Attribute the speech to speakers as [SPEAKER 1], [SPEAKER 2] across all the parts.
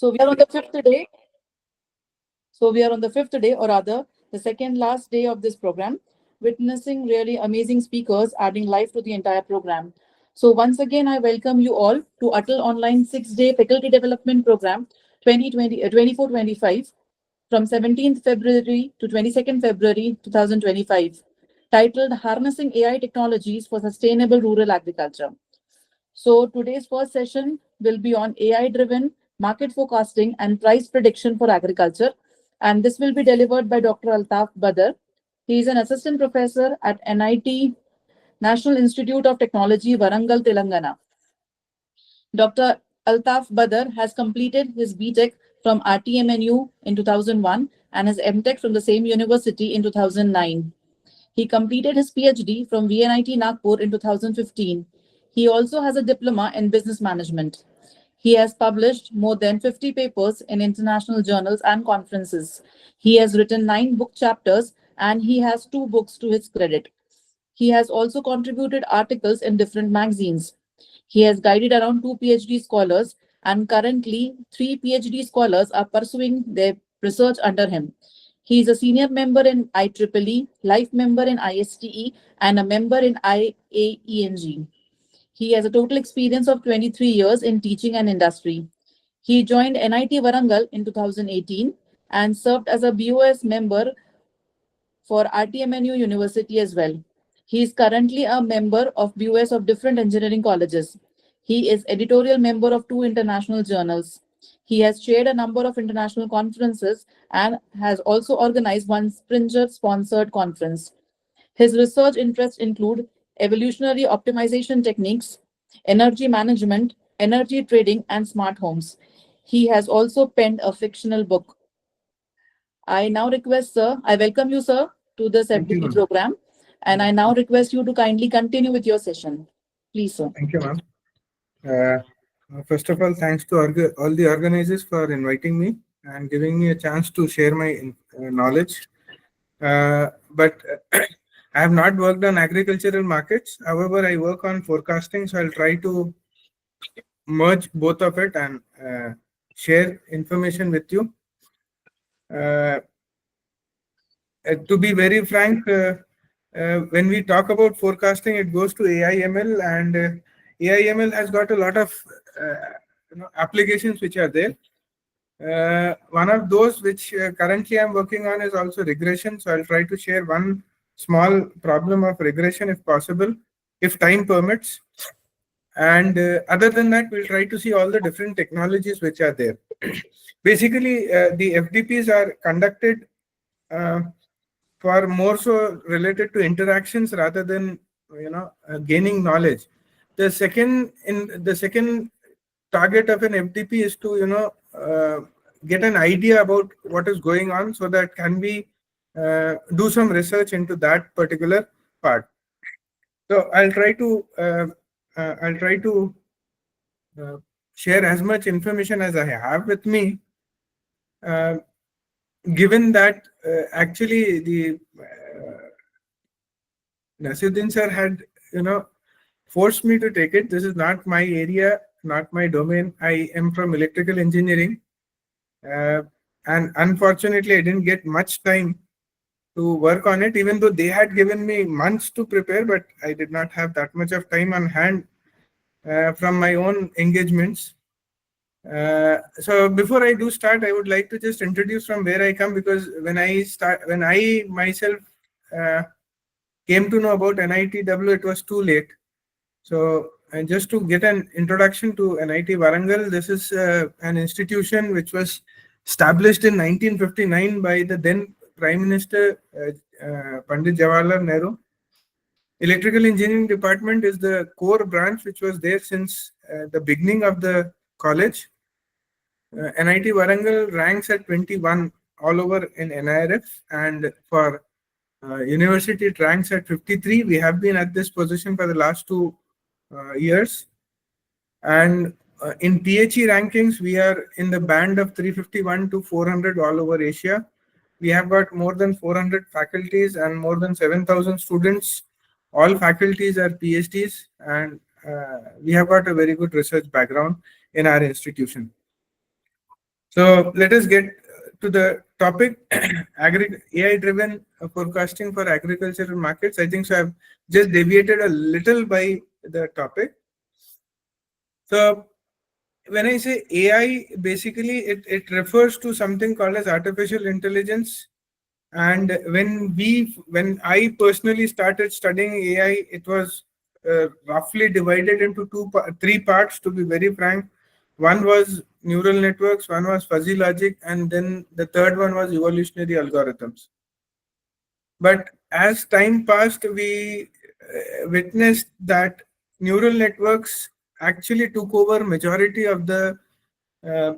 [SPEAKER 1] So we are on the fifth day. So we are on the fifth day, or rather, the second last day of this program, witnessing really amazing speakers adding life to the entire program. So once again, I welcome you all to Atal Online 6-Day Faculty Development Program 24-25 from 17th February to 22nd February 2025, titled Harnessing AI Technologies for Sustainable Rural Agriculture. So today's first session will be on AI-driven market forecasting and price prediction for agriculture. And this will be delivered by Dr. Altaf Badr. He is an assistant professor at NIT, National Institute of Technology, Warangal, Telangana. Dr. Altaf Badr has completed his BTech from RTMNU in 2001 and his MTech from the same university in 2009. He completed his PhD from VNIT Nagpur in 2015. He also has a diploma in business management. He has published more than 50 papers in international journals and conferences. He has written 9 book chapters and he has 2 books to his credit. He has also contributed articles in different magazines. He has guided around 2 PhD scholars, and currently 3 PhD scholars are pursuing their research under him. He is a senior member in IEEE, life member in ISTE, and a member in IAENG. He has a total experience of 23 years in teaching and industry. He joined NIT Warangal in 2018 and served as a BOS member for RTMNU University as well. He is currently a member of BOS of different engineering colleges. He is editorial member of 2 international journals. He has chaired a number of international conferences and has also organized one Springer-sponsored conference. His research interests include evolutionary optimization techniques, energy management, energy trading, and smart homes. He has also penned a fictional book. I now request, sir, I welcome you, sir, to this
[SPEAKER 2] Thank you,
[SPEAKER 1] FDP
[SPEAKER 2] ma'am.
[SPEAKER 1] program, and I now request you to kindly continue with your session. Please, sir.
[SPEAKER 2] Thank you, ma'am. First of all, thanks to all the organizers for inviting me and giving me a chance to share my knowledge. But I have not worked on agricultural markets. However, I work on forecasting, so I'll try to merge both of it and share information with you. To be very frank, when we talk about forecasting, it goes to AI/ML, and AI/ML has got a lot of applications which are there. One of those which currently I'm working on is also regression. So I'll try to share one small problem of regression if possible, if time permits. And other than that, we'll try to see all the different technologies which are there. Basically, the FDPs are conducted for more so related to interactions rather than gaining knowledge. The second target of an FDP is to get an idea about what is going on, so that can we do some research into that particular part. So I'll try to share as much information as I have with me. Given that actually the Nasiruddin sir had forced me to take it. This is not my area, not my domain. I am from electrical engineering, and unfortunately I didn't get much time to work on it, even though they had given me months to prepare, but I did not have that much of time on hand from my own engagements. So before I do start, I would like to just introduce from where I come, because when I myself came to know about NITW, it was too late. So, and just to get an introduction to NIT Warangal, this is an institution which was established in 1959 by the then Prime Minister Pandit Jawaharlal Nehru. Electrical Engineering Department is the core branch which was there since the beginning of the college. NIT Warangal ranks at 21 all over in NIRF, and for university it ranks at 53. We have been at this position for the last 2 years, and in PHE rankings we are in the band of 351 to 400 all over Asia. We have got more than 400 faculties and more than 7,000 students. All faculties are PhDs, and we have got a very good research background in our institution. So let us get to the topic, AI-driven forecasting for agricultural markets. I think so. I've just deviated a little by the topic. So when I say AI, basically it refers to something called as artificial intelligence. And when I personally started studying AI, it was roughly divided into three parts, to be very frank. One was neural networks, one was fuzzy logic, and then the third one was evolutionary algorithms. But as time passed, we witnessed that neural networks actually took over majority of the uh,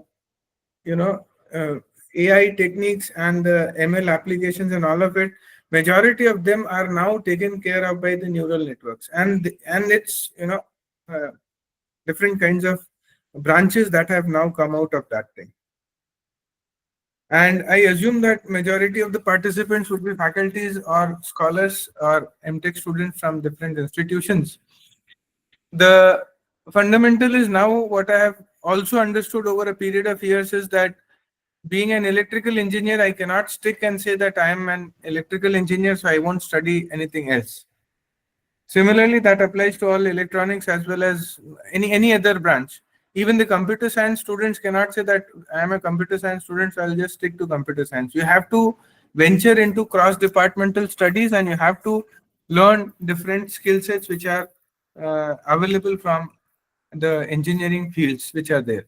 [SPEAKER 2] you know uh, AI techniques and the ML applications and all of it. Majority of them are now taken care of by the neural networks, and it's uh, different kinds of branches that have now come out of that thing. And I assume that majority of the participants would be faculties or scholars or MTech students from different institutions. The fundamental is now what I have also understood over a period of years is that being an electrical engineer, I cannot stick and say that I am an electrical engineer, so I won't study anything else. Similarly, that applies to all electronics as well as any other branch. Even the computer science students cannot say that I am a computer science student, so I'll just stick to computer science. You have to venture into cross-departmental studies, and you have to learn different skill sets which are available from the engineering fields which are there.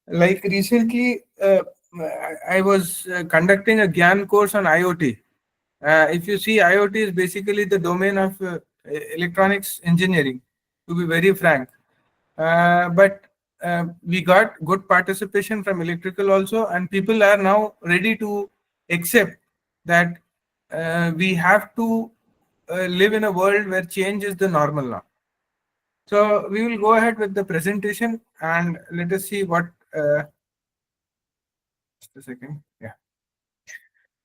[SPEAKER 2] Like recently, I was conducting a GYAN course on IoT. If you see, IoT is basically the domain of electronics engineering, to be very frank. But we got good participation from electrical also, and people are now ready to accept that we have to live in a world where change is the normal now. So we will go ahead with the presentation and let us see what. Just a second. Yeah.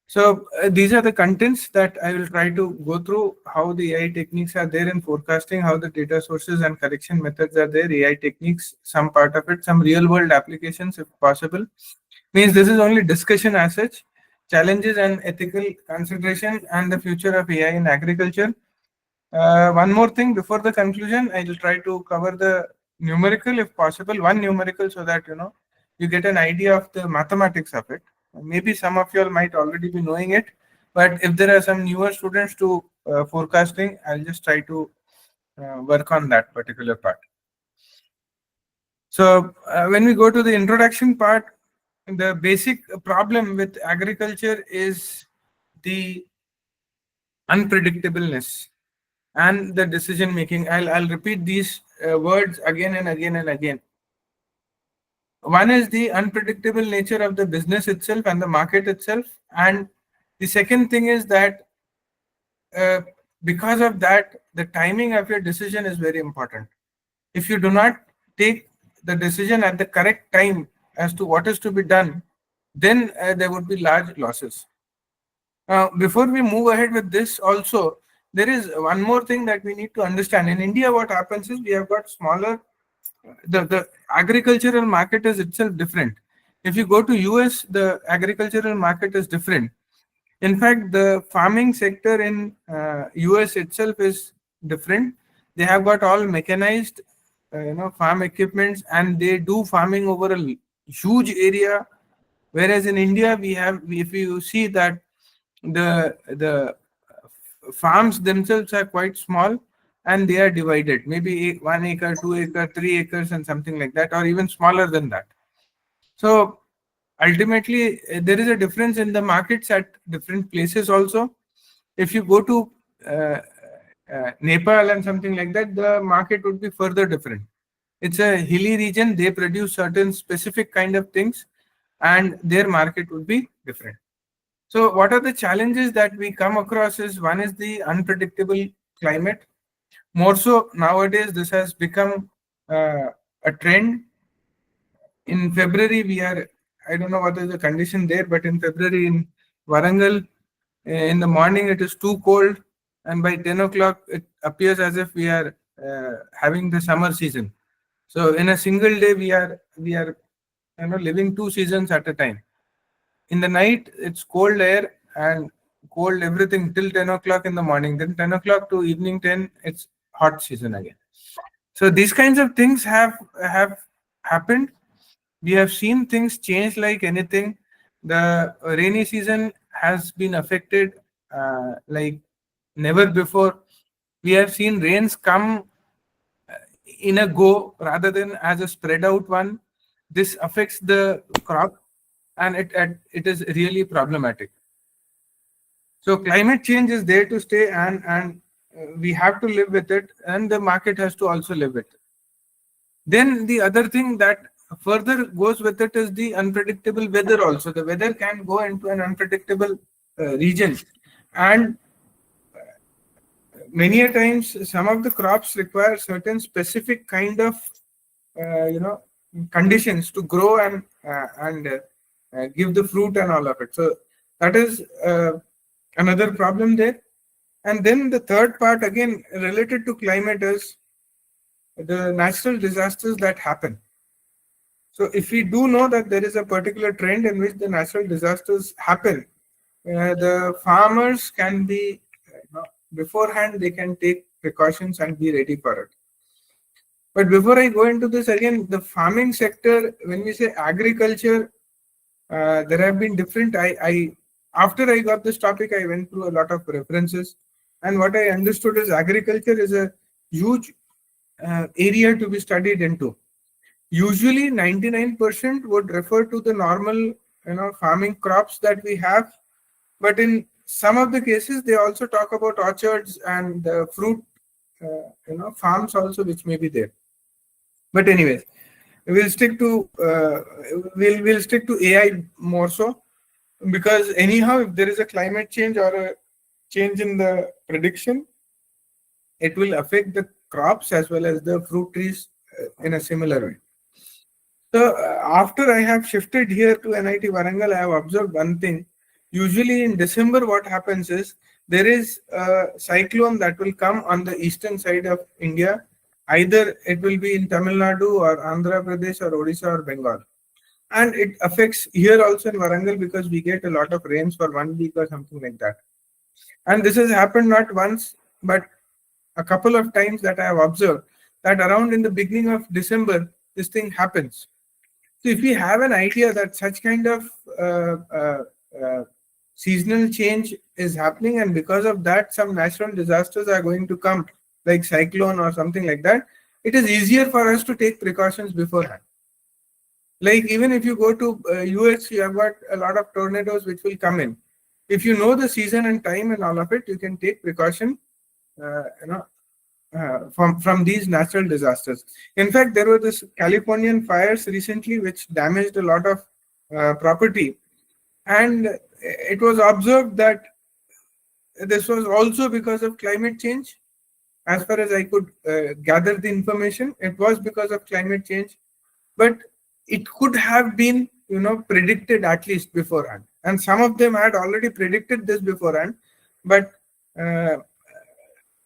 [SPEAKER 2] So these are the contents that I will try to go through, how the AI techniques are there in forecasting, how the data sources and correction methods are there, AI techniques, some part of it, some real world applications if possible. Means this is only discussion as such, challenges and ethical consideration and the future of AI in agriculture. One more thing before the conclusion, I will try to cover the numerical if possible, one numerical so that you get an idea of the mathematics of it. Maybe some of you all might already be knowing it, but if there are some newer students to forecasting, I'll just try to work on that particular part. So when we go to the introduction part, the basic problem with agriculture is the unpredictableness and the decision making. I'll repeat these words again and again and again. One is the unpredictable nature of the business itself and the market itself, and the second thing is that uh, because of that, the timing of your decision is very important. If you do not take the decision at the correct time as to what is to be done, then there would be large losses. Before we move ahead with this also, there is one more thing that we need to understand. In India, what happens is we have got smaller, the agricultural market is itself different. If you go to US, the agricultural market is different. In fact, the farming sector in US itself is different. They have got all mechanized, farm equipments, and they do farming over a huge area. Whereas in India, if you see that the farms themselves are quite small and they are divided, maybe 1 acre, 2 acre, 3 acres, and something like that, or even smaller than that. So ultimately, there is a difference in the markets at different places also. If you go to Nepal and something like that, the market would be further different. It's a hilly region, they produce certain specific kind of things, and their market would be different. So what are the challenges that we come across is, one is the unpredictable climate. More so nowadays, this has become a trend. In February, I don't know what is the condition there, but in February in Warangal, in the morning it is too cold, and by 10 o'clock it appears as if we are having the summer season. So in a single day, we are living two seasons at a time. In the night, it's cold air and cold everything till 10 o'clock in the morning. Then 10 o'clock to evening 10, it's hot season again. So these kinds of things have happened. We have seen things change like anything. The rainy season has been affected like never before. We have seen rains come in a go rather than as a spread out one. This affects the crop, and it is really problematic. So climate change is there to stay, and we have to live with it, and the market has to also live with it. Then the other thing that further goes with it is the unpredictable weather also. The weather can go into an unpredictable region, and many a times some of the crops require certain specific kind of uh, you know conditions to grow and give the fruit and all of it. So that is another problem there. And then the third part again related to climate is the natural disasters that happen. So if we do know that there is a particular trend in which the natural disasters happen, the farmers can be beforehand, they can take precautions and be ready for it. But before I go into this again, the farming sector, when we say agriculture, there have been different. I after I got this topic, I went through a lot of references, and what I understood is agriculture is a huge area to be studied into. Usually, 99% would refer to the normal, farming crops that we have, but in some of the cases, they also talk about orchards and the fruit, farms also, which may be there. But anyways, we'll stick to we'll stick to AI more so, because anyhow, if there is a climate change or a change in the prediction, it will affect the crops as well as the fruit trees in a similar way. So after I have shifted here to NIT Warangal, I have observed one thing. Usually in December, what happens is there is a cyclone that will come on the eastern side of India. Either it will be in Tamil Nadu or Andhra Pradesh or Odisha or Bengal. And it affects here also in Warangal because we get a lot of rains for 1 week or something like that. And this has happened not once, but a couple of times that I have observed that around in the beginning of December, this thing happens. So if we have an idea that such kind of seasonal change is happening, and because of that, some natural disasters are going to come, like cyclone or something like that, it is easier for us to take precautions beforehand. Like even if you go to US, you have got a lot of tornadoes which will come in. If you know the season and time and all of it, you can take precaution, from these natural disasters. In fact, there were this Californian fires recently which damaged a lot of property, and it was observed that this was also because of climate change. As far as I could gather the information, it was because of climate change, but it could have been, predicted at least beforehand. And some of them had already predicted this beforehand, but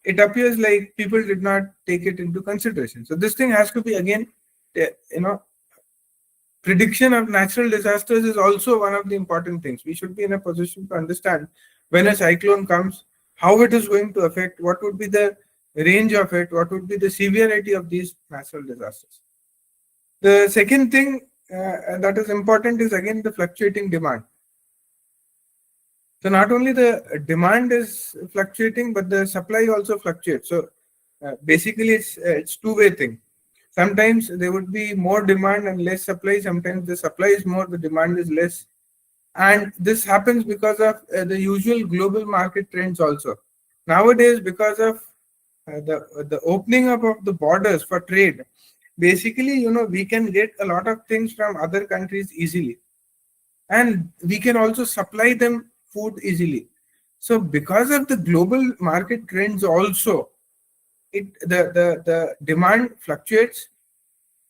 [SPEAKER 2] it appears like people did not take it into consideration. So this thing has to be again, prediction of natural disasters is also one of the important things. We should be in a position to understand when a cyclone comes, how it is going to affect, what would be the range of it, what would be the severity of these natural disasters. The second thing that is important is again the fluctuating demand. So not only the demand is fluctuating, but the supply also fluctuates. So basically, it's two-way thing. Sometimes there would be more demand and less supply. Sometimes the supply is more, the demand is less. And this happens because of the usual global market trends also. Nowadays, because of the opening up of the borders for trade, basically, we can get a lot of things from other countries easily. And we can also supply them food easily. So because of the global market trends also, the demand fluctuates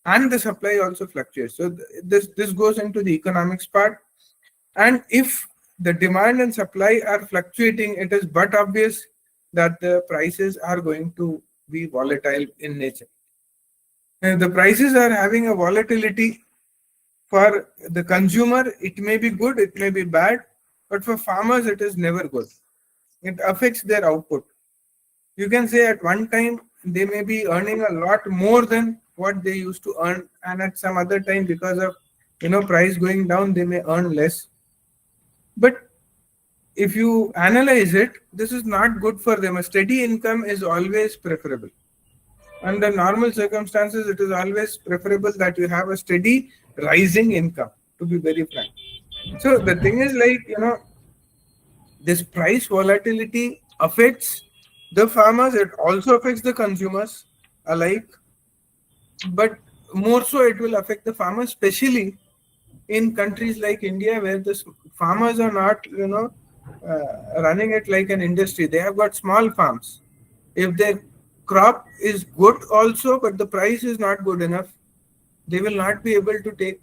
[SPEAKER 2] and the supply also fluctuates. So this goes into the economics part. And if the demand and supply are fluctuating, it is but obvious that the prices are going to be volatile in nature. And the prices are having a volatility, For the consumer, it may be good, it may be bad, but for farmers, it is never good. It affects their output. You can say at one time they may be earning a lot more than what they used to earn, and at some other time, because of price going down, they may earn less. But if you analyze it, this is not good for them. A steady income is always preferable. Under normal circumstances, it is always preferable that you have a steady rising income, to be very frank. So the thing is, like, this price volatility affects the farmers, it also affects the consumers alike, but more so it will affect the farmers, especially in countries like India, where the farmers are not, running it like an industry. They have got small farms. If their crop is good also, but the price is not good enough, they will not be able to take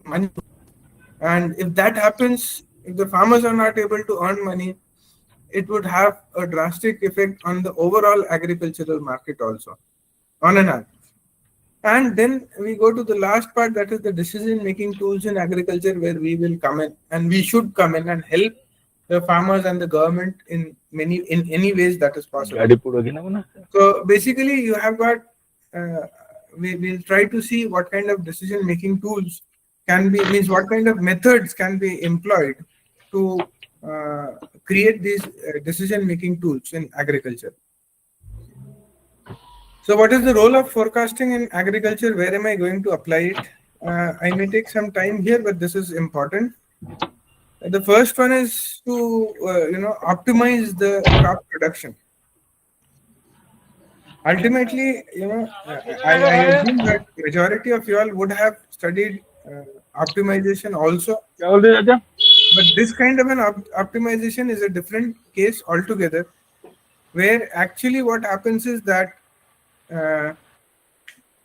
[SPEAKER 2] money. And if that happens, if the farmers are not able to earn money, it would have a drastic effect on the overall agricultural market also, on and on. And then we go to the last part, that is the decision-making tools in agriculture, where we will come in and we should come in and help the farmers and the government in any ways that is possible. So basically, you have got, we will try to see what kind of decision-making tools means what kind of methods can be employed to create these decision-making tools in agriculture. So what is the role of forecasting in agriculture? Where am I going to apply it? I may take some time here, but this is important. The first one is to optimize the crop production. Ultimately, I assume that majority of you all would have studied optimization also. But this kind of an optimization is a different case altogether, where actually what happens is that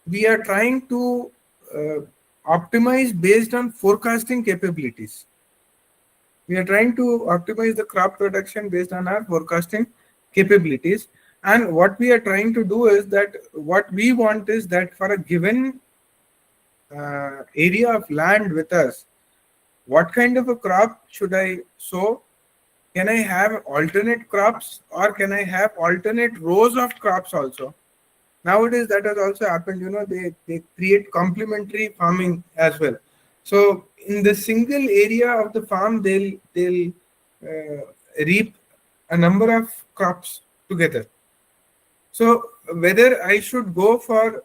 [SPEAKER 2] we are trying to optimize based on forecasting capabilities. We are trying to optimize the crop production based on our forecasting capabilities. And what we are trying to do is that what we want is that for a given area of land with us, what kind of a crop should I sow? Can I have alternate crops, or can I have alternate rows of crops also? Nowadays, that has also happened. They create complementary farming as well. So in the single area of the farm, they'll reap a number of crops together. So whether I should go for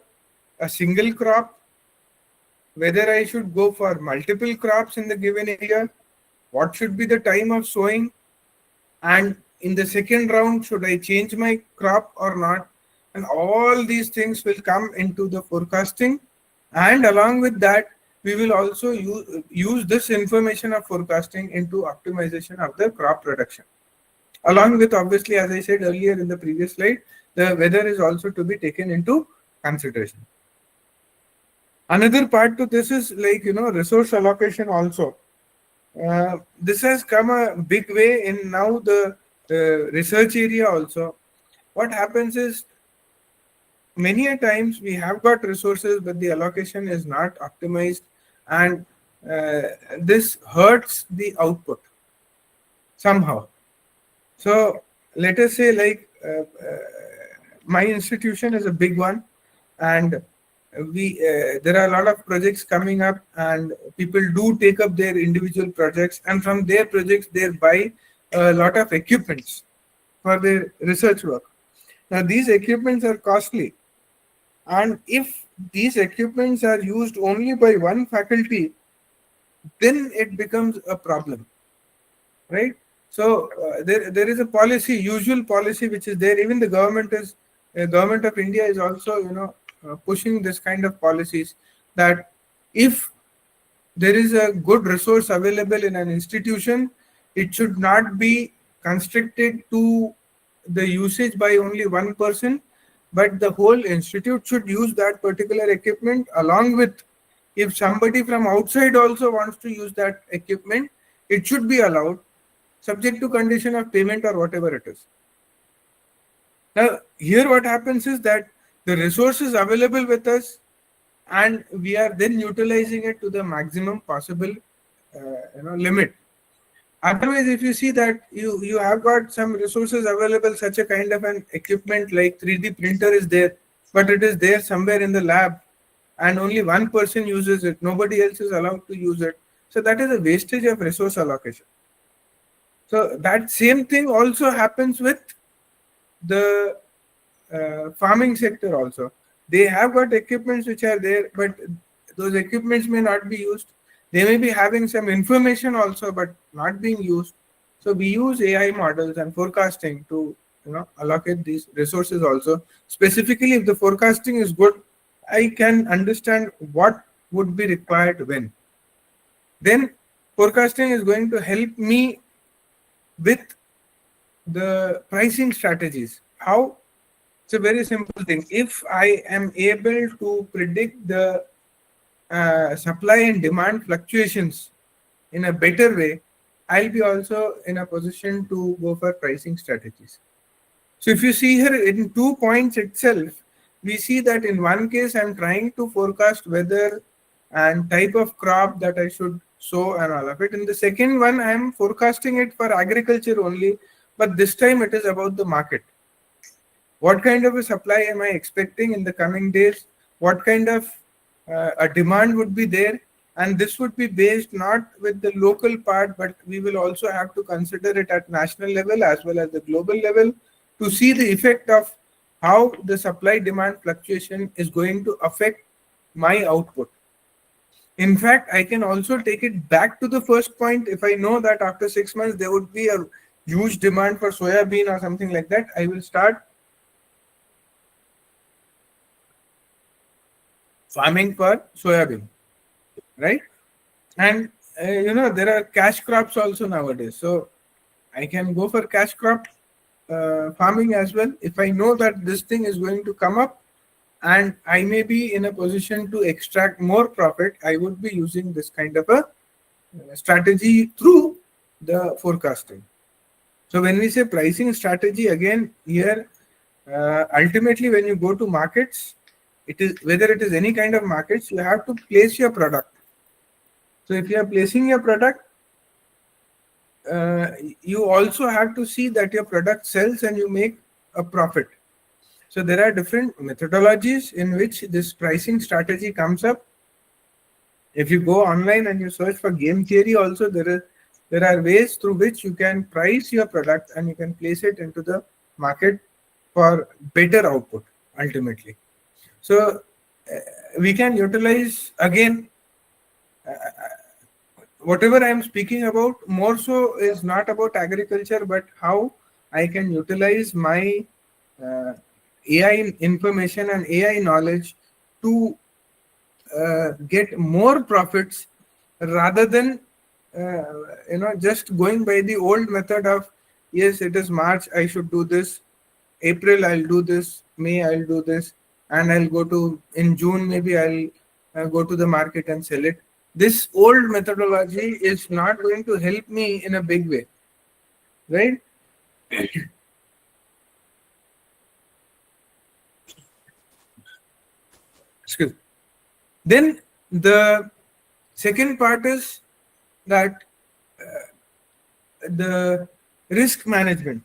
[SPEAKER 2] a single crop, whether I should go for multiple crops in the given area, what should be the time of sowing, and in the second round, should I change my crop or not? And all these things will come into the forecasting. And along with that, we will also use this information of forecasting into optimization of the crop production. Along with, obviously, as I said earlier in the previous slide, the weather is also to be taken into consideration. Another part to this is resource allocation also. This has come a big way in now the research area also. What happens is, many a times we have got resources, but the allocation is not optimized, and this hurts the output somehow. So let us say, my institution is a big one, and there are a lot of projects coming up, and people do take up their individual projects, and from their projects they buy a lot of equipments for their research work. Now these equipments are costly, and if these equipments are used only by one faculty, then it becomes a problem, right? So there is a policy, usual policy, which is there. Even the government of India is also pushing this kind of policies, that if there is a good resource available in an institution, it should not be constricted to the usage by only one person, but the whole institute should use that particular equipment, along with, if somebody from outside also wants to use that equipment, it should be allowed, subject to condition of payment or whatever it is. Now, here what happens is that the resources available with us, and we are then utilizing it to the maximum possible limit. Otherwise, if you see that you have got some resources available, such a kind of an equipment like 3D printer is there, but it is there somewhere in the lab, and only one person uses it, nobody else is allowed to use it. So that is a wastage of resource allocation. So that same thing also happens with the farming sector also. They have got equipments which are there, but those equipments may not be used. They may be having some information also, but not being used. So we use AI models and forecasting to allocate these resources also. Specifically, if the forecasting is good, I can understand what would be required when. Then forecasting is going to help me with the pricing strategies. How? It's a very simple thing. If I am able to predict the supply and demand fluctuations in a better way, I'll be also in a position to go for pricing strategies. So if you see here in 2 points itself, we see that in one case I'm trying to forecast weather and type of crop that I should sow and all of it. In the second one, I'm forecasting it for agriculture only, but this time it is about the market. What kind of a supply am I expecting in the coming days? What kind of a demand would be there? And this would be based not with the local part, but we will also have to consider it at national level as well as the global level to see the effect of how the supply demand fluctuation is going to affect my output. In fact, I can also take it back to the first point. If I know that after 6 months there would be a huge demand for soya bean or something like that, I will start farming for soya bean, right? And there are cash crops also nowadays, so I can go for cash crop farming as well. If I know that this thing is going to come up and I may be in a position to extract more profit, I would be using this kind of a strategy through the forecasting. So when we say pricing strategy, again here, ultimately when you go to markets, it is whether it is any kind of markets, you have to place your product. So if you are placing your product, you also have to see that your product sells and you make a profit. So there are different methodologies in which this pricing strategy comes up. If you go online and you search for game theory also, there are ways through which you can price your product and you can place it into the market for better output ultimately. So we can utilize again whatever I am speaking about more so is not about agriculture, but how I can utilize my AI information and AI knowledge to get more profits rather than just going by the old method of, yes, it is March, I should do this, April I'll do this, May I'll do this, and I'll go to in June maybe I'll go to the market and sell it. This old methodology is not going to help me in a big way, right? Excuse me. Then the second part is that the risk management.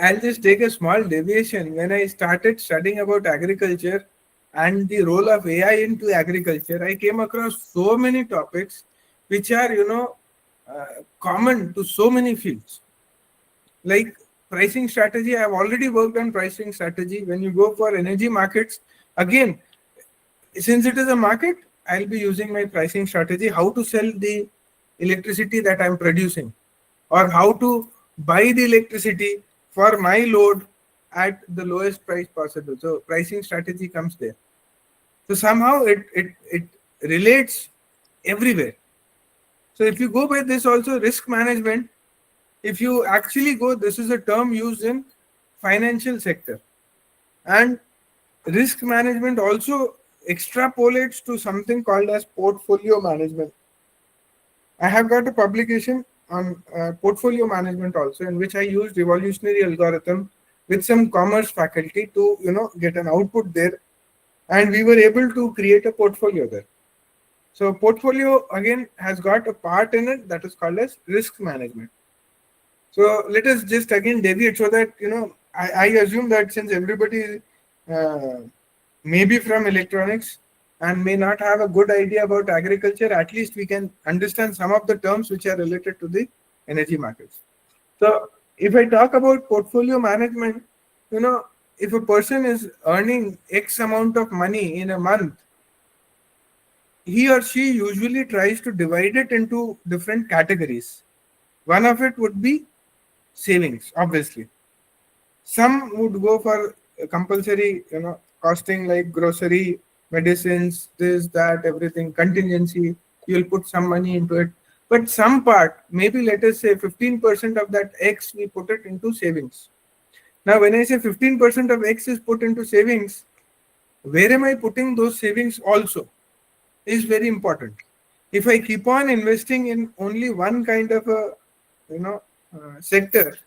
[SPEAKER 2] I'll just take a small deviation. When I started studying about agriculture and the role of AI into agriculture, I came across so many topics which are, common to so many fields. Like pricing strategy, I have already worked on pricing strategy. When you go for energy markets, again, since it is a market, I'll be using my pricing strategy, how to sell the electricity that I'm producing, or how to buy the electricity for my load at the lowest price possible. So pricing strategy comes there. So somehow it relates everywhere. So if you go by this also, risk management, if you actually go, this is a term used in financial sector. And risk management also extrapolates to something called as portfolio management. I have got a publication on portfolio management also, in which I used evolutionary algorithm with some commerce faculty to, get an output there. And we were able to create a portfolio there. So portfolio again has got a part in it that is called as risk management. So let us just again deviate so that, I assume that since everybody may be from electronics and may not have a good idea about agriculture, at least we can understand some of the terms which are related to the energy markets. So if I talk about portfolio management, if a person is earning X amount of money in a month, he or she usually tries to divide it into different categories. One of it would be savings, obviously. Some would go for compulsory, costing like grocery, medicines, this, that, everything, contingency. You'll put some money into it. But some part, maybe let us say 15% of that X, we put it into savings. Now, when I say 15% of X is put into savings, where am I putting those savings also is very important. If I keep on investing in only one kind of a, sector,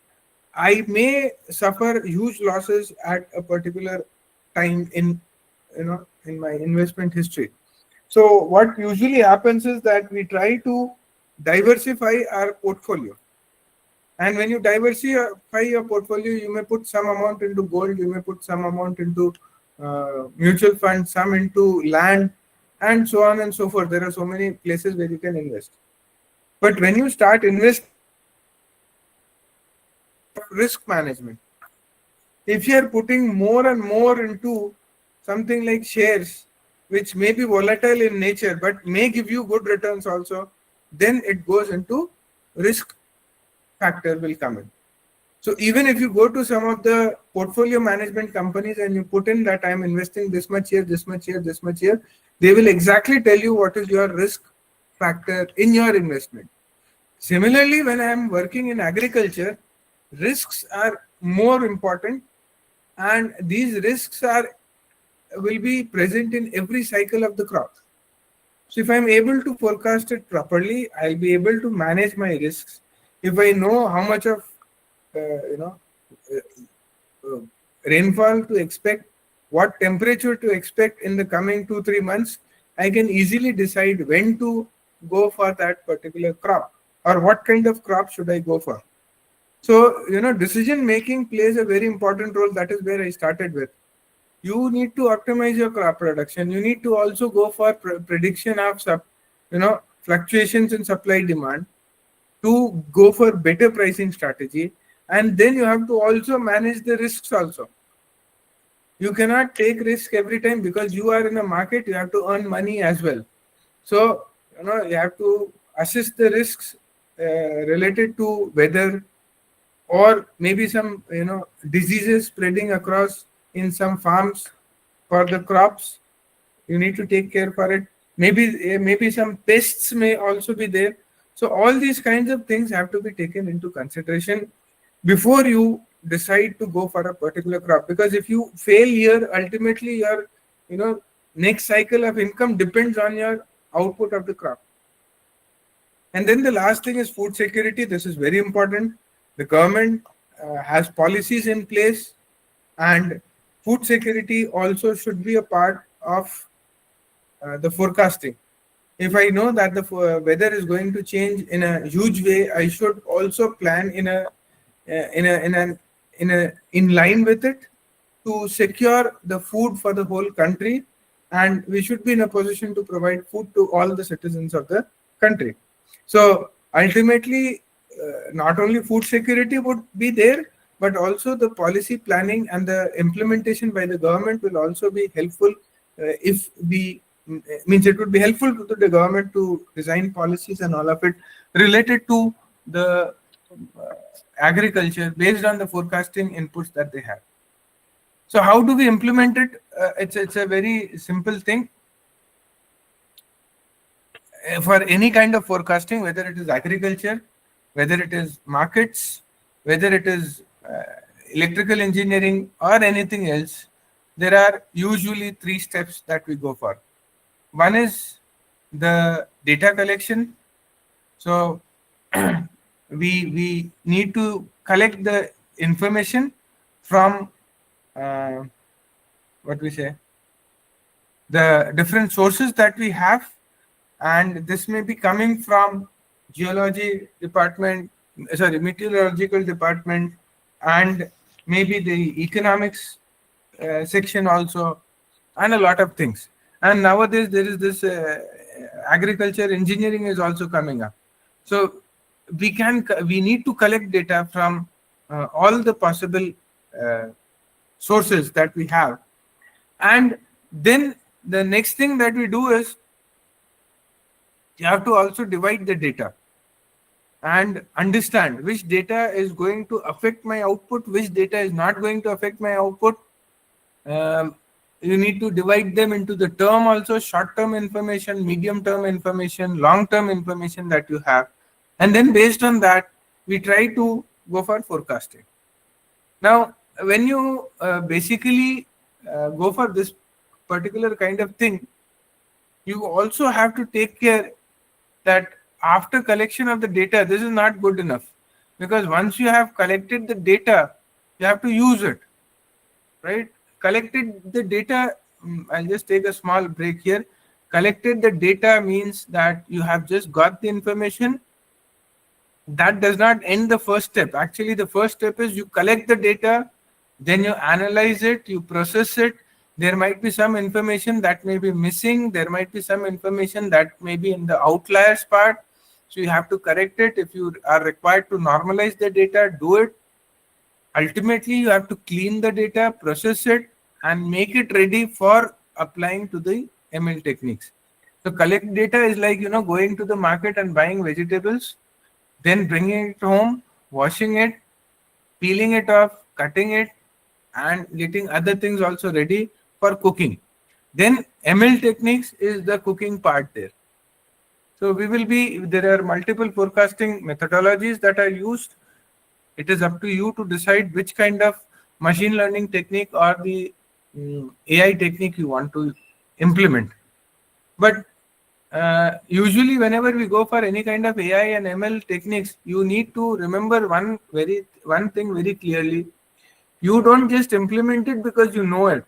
[SPEAKER 2] I may suffer huge losses at a particular time in my investment history. So what usually happens is that we try to diversify our portfolio. And when you diversify your portfolio, you may put some amount into gold, you may put some amount into mutual funds, some into land, and so on and so forth. There are so many places where you can invest. But when you start investing, risk management, if you are putting more and more into something like shares, which may be volatile in nature but may give you good returns also, then it goes into risk factor will come in. So even if you go to some of the portfolio management companies and you put in that I'm investing this much here, this much here, this much here, they will exactly tell you what is your risk factor in your investment. Similarly, when I am working in agriculture, risks are more important, and these risks will be present in every cycle of the crop. So if I'm able to forecast it properly, I'll be able to manage my risks. If I know how much of rainfall to expect, what temperature to expect in the coming 2-3 months, I can easily decide when to go for that particular crop or what kind of crop should I go for. So, decision making plays a very important role. That is where I started with. You need to optimize your crop production. You need to also go for prediction of fluctuations in supply demand to go for better pricing strategy. And then you have to also manage the risks also. You cannot take risk every time because you are in a market, you have to earn money as well. So, you have to assess the risks related to weather or maybe some, diseases spreading across in some farms for the crops. You need to take care for it. Maybe some pests may also be there. So all these kinds of things have to be taken into consideration before you decide to go for a particular crop. Because if you fail here, ultimately your, next cycle of income depends on your output of the crop. And then the last thing is food security. This is very important. The government has policies in place, and food security also should be a part of the forecasting. If I know that the weather is going to change in a huge way, I should also plan in line with it to secure the food for the whole country, and we should be in a position to provide food to all the citizens of the country. So ultimately, not only food security would be there, but also the policy planning and the implementation by the government will also be helpful. It would be helpful to the government to design policies and all of it related to the agriculture based on the forecasting inputs that they have. So how do we implement it? It's a very simple thing. For any kind of forecasting, whether it is agriculture, whether it is markets, whether it is electrical engineering or anything else, there are usually 3 steps that we go for. One is the data collection. So we need to collect the information from what we say, the different sources that we have, and this may be coming from geology department, sorry, meteorological department, and maybe the economics section also, and a lot of things. And nowadays there is this agriculture engineering is also coming up. So we need to collect data from all the possible sources that we have, and then the next thing that we do is you have to also divide the data and understand which data is going to affect my output, which data is not going to affect my output. You need to divide them into the term also, short-term information, medium-term information, long-term information that you have. And then based on that, we try to go for forecasting. Now, when you basically go for this particular kind of thing, you also have to take care that after collection of the data, this is not good enough, because once you have collected the data, you have to use it, right? Collected the data, I'll just take a small break here. Collected the data means that you have just got the information. That does not end the first step. Actually, the first step is you collect the data, then you analyze it, you process it. There might be some information that may be missing. There might be some information that may be in the outliers part. So you have to correct it. If you are required to normalize the data, do it. Ultimately, you have to clean the data, process it, and make it ready for applying to the ML techniques. So collect data is like, going to the market and buying vegetables, then bringing it home, washing it, peeling it off, cutting it, and getting other things also ready for cooking. Then ML techniques is the cooking part there. So there are multiple forecasting methodologies that are used. It is up to you to decide which kind of machine learning technique or the AI technique you want to implement. But usually whenever we go for any kind of AI and ML techniques, you need to remember one thing very clearly. You don't just implement it because you know it.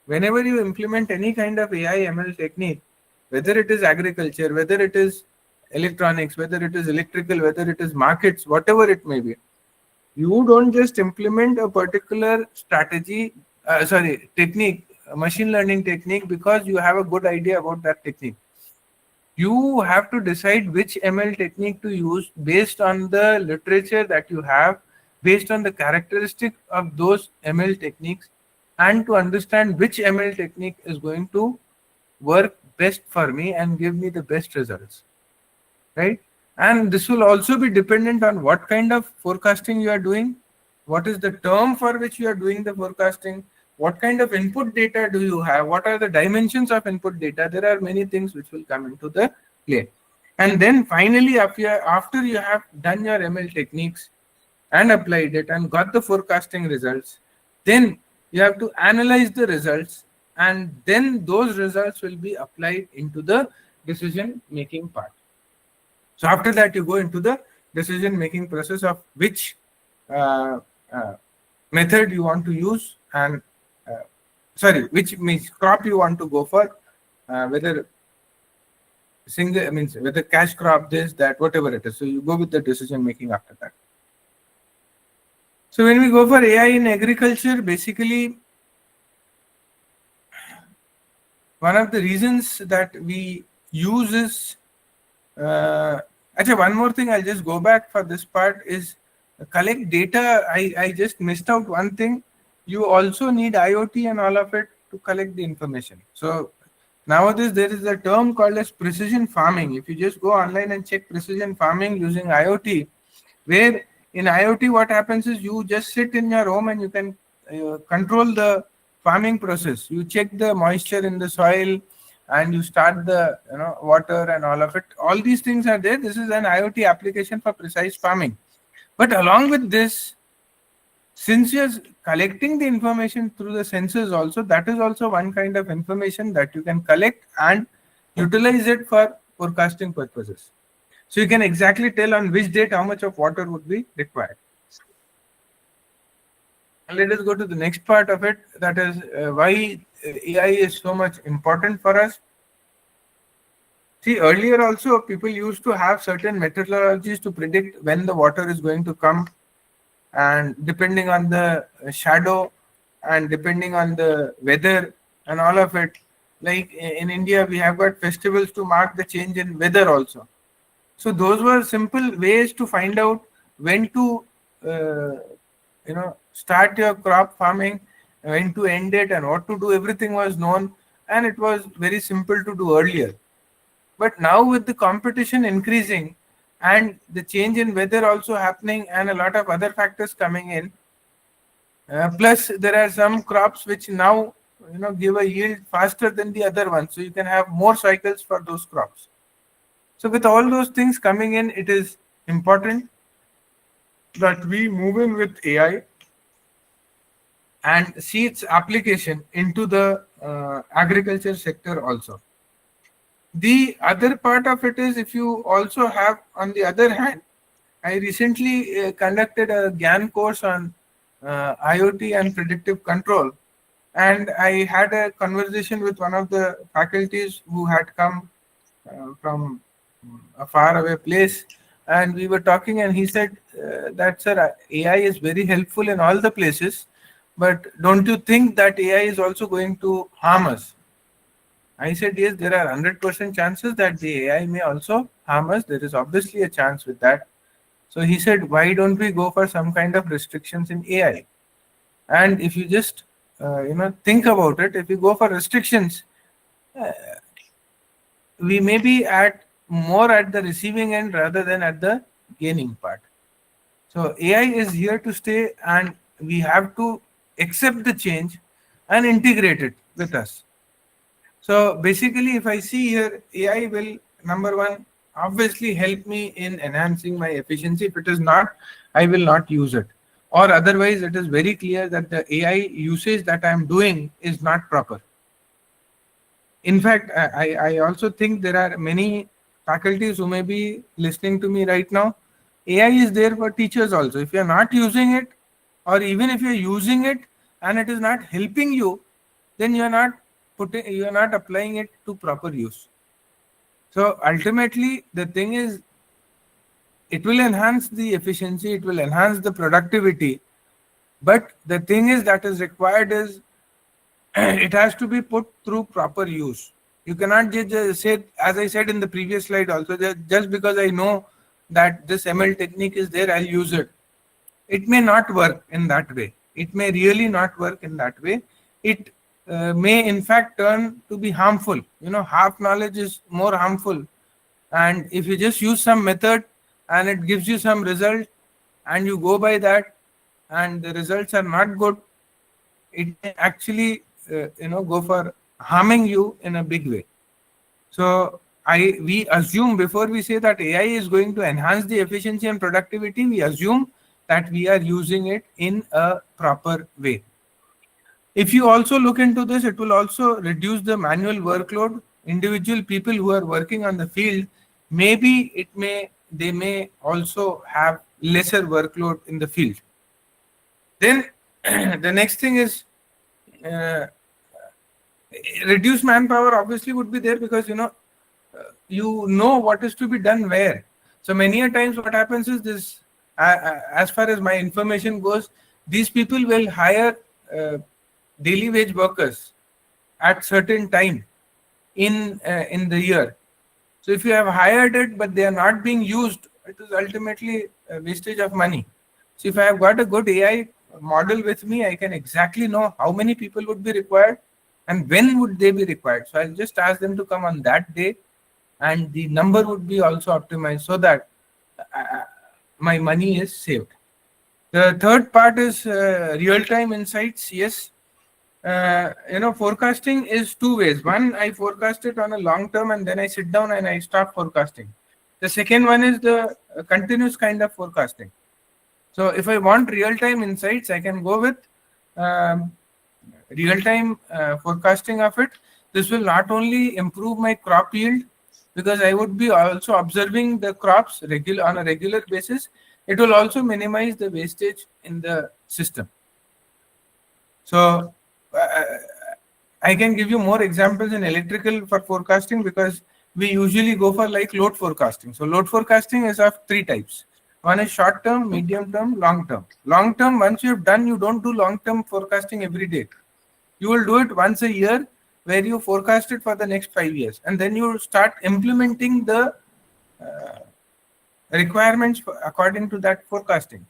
[SPEAKER 2] Whenever you implement any kind of AI ML technique, whether it is agriculture, whether it is electronics, whether it is electrical, whether it is markets, whatever it may be, you don't just implement a particular technique, a machine learning technique, because you have a good idea about that technique. You have to decide which ML technique to use based on the literature that you have, based on the characteristic of those ML techniques, and to understand which ML technique is going to work best for me and give me the best results, right? And this will also be dependent on what kind of forecasting you are doing, what is the term for which you are doing the forecasting, what kind of input data do you have, what are the dimensions of input data. There are many things which will come into the play. And then finally, after you have done your ML techniques and applied it and got the forecasting results, then you have to analyze the results, and then those results will be applied into the decision making part. So after that, you go into the decision making process of which method you want to use, and which crop you want to go for, whether whether cash crop, this, that, whatever it is. So you go with the decision making after that. So when we go for AI in agriculture, basically one of the reasons that we use is, actually one more thing, I'll just go back for this part, is collect data. I just missed out one thing. You also need IoT and all of it to collect the information. So nowadays there is a term called as precision farming. If you just go online and check precision farming using IoT, where in IoT what happens is you just sit in your home and you can control the farming process. You check the moisture in the soil and you start the water and all of it. All these things are there. This is an IoT application for precise farming. But along with this, since you're collecting the information through the sensors also, that is also one kind of information that you can collect and utilize it for forecasting purposes. So you can exactly tell on which date how much of water would be required. let us go to the next part of it. That is why AI is so much important for us. See, earlier also people used to have certain methodologies to predict when the water is going to come, and depending on the shadow and depending on the weather and all of it. Like in India, we have got festivals to mark the change in weather also. So those were simple ways to find out when to, start your crop farming, when to end it, and what to do. Everything was known, and it was very simple to do earlier. But now with the competition increasing and the change in weather also happening and a lot of other factors coming in, plus there are some crops which now give a yield faster than the other ones, so you can have more cycles for those crops. So with all those things coming in, it is important that we move in with AI and see its application into the agriculture sector also. The other part of it is, if you also have, on the other hand, I recently conducted a GAN course on IoT and predictive control, and I had a conversation with one of the faculties who had come from a faraway place, and we were talking, and he said that, sir, AI is very helpful in all the places, but don't you think that AI is also going to harm us? I said, yes, there are 100% chances that the AI may also harm us. There is obviously a chance with that. So he said, why don't we go for some kind of restrictions in AI? And if you just think about it, if you go for restrictions, we may be at more at the receiving end rather than at the gaining part. So AI is here to stay, and we have to accept the change and integrate it with us. So basically, if I see here, AI will, number one, obviously help me in enhancing my efficiency. If it is not, I will not use it. Or otherwise, it is very clear that the AI usage that I am doing is not proper. In fact, I also think there are many faculties who may be listening to me right now. AI is there for teachers also. If you are not using it, or even if you are using it and it is not helping you, then you are not applying it to proper use. So ultimately, the thing is, it will enhance the efficiency, it will enhance the productivity, but the thing is that is required is it has to be put through proper use. You cannot just say, as I said in the previous slide also, that just because I know that this ML technique is there, I'll use it. It may not work in that way. It may really not work in that way. It may in fact turn to be harmful. Half knowledge is more harmful. And if you just use some method and it gives you some result and you go by that and the results are not good, it may actually go for harming you in a big way. So we assume, before we say that AI is going to enhance the efficiency and productivity, we assume that we are using it in a proper way. If you also look into this, it will also reduce the manual workload. Individual people who are working on the field, maybe they may also have lesser workload in the field. Then the next thing is reduced manpower obviously would be there, because you know what is to be done where. So many a times what happens is this, as far as my information goes, these people will hire daily wage workers at certain time in the year. So if you have hired it but they are not being used, it is ultimately a wastage of money. So if I have got a good AI model with me, I can exactly know how many people would be required and when would they be required. So I'll just ask them to come on that day, and the number would be also optimized so that my money is saved. The third part is real-time insights. Yes, forecasting is two ways. One, I forecast it on a long term and then I sit down and I start forecasting. The second one is the continuous kind of forecasting. So if I want real-time insights, I can go with real-time forecasting of it. This will not only improve my crop yield, because I would be also observing the crops on a regular basis. It will also minimize the wastage in the system. So I can give you more examples in electrical for forecasting, because we usually go for like load forecasting. So load forecasting is of three types. One is short term, medium term, long term. Long term, once you've done, you don't do long term forecasting every day. You will do it once a year, where you forecast it for the next 5 years, and then you start implementing the requirements according to that forecasting.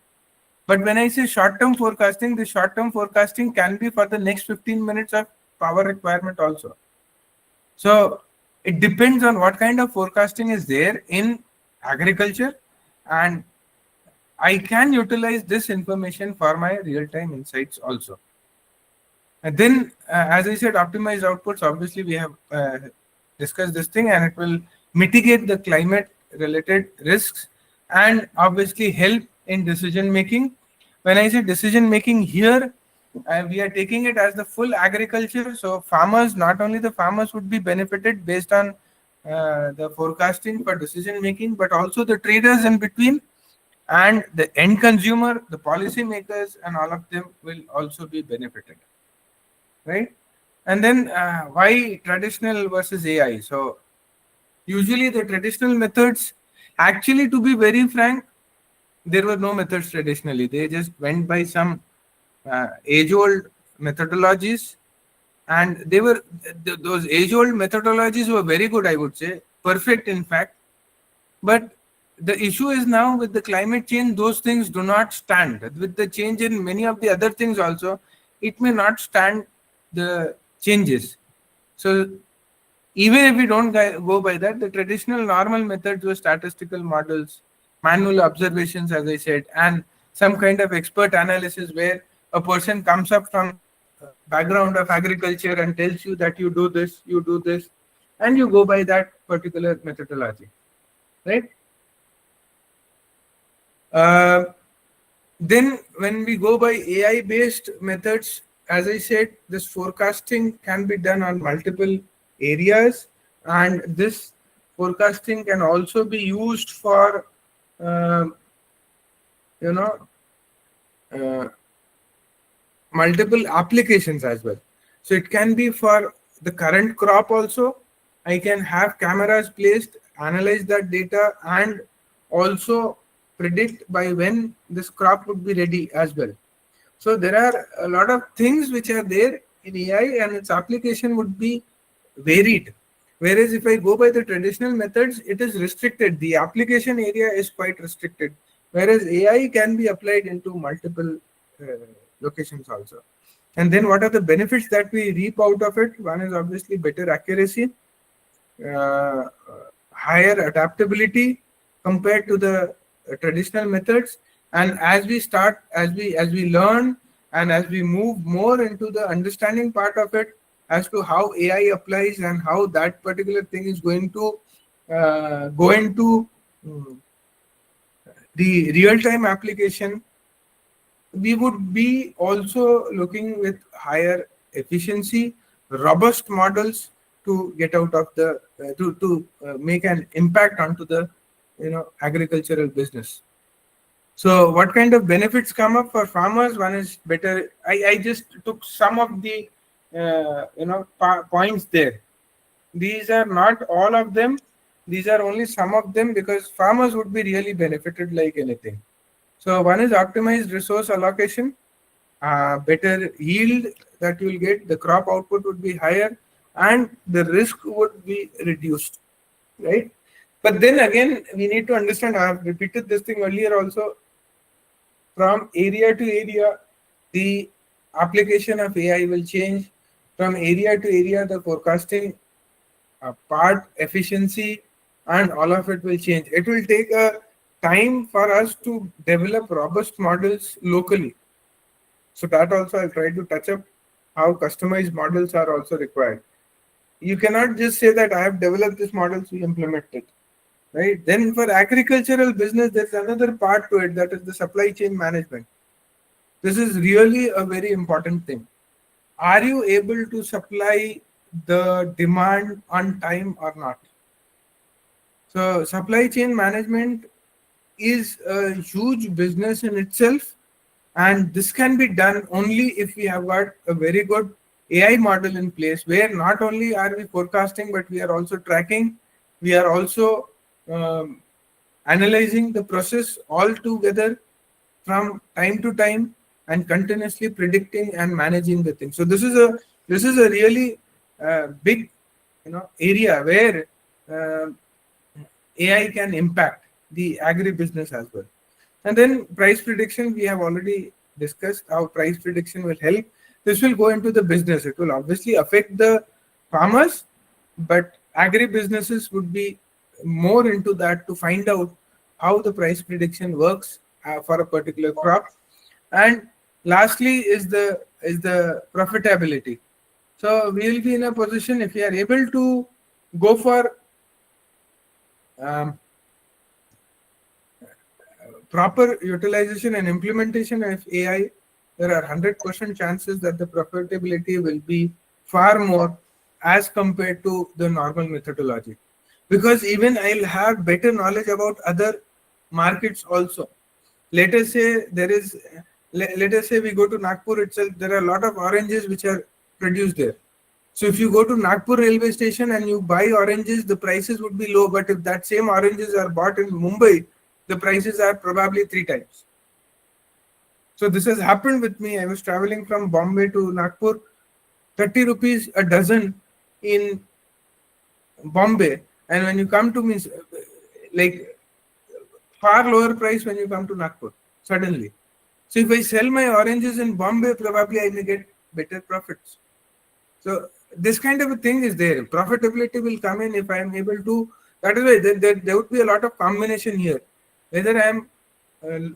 [SPEAKER 2] But when I say short-term forecasting, the short-term forecasting can be for the next 15 minutes of power requirement also. So it depends on what kind of forecasting is there in agriculture, and I can utilize this information for my real-time insights also. And then, as I said, optimized outputs, obviously we have discussed this thing, and it will mitigate the climate-related risks and obviously help in decision making. When I say decision making here, we are taking it as the full agriculture. So farmers, not only the farmers would be benefited based on the forecasting for decision making, but also the traders in between, and the end consumer, the policy makers, and all of them will also be benefited, right? And then why traditional versus AI? So usually the traditional methods, actually, to be very frank, there were no methods traditionally. They just went by some age-old methodologies, and they were those age-old methodologies were very good, I would say, perfect in fact. But the issue is now with the climate change, those things do not stand. With the change in many of the other things also, it may not stand the changes. So even if we don't go by that, the traditional normal methods were statistical models, manual observations, as I said, and some kind of expert analysis where a person comes up from background of agriculture and tells you that you do this, and you go by that particular methodology, right? Then when we go by AI based methods, as I said, this forecasting can be done on multiple areas, and this forecasting can also be used for multiple applications as well. So it can be for the current crop also. I can have cameras placed, analyze that data, and also predict by when this crop would be ready as well. So there are a lot of things which are there in AI, and its application would be varied. Whereas if I go by the traditional methods, it is restricted. The application area is quite restricted. Whereas AI can be applied into multiple locations also. And then what are the benefits that we reap out of it? One is obviously better accuracy, higher adaptability compared to the traditional methods. And as we learn, and as we move more into the understanding part of it, as to how AI applies and how that particular thing is going to go into the real-time application, we would be also looking with higher efficiency, robust models to get out of the to make an impact onto the agricultural business. So what kind of benefits come up for farmers? One is better. I just took some of the points there. These are not all of them. These are only some of them, because farmers would be really benefited like anything. So one is optimized resource allocation, better yield that you will get, the crop output would be higher, and the risk would be reduced, right? But then again, we need to understand, I have repeated this thing earlier also, from area to area, the application of AI will change. From area to area, the forecasting part, efficiency, and all of it will change. It will take a time for us to develop robust models locally. So that also I'll try to touch up how customized models are also required. You cannot just say that I have developed this model, so we implement it, right? Then for agricultural business, there's another part to it, that is the supply chain management. This is really a very important thing. Are you able to supply the demand on time or not? So supply chain management is a huge business in itself, And this can be done only if we have got a very good AI model in place, where not only are we forecasting, but we are also tracking, we are also analyzing the process all together from time to time, and continuously predicting and managing the thing. So this is a really big area where AI can impact the agribusiness as well. And then price prediction, we have already discussed how price prediction will help. This will go into the business. It will obviously affect the farmers, but agribusinesses would be more into that to find out how the price prediction works for a particular crop. And lastly is the profitability. So we will be in a position, if we are able to go for proper utilization and implementation of AI, there are 100% chances that the profitability will be far more as compared to the normal methodology. Because even I'll have better knowledge about other markets also. Let us say let us say we go to Nagpur itself, there are a lot of oranges which are produced there. So if you go to Nagpur railway station and you buy oranges, the prices would be low. But if that same oranges are bought in Mumbai, the prices are probably 3 times. So this has happened with me. I was traveling from Bombay to Nagpur, 30 rupees a dozen in Bombay. And when you come to me, like far lower price when you come to Nagpur, suddenly. So if I sell my oranges in Bombay, probably I may get better profits. So this kind of a thing is there. Profitability will come in if I am able to. That is why there would be a lot of combination here. Whether I am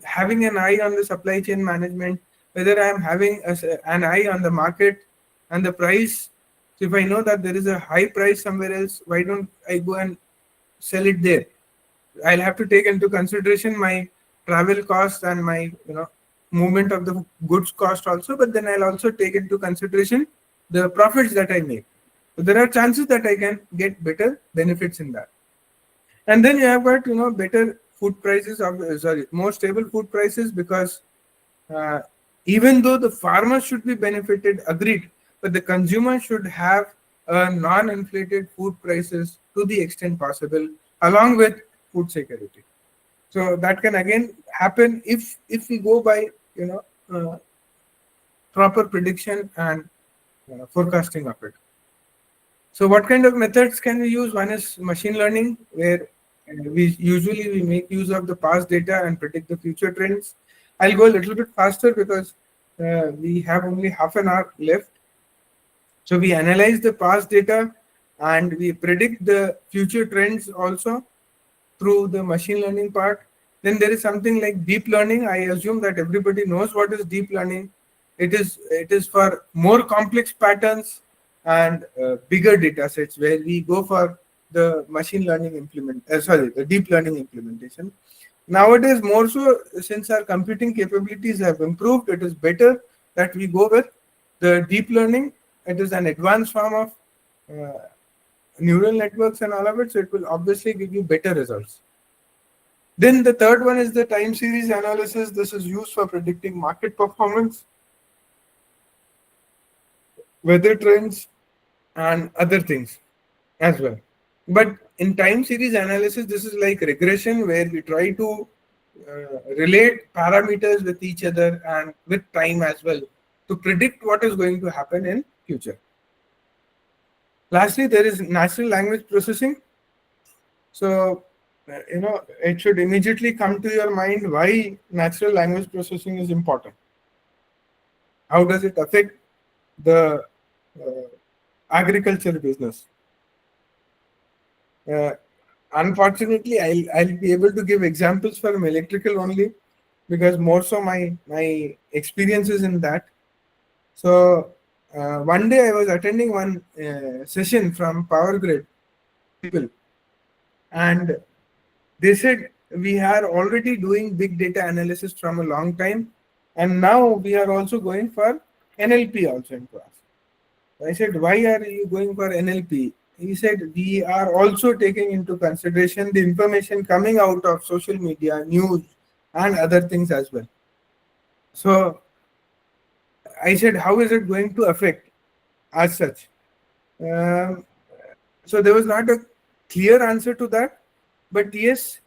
[SPEAKER 2] having an eye on the supply chain management, whether I am having an eye on the market and the price. So if I know that there is a high price somewhere else, why don't I go and sell it there? I'll have to take into consideration my travel cost and my movement of the goods cost also, but then I'll also take into consideration the profits that I make. So there are chances that I can get better benefits in that. And then you have got better food prices, more stable food prices, because even though the farmer should be benefited, agreed, but the consumer should have non-inflated food prices to the extent possible, along with food security. So that can again happen if we go by proper prediction and forecasting of it. So what kind of methods can we use? One is machine learning, where we make use of the past data and predict the future trends. I'll go a little bit faster because we have only half an hour left. So we analyze the past data and we predict the future trends also through the machine learning part. Then there is something like deep learning. I assume that everybody knows what is deep learning. It is for more complex patterns and bigger data sets, where we go for the machine learning the deep learning implementation. Nowadays, more so, since our computing capabilities have improved, it is better that we go with the deep learning. It is an advanced form of neural networks and all of it, so it will obviously give you better results. Then the third one is the time series analysis. This is used for predicting market performance, weather trends, and other things as well. But in time series analysis, this is like regression, where we try to relate parameters with each other and with time as well to predict what is going to happen in future. Lastly, there is natural language processing. So, it should immediately come to your mind why natural language processing is important. How does it affect the agriculture business? Unfortunately, I'll be able to give examples from electrical only, because more so my experiences in that. So one day I was attending one session from Power Grid people, and they said we are already doing big data analysis from a long time, and now we are also going for NLP also in class. I said, why are you going for NLP? He said, we are also taking into consideration the information coming out of social media, news, and other things as well. So I said, how is it going to affect as such? Um, so there was not a clear answer to that, but yes,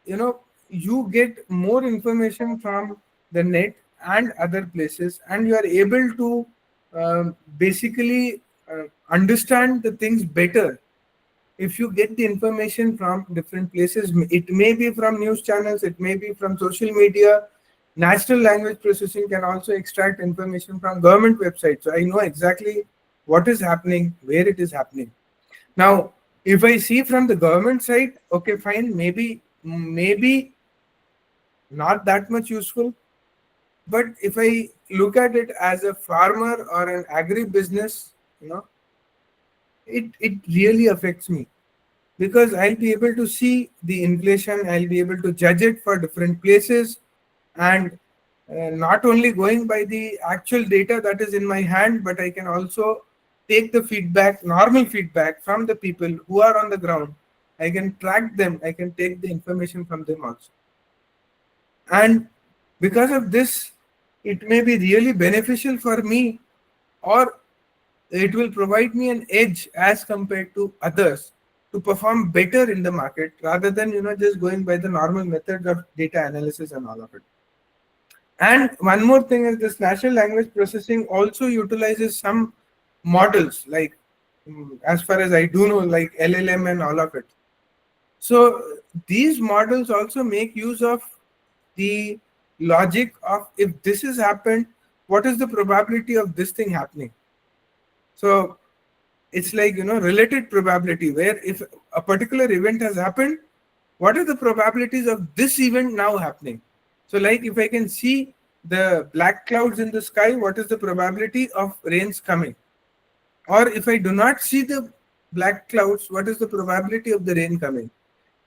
[SPEAKER 2] you get more information from the net and other places, and you are able to basically understand the things better if you get the information from different places. It may be from news channels, it may be from social media. Natural language processing can also extract information from government websites, so I know exactly what is happening, where it is happening. Now if I see from the government side, okay, fine, maybe not that much useful. But if I look at it as a farmer or an agri-business, it really affects me, because I'll be able to see the inflation, I'll be able to judge it for different places, and not only going by the actual data that is in my hand, but I can also take the feedback, normal feedback from the people who are on the ground. I can track them, I can take the information from them also. And because of this, it may be really beneficial for me, or it will provide me an edge as compared to others to perform better in the market, rather than just going by the normal methods of data analysis and all of it. And one more thing is, this natural language processing also utilizes some models, like as far as I do know, like LLM and all of it. So these models also make use of the logic of, if this has happened, what is the probability of this thing happening? So it's like, related probability, where if a particular event has happened, what are the probabilities of this event now happening? So like, if I can see the black clouds in the sky, what is the probability of rains coming? Or if I do not see the black clouds, what is the probability of the rain coming?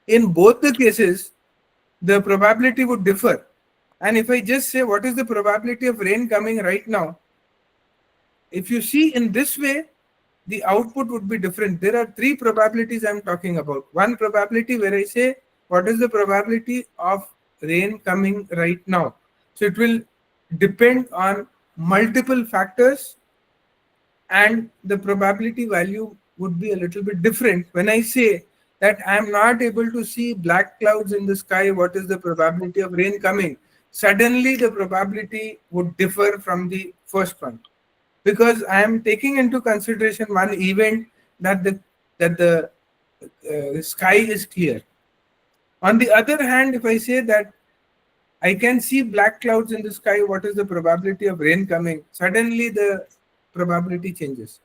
[SPEAKER 2] In both the cases, the probability would differ. And if I just say, what is the probability of rain coming right now? If you see in this way, the output would be different. There are three probabilities I'm talking about. One probability where I say, what is the probability of rain coming right now? So it will depend on multiple factors, and the probability value would be a little bit different. When I say that I'm not able to see black clouds in the sky, what is the probability of rain coming? Suddenly the probability would differ from the first one, because I am taking into consideration one event, that the sky is clear. On the other hand, if I say that I can see black clouds in the sky, what is the probability of rain coming? Suddenly the probability changes.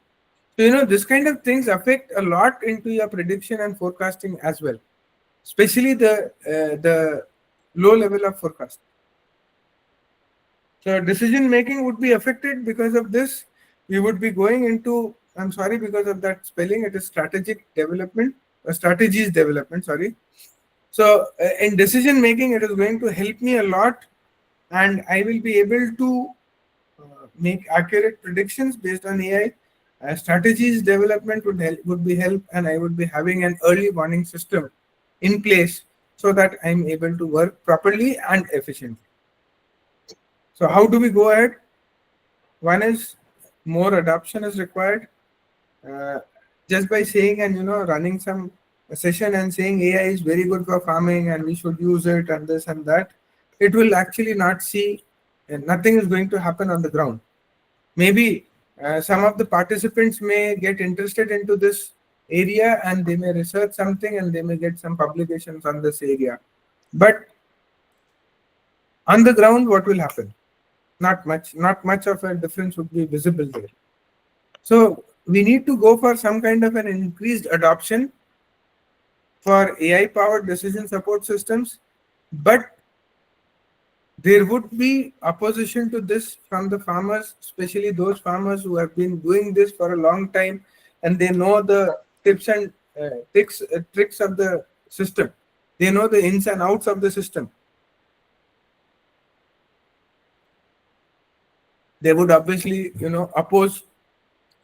[SPEAKER 2] So this kind of things affect a lot into your prediction and forecasting as well, especially the low level of forecast. So decision making would be affected because of this. We would be going into, I'm sorry because of that spelling, it is strategic development, strategies development, sorry. So in decision making, it is going to help me a lot, and I will be able to make accurate predictions based on AI. Strategies development would be help, and I would be having an early warning system in place so that I'm able to work properly and efficiently. So how do we go ahead? One is, more adoption is required. Just by saying and running some session and saying AI is very good for farming and we should use it and this and that, it will actually not see, nothing is going to happen on the ground. Maybe some of the participants may get interested into this area and they may research something and they may get some publications on this area, but on the ground, what will happen? Not much of a difference would be visible there. So we need to go for some kind of an increased adoption for AI powered decision support systems, but there would be opposition to this from the farmers, especially those farmers who have been doing this for a long time and they know the tips and tricks of the system. They know the ins and outs of the system. They would obviously, oppose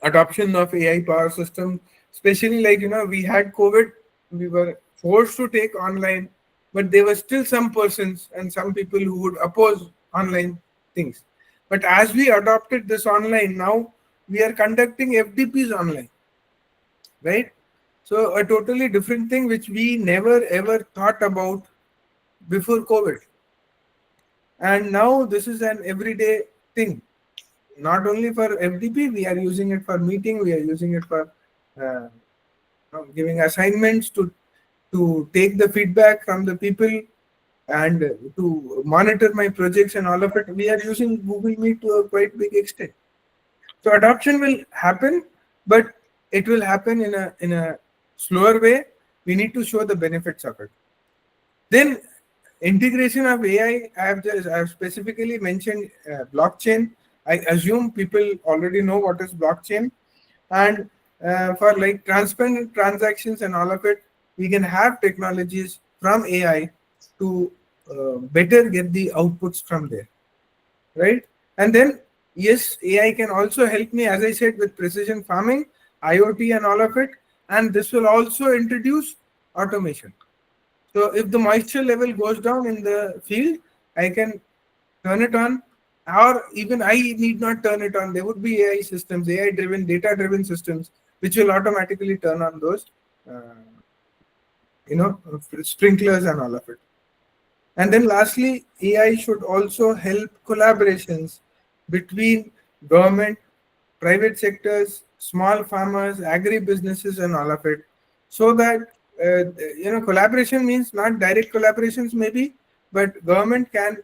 [SPEAKER 2] adoption of AI power system, especially like, we had COVID, we were forced to take online, but there were still some persons and some people who would oppose online things. But as we adopted this online, now we are conducting FDPs online, right? So a totally different thing which we never ever thought about before COVID. And now this is an everyday thing. Not only for FDP, we are using it for meeting, we are using it for giving assignments to take the feedback from the people and to monitor my projects and all of it. We are using Google Meet to a quite big extent. So adoption will happen, but it will happen in a slower way. We need to show the benefits of it. Then integration of AI, I have specifically mentioned blockchain. I assume people already know what is blockchain, and for like transparent transactions and all of it, we can have technologies from AI to better get the outputs from there, right? And then yes, AI can also help me, as I said, with precision farming, IoT, and all of it, and this will also introduce automation. So if the moisture level goes down in the field, I can turn it on, or even I need not turn it on. There would be AI systems, AI-driven, data-driven systems, which will automatically turn on those, sprinklers and all of it. And then lastly, AI should also help collaborations between government, private sectors, small farmers, agri-businesses, and all of it, so that collaboration means not direct collaborations maybe, but government can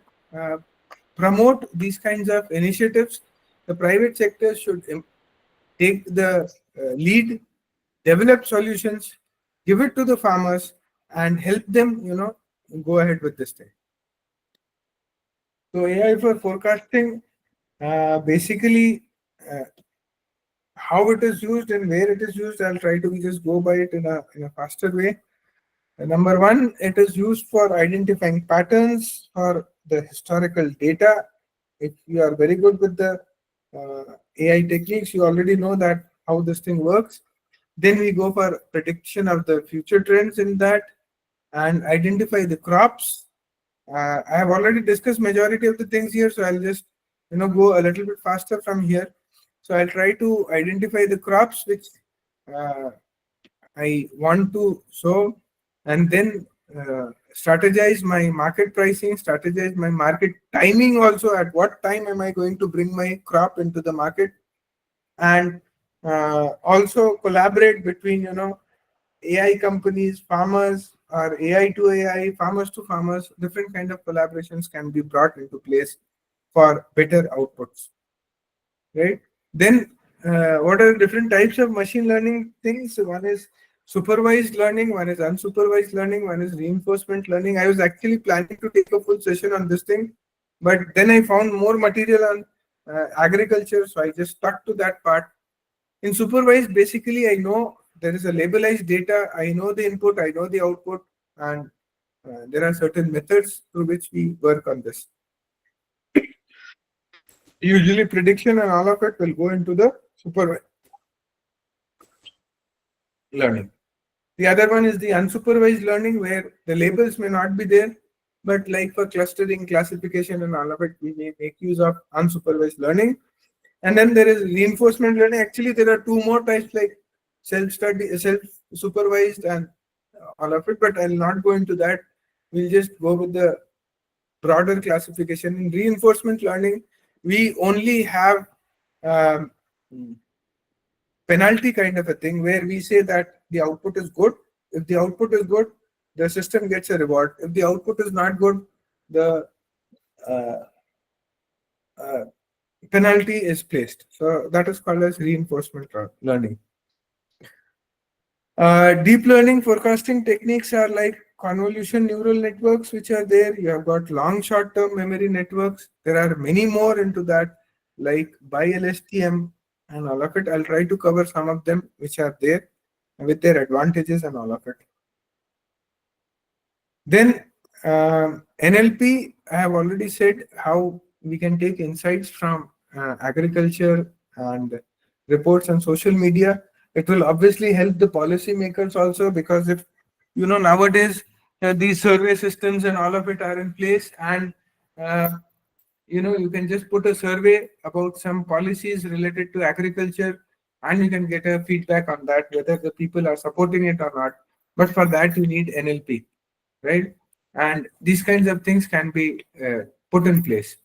[SPEAKER 2] promote these kinds of initiatives. The private sector should take the lead, develop solutions, give it to the farmers, and help them, go ahead with this thing. So AI for forecasting, basically, how it is used and where it is used, I'll try to just go by it in a faster way. Number one, it is used for identifying patterns for the historical data. If you are very good with the AI techniques, you already know that how this thing works. Then we go for prediction of the future trends in that and identify the crops. I have already discussed majority of the things here, so I'll just go a little bit faster from here. So I'll try to identify the crops which I want to sow, and then strategize my market pricing, strategize my market timing also. At what time am I going to bring my crop into the market? And also collaborate between AI companies, farmers, or AI to AI, farmers to farmers. Different kind of collaborations can be brought into place for better outputs, right? Then what are different types of machine learning things? One is supervised learning, one is unsupervised learning, one is reinforcement learning. I was actually planning to take a full session on this thing, but then I found more material on agriculture, so I just stuck to that part. In supervised, basically, I know there is a labelized data, I know the input, I know the output, and there are certain methods through which we work on this. Usually prediction and all of it will go into the supervised learning. The other one is the unsupervised learning, where the labels may not be there, but like for clustering, classification, and all of it, we may make use of unsupervised learning. And then there is reinforcement learning. Actually, there are two more types, like self-study, self-supervised, and all of it, but I'll not go into that. We'll just go with the broader classification. In reinforcement learning, we only have penalty kind of a thing, where we say that the output is good. If the output is good, the system gets a reward. If the output is not good, the penalty is placed. So that is called as reinforcement learning. Deep learning forecasting techniques are like convolution neural networks, which are there. You have got long short-term memory networks. There are many more into that, like BiLSTM and all of it. I'll try to cover some of them which are there with their advantages and all of it. Then NLP, I have already said how we can take insights from agriculture and reports on social media. It will obviously help the policymakers also, because if nowadays these survey systems and all of it are in place, and you can just put a survey about some policies related to agriculture, and you can get a feedback on that, whether the people are supporting it or not. But for that, you need NLP, right? And these kinds of things can be put in place.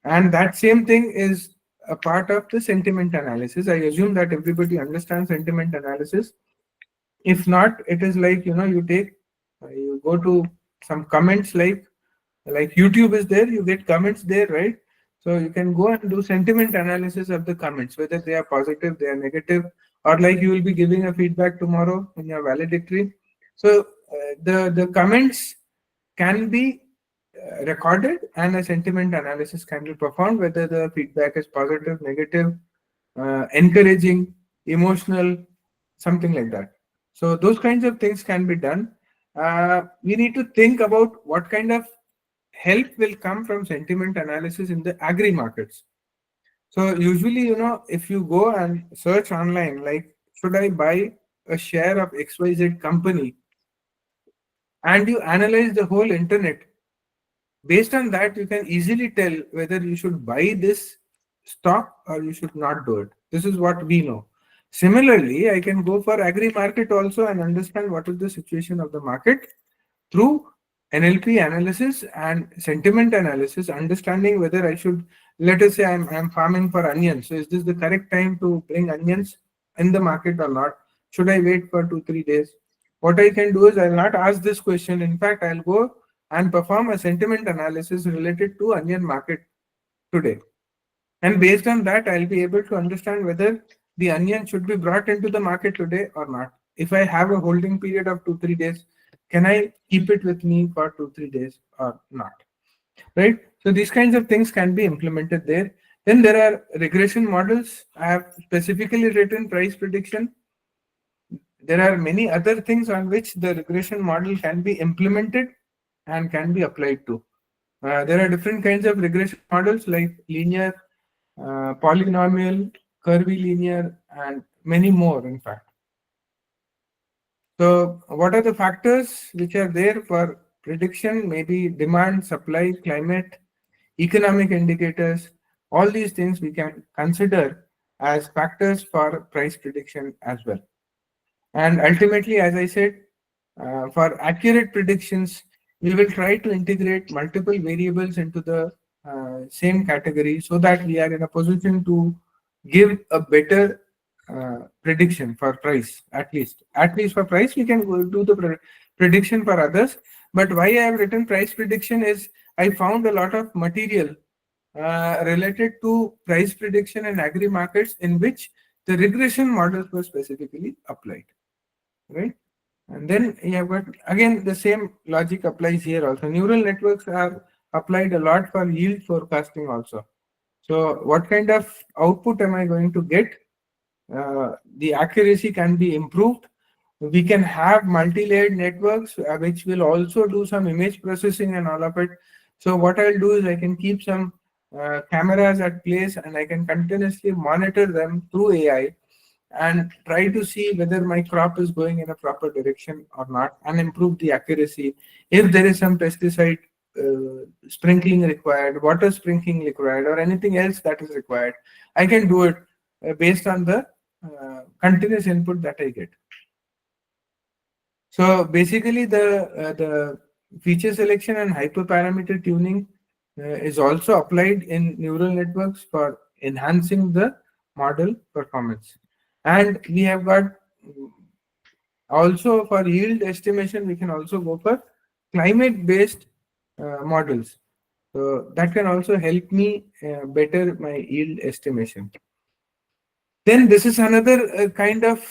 [SPEAKER 2] And that same thing is a part of the sentiment analysis. I assume that everybody understands sentiment analysis. If not, it is like, you take, you go to some comments, like YouTube is there, you get comments there, right? So you can go and do sentiment analysis of the comments, whether they are positive, they are negative, or like you will be giving a feedback tomorrow in your valedictory. So the comments can be recorded, and a sentiment analysis can be performed, whether the feedback is positive, negative, encouraging, emotional, something like that. So those kinds of things can be done. We need to think about what kind of help will come from sentiment analysis in the agri markets. So usually, if you go and search online, like, should I buy a share of XYZ company, and you analyze the whole internet, based on that, you can easily tell whether you should buy this stock or you should not do it. This is what we know. Similarly, I can go for agri market also and understand what is the situation of the market through NLP analysis and sentiment analysis, understanding whether I should, let us say I'm farming for onions. So is this the correct time to bring onions in the market or not? Should I wait for 2-3 days? What I can do is I'll not ask this question. In fact, I'll go and perform a sentiment analysis related to onion market today. And based on that, I'll be able to understand whether the onion should be brought into the market today or not. If I have a holding period of 2-3 days, can I keep it with me for 2-3 days or not? Right? So these kinds of things can be implemented there. Then there are regression models. I have specifically written price prediction. There are many other things on which the regression model can be implemented and can be applied to. There are different kinds of regression models like linear, polynomial, curvilinear, and many more, in fact. So, what are the factors which are there for prediction? Maybe demand, supply, climate, economic indicators. All these things we can consider as factors for price prediction as well. And ultimately, as I said, for accurate predictions, we will try to integrate multiple variables into the same category so that we are in a position to give a better prediction for price. At least for price, we can do the prediction for others. But why I have written price prediction is I found a lot of material related to price prediction in agri markets in which the regression models were specifically applied, right? And then you have got, again, the same logic applies here also. Neural networks are applied a lot for yield forecasting also. So what kind of output am I going to get? The accuracy can be improved. We can have multi-layered networks, which will also do some image processing and all of it. So what I'll do is I can keep some cameras at place, and I can continuously monitor them through AI and try to see whether my crop is going in a proper direction or not, and improve the accuracy. If there is some pesticide sprinkling required, water sprinkling required, or anything else that is required, I can do it based on the continuous input that I get. So basically, the feature selection and hyperparameter tuning is also applied in neural networks for enhancing the model performance. And we have got also for yield estimation, we can also go for climate-based models. So that can also help me better my yield estimation. Then this is another kind of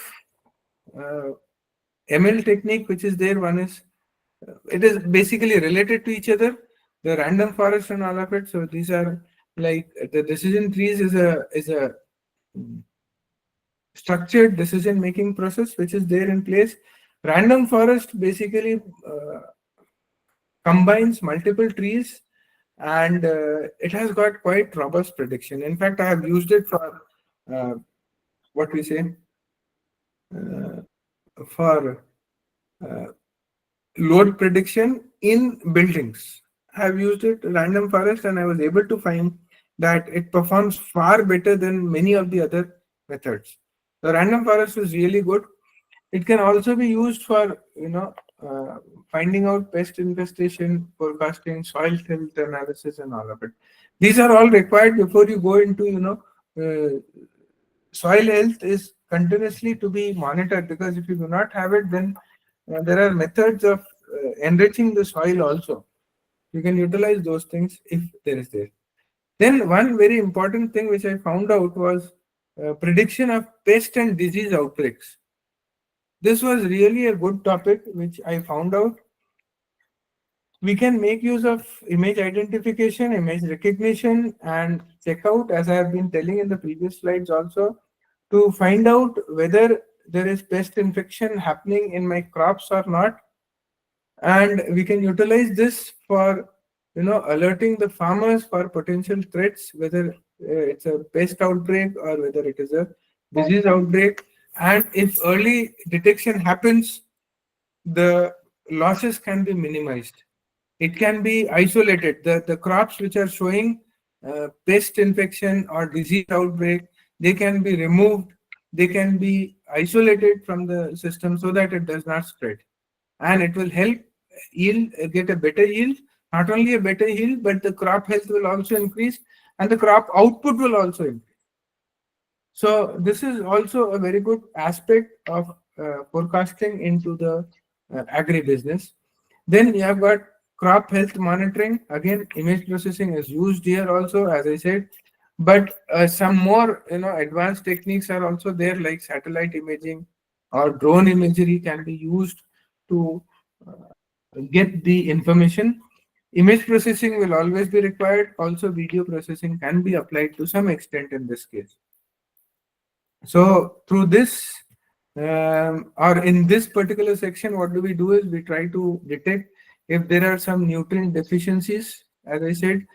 [SPEAKER 2] ML technique which is there. One is it is basically related to each other, the random forest and all of it. So these are like the decision trees is a structured decision making process which is there in place. Random forest basically combines multiple trees, and it has got quite robust prediction. In fact, I have used it for what we say uh, for load prediction in buildings. have used it, random forest, and I was able to find that it performs far better than many of the other methods. The random forest is really good. It can also be used for, finding out pest infestation, forecasting, soil health analysis, and all of it. These are all required before you go into, soil health is continuously to be monitored, because if you do not have it, then there are methods of enriching the soil also. You can utilize those things if there is there. Then one very important thing which I found out was prediction of pest and disease outbreaks. This was really a good topic which I found out. We can make use of image identification, image recognition, and checkout, as I have been telling in the previous slides also, to find out whether there is pest infection happening in my crops or not. And we can utilize this for alerting the farmers for potential threats, whether it's a pest outbreak or whether it is a disease outbreak. And if early detection happens, the losses can be minimized. It can be isolated. The crops which are showing pest infection or disease outbreak, they can be removed. They can be isolated from the system so that it does not spread. And it will help yield, get a better yield. Not only a better yield, but the crop health will also increase and the crop output will also increase. So this is also a very good aspect of forecasting into the agribusiness. Then you have got crop health monitoring. Again, image processing is used here also, as I said, but some more advanced techniques are also there, like satellite imaging or drone imagery can be used to get the information. Image processing will always be required. Also, video processing can be applied to some extent in this case. So through this, or in this particular section, what do? Is we try to detect if there are some nutrient deficiencies. As I said,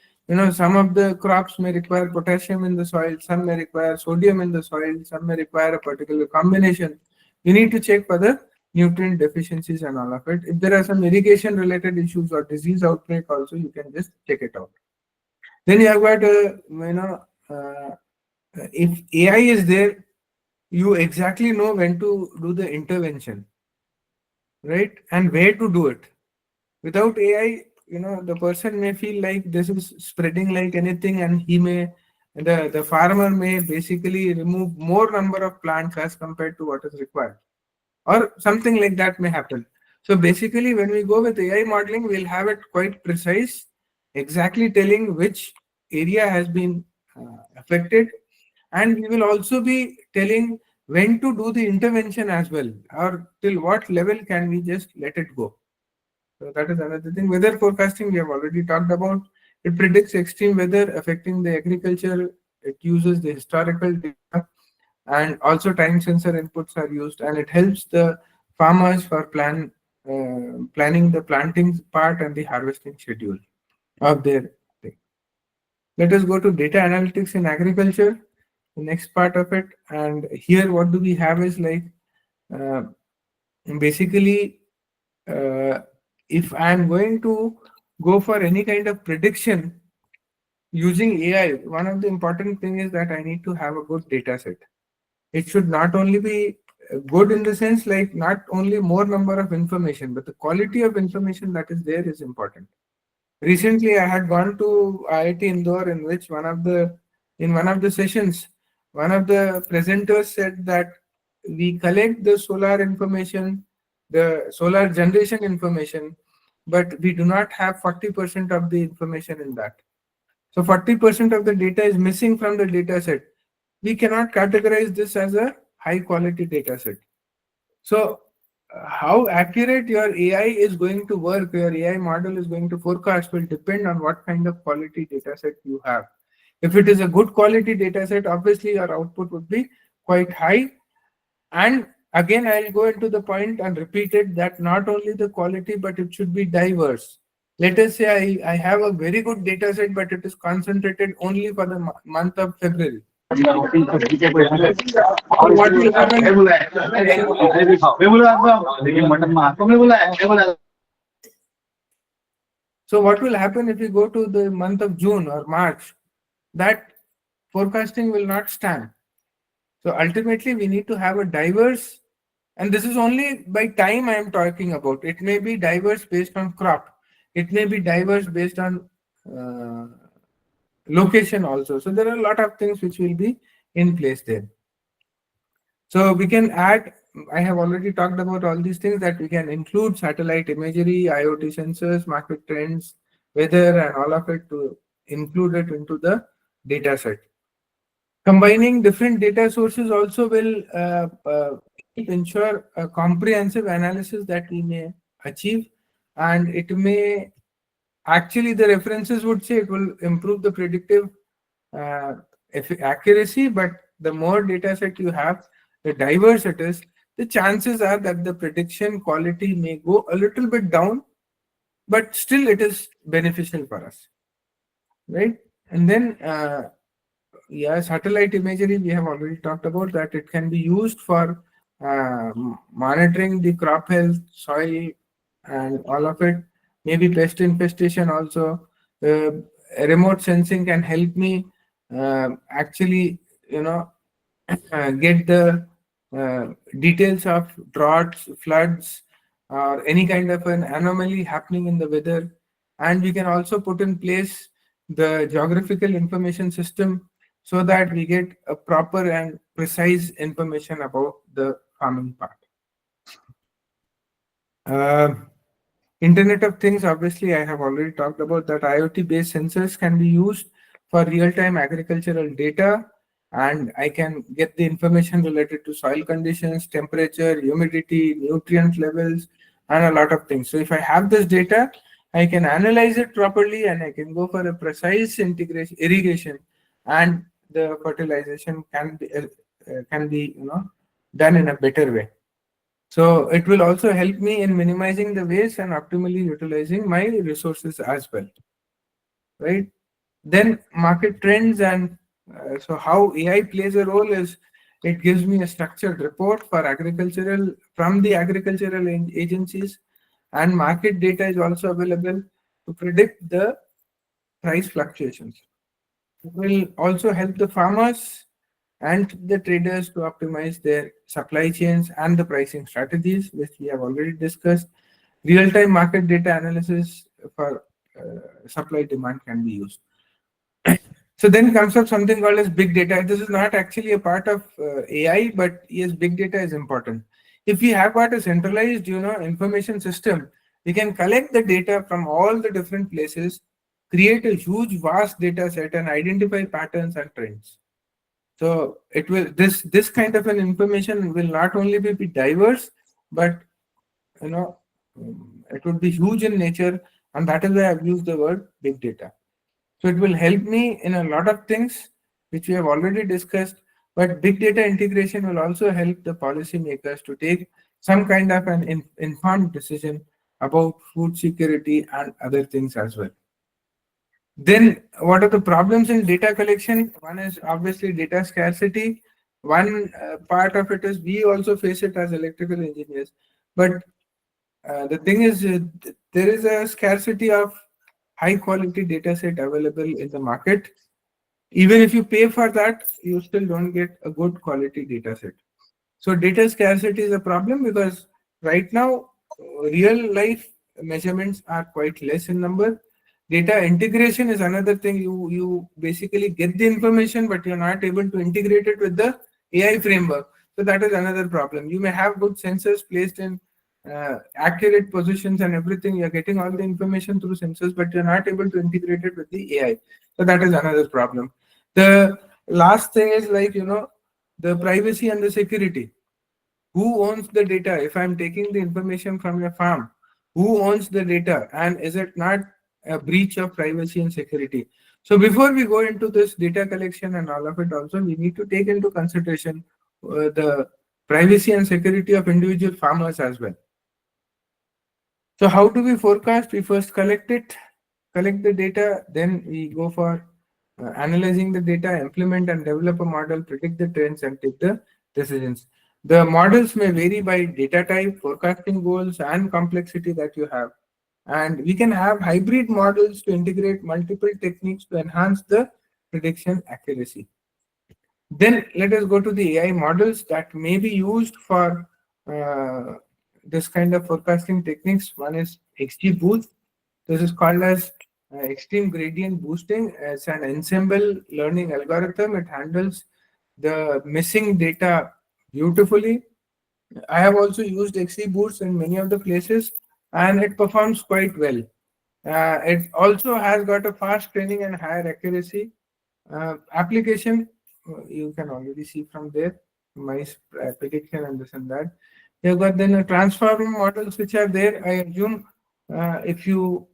[SPEAKER 2] some of the crops may require potassium in the soil, some may require sodium in the soil, some may require a particular combination. You need to check for the nutrient deficiencies and all of it. If there are some irrigation related issues or disease outbreak also, you can just check it out. Then you have got if AI is there, you exactly know when to do the intervention, right? And where to do it. Without AI, the person may feel like this is spreading like anything, and the farmer may basically remove more number of plants as compared to what is required, or something like that may happen. So basically, when we go with AI modeling, we'll have it quite precise, exactly telling which area has been affected, and we will also be telling when to do the intervention as well, or till what level can we just let it go. So that is another thing. Weather forecasting, we have already talked about. It predicts extreme weather affecting the agriculture. It uses the historical data, and also time sensor inputs are used, and it helps the farmers for planning the planting part and the harvesting schedule of their thing. Let us go to data analytics in agriculture, the next part of it. And here what do we have is like basically if I am going to go for any kind of prediction using AI, one of the important thing is that I need to have a good data set. It should not only be good in the sense like not only more number of information, but the quality of information that is there is important. Recently, I had gone to IIT Indore, in which one of the sessions, one of the presenters said that we collect the solar information, the solar generation information, but we do not have 40% of the information in that. So 40% of the data is missing from the data set. We cannot categorize this as a high quality data set. So how accurate your AI is going to work, your AI model is going to forecast, will depend on what kind of quality data set you have. If it is a good quality data set, obviously your output would be quite high. And again, I'll go into the point and repeat it, that not only the quality, but it should be diverse. Let us say I have a very good data set, but it is concentrated only for the month of February. So what will happen? So what will happen if you go to the month of June or March? That forecasting will not stand. So ultimately, we need to have a diverse, and this is only by time I am talking about. It may be diverse based on crop. It may be diverse based on uh, location also. So there are a lot of things which will be in place there. So we can add, I have already talked about all these things, that we can include satellite imagery, IoT sensors, market trends, weather, and all of it to include it into the data set. Combining different data sources also will ensure a comprehensive analysis that we may achieve, and it may actually, the references would say it will improve the predictive uh, accuracy, but the more data set you have, the diverse it is, the chances are that the prediction quality may go a little bit down, but still it is beneficial for us, right? And then, yeah, satellite imagery, we have already talked about that. It can be used for monitoring the crop health, soil, and all of it. Maybe pest infestation also. Remote sensing can help me actually, get the details of droughts, floods, or any kind of an anomaly happening in the weather. And we can also put in place the geographical information system so that we get a proper and precise information about the farming part. Uh, Internet of Things, obviously, I have already talked about that. IoT based sensors can be used for real time agricultural data, and I can get the information related to soil conditions, temperature, humidity, nutrient levels, and a lot of things. So, if I have this data, I can analyze it properly and I can go for a precise integration, irrigation, and the fertilization can be done in a better way. So it will also help me in minimizing the waste and optimally utilizing my resources as well, right? Then market trends, and so how AI plays a role is it gives me a structured report for agricultural from the agricultural agencies, and market data is also available to predict the price fluctuations. It will also help the farmers and the traders to optimize their supply chains and the pricing strategies, which we have already discussed. Real-time market data analysis for supply demand can be used. So then comes up something called as big data. This is not actually a part of AI, but yes, big data is important. If we have got a centralized, information system, we can collect the data from all the different places, create a huge, vast data set, and identify patterns and trends. So it will this kind of an information will not only be diverse, but it would be huge in nature, and that is why I've used the word big data. So it will help me in a lot of things which we have already discussed, but big data integration will also help the policymakers to take some kind of an informed decision about food security and other things as well. Then, what are the problems in data collection? One is obviously data scarcity. One part of it is we also face it as electrical engineers. But the thing is, there is a scarcity of high quality data set available in the market. Even if you pay for that, you still don't get a good quality data set. So data scarcity is a problem because right now, real life measurements are quite less in number. Data integration is another thing. You basically get the information, but you're not able to integrate it with the AI framework. So that is another problem. You may have good sensors placed in accurate positions and everything. You're getting all the information through sensors, but you're not able to integrate it with the AI. So that is another problem. The last thing is the privacy and the security. Who owns the data? If I'm taking the information from your farm, who owns the data? And is it not a breach of privacy and security? So before we go into this data collection and all of it also, we need to take into consideration the privacy and security of individual farmers as well. So how do we forecast? We first collect the data, then we go for analyzing the data, implement and develop a model, predict the trends, and take the decisions. The models may vary by data type, forecasting goals, and complexity that you have. And we can have hybrid models to integrate multiple techniques to enhance the prediction accuracy. Then let us go to the AI models that may be used for this kind of forecasting techniques. One is XGBoost. This is called as extreme gradient boosting. It's an ensemble learning algorithm. It handles the missing data beautifully. I have also used XGBoost in many of the places, and it performs quite well. It also has got a fast training and higher accuracy. Application, you can already see from there, my prediction and this and that. You've got then transformer models which are there. I assume if you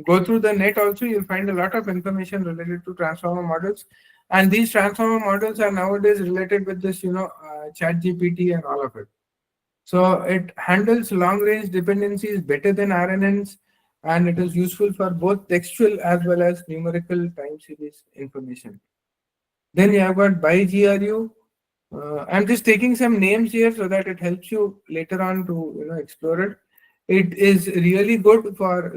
[SPEAKER 2] go through the net also, you'll find a lot of information related to transformer models. And these transformer models are nowadays related with this, chat GPT and all of it. So it handles long range dependencies better than RNNs, and it is useful for both textual as well as numerical time series information. Then you have got ByGRU. I'm just taking some names here so that it helps you later on to explore it. It is really good for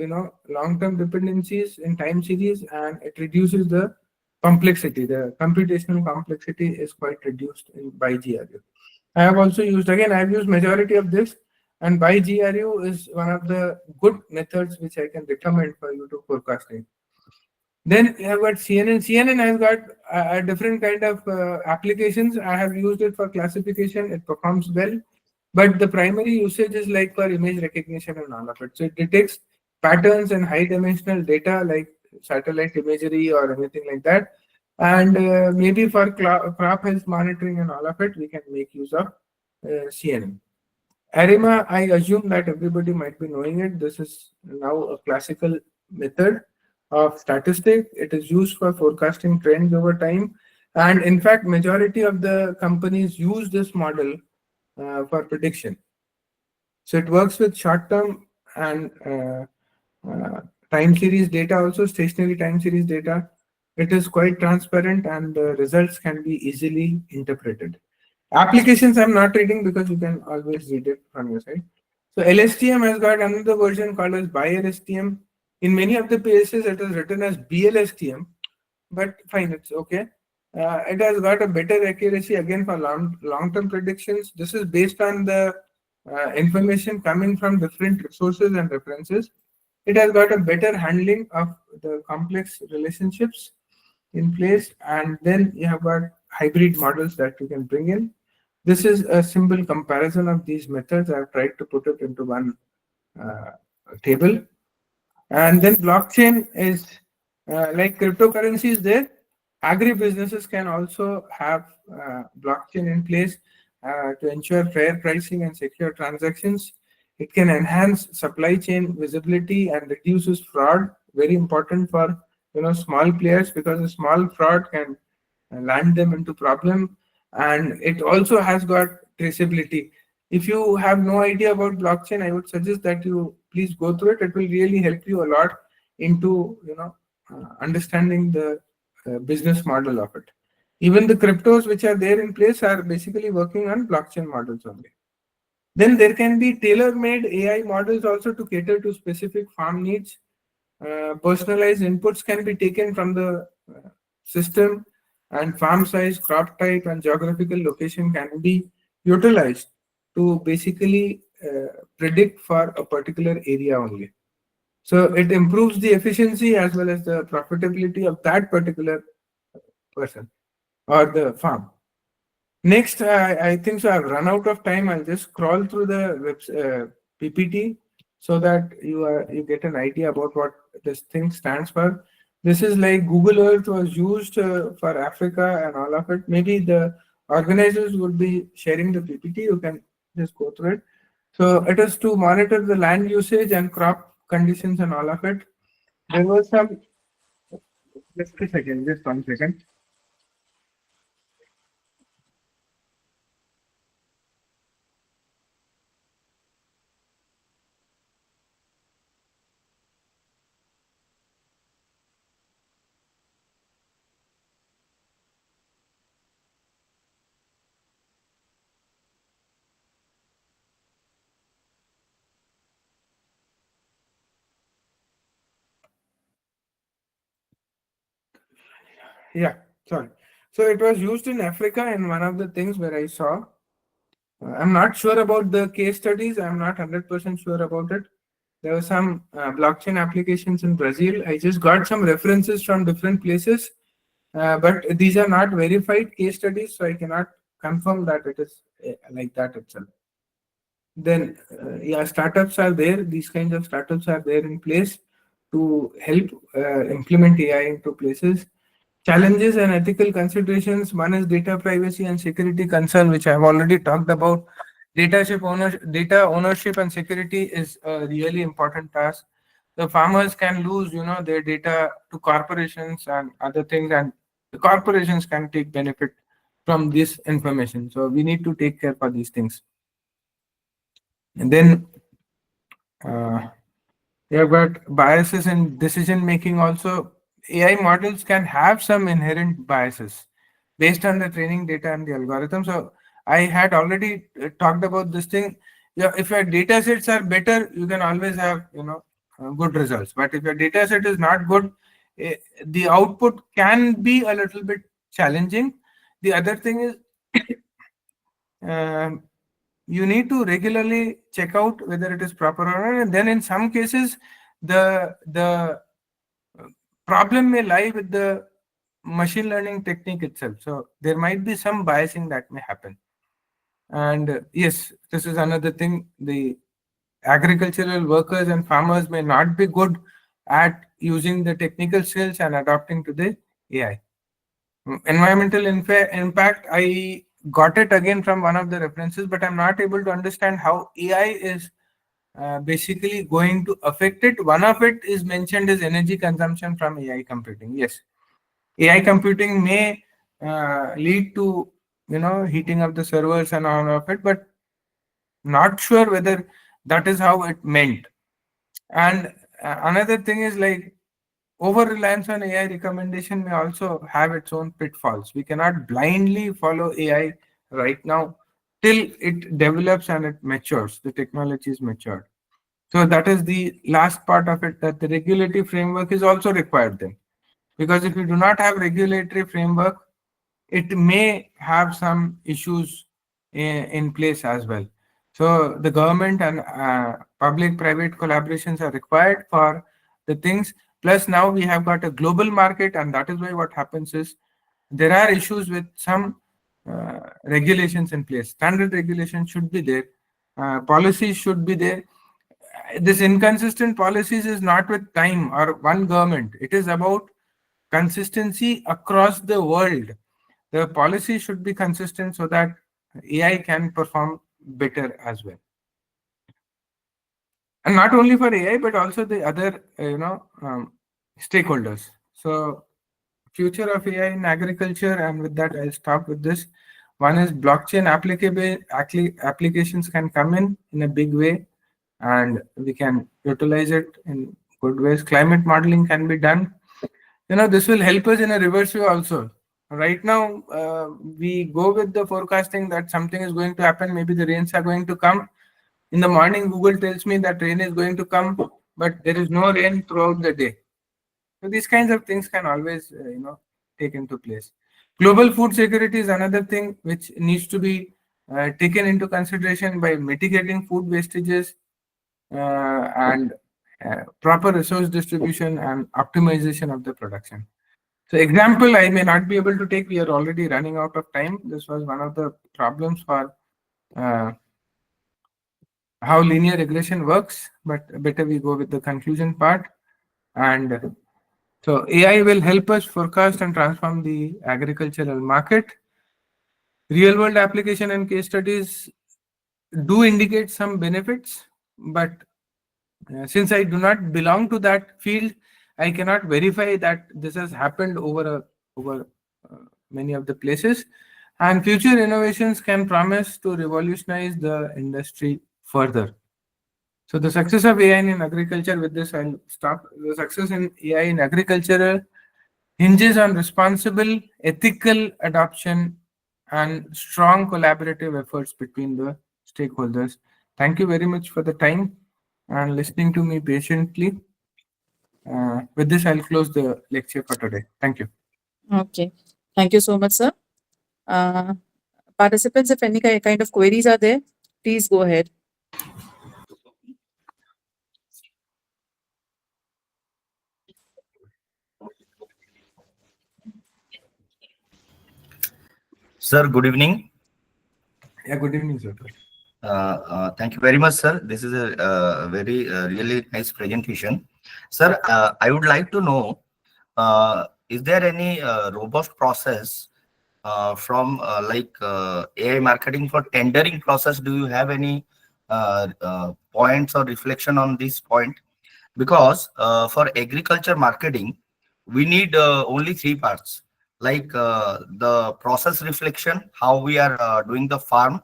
[SPEAKER 2] long-term dependencies in time series, and it reduces the complexity. The computational complexity is quite reduced in ByGRU. I have also used, again, I've used majority of this, and ByGRU is one of the good methods which I can recommend for you to forecasting. Then you have got CNN. CNN has got a different kind of applications. I have used it for classification. It performs well, but the primary usage is like for image recognition and all of it. So it detects patterns and high dimensional data like satellite imagery or anything like that. And maybe for crop health monitoring and all of it, we can make use of CNN. ARIMA, I assume that everybody might be knowing it. This is now a classical method of statistic. It is used for forecasting trends over time. And in fact, majority of the companies use this model for prediction. So it works with short-term and time series data, also stationary time series data. It is quite transparent and the results can be easily interpreted. Applications I'm not reading because you can always read it from your side. So LSTM has got another version called as ByLSTM. In many of the places, it is written as BLSTM, but fine, it's okay. It has got a better accuracy again for long-term predictions. This is based on the information coming from different sources and references. It has got a better handling of the complex relationships in place, and then you have got hybrid models that you can bring in. This is a simple comparison of these methods. I've tried to put it into one uh, table. And then blockchain is like cryptocurrencies there. Agri-businesses can also have blockchain in place to ensure fair pricing and secure transactions. It can enhance supply chain visibility and reduces fraud. Very important for small players, because a small fraud can land them into problem. And it also has got traceability. If you have no idea about blockchain, I would suggest that you please go through it. It will really help you a lot into understanding the business model of it. Even the cryptos which are there in place are basically working on blockchain models only. Then there can be tailor-made AI models also to cater to specific farm needs. Personalized inputs can be taken from the system, and farm size, crop type, and geographical location can be utilized to basically predict for a particular area only. So it improves the efficiency as well as the profitability of that particular person or the farm. Next, I think so. I've run out of time. I'll just scroll through the PPT so that you get an idea about what this thing stands for. This is like Google Earth was used for Africa and all of it. Maybe the organizers would be sharing the PPT. You can just go through it. So it is to monitor the land usage and crop conditions and all of it. There was some. Just a second. Just 1 second. Yeah, sorry. So it was used in Africa, and one of the things where I saw, I'm not sure about the case studies. I'm not 100% sure about it. There were some blockchain applications in Brazil. I just got some references from different places, but these are not verified case studies, so I cannot confirm that it is like that itself. Then, yeah, startups are there. These kinds of startups are there in place to help implement AI into places. Challenges and ethical considerations. One is data privacy and security concern, which I've already talked about. Data ownership and security is a really important task. The farmers can lose, their data to corporations and other things, and the corporations can take benefit from this information. So we need to take care for these things. And then you have got biases in decision making also. AI models can have some inherent biases based on the training data and the algorithm. So I had already talked about this thing. Yeah, if your data sets are better, you can always have good results. But if your data set is not good, the output can be a little bit challenging. The other thing is um, you need to regularly check out whether it is proper or not. And then in some cases, the problem may lie with the machine learning technique itself. So there might be some biasing that may happen. And yes, this is another thing. The agricultural workers and farmers may not be good at using the technical skills and adapting to the AI. Environmental impact, I got it again from one of the references, but I'm not able to understand how AI is basically going to affect it. One of it is mentioned as energy consumption from AI computing. Yes, AI computing may lead to heating of the servers and all of it, but not sure whether that is how it meant. And another thing is like over reliance on AI recommendation may also have its own pitfalls. We cannot blindly follow AI right now till it develops and it matures. The technology is matured. So that is the last part of it, that the regulatory framework is also required then. Because if you do not have regulatory framework, it may have some issues in place as well. So the government and public-private collaborations are required for the things. Plus now we have got a global market, and that is why what happens is there are issues with some regulations in place. Standard regulations should be there. Policies should be there. This inconsistent policies is not with time or one government. It is about consistency across the world. The policy should be consistent so that AI can perform better as well. And not only for AI, but also the other, stakeholders. So future of AI in agriculture, and with that, I'll stop with this. One is blockchain applicable applications can come in a big way, and we can utilize it in good ways. Climate modeling can be done. This will help us in a reverse way also. Right now, we go with the forecasting that something is going to happen. Maybe the rains are going to come. In the morning, Google tells me that rain is going to come, but there is no rain throughout the day. So these kinds of things can always, take into place. Global food security is another thing which needs to be taken into consideration by mitigating food wastages and proper resource distribution and optimization of the production. So example, I may not be able to take, we are already running out of time. This was one of the problems for how linear regression works, but better we go with the conclusion part. And so AI will help us forecast and transform the agricultural market. Real world application and case studies do indicate some benefits, but since I do not belong to that field, I cannot verify that this has happened over many of the places. And future innovations can promise to revolutionize the industry further. So the success of AI in agriculture, with this I'll stop. The success in AI in agriculture hinges on responsible, ethical adoption and strong collaborative efforts between the stakeholders. Thank you very much for the time and listening to me patiently. With this, I'll close the lecture for today. Thank you.
[SPEAKER 1] Okay. Thank you so much, sir. Participants, if any kind of queries are there, please go ahead.
[SPEAKER 3] Sir, good evening.
[SPEAKER 2] Yeah, good evening, sir.
[SPEAKER 3] Thank you very much, sir. This is a very really nice presentation. Sir, I would like to know, is there any robust process from AI marketing for tendering process? Do you have any points or reflection on this point? Because for agriculture marketing, we need only three parts, like the process reflection, how we are doing the farm.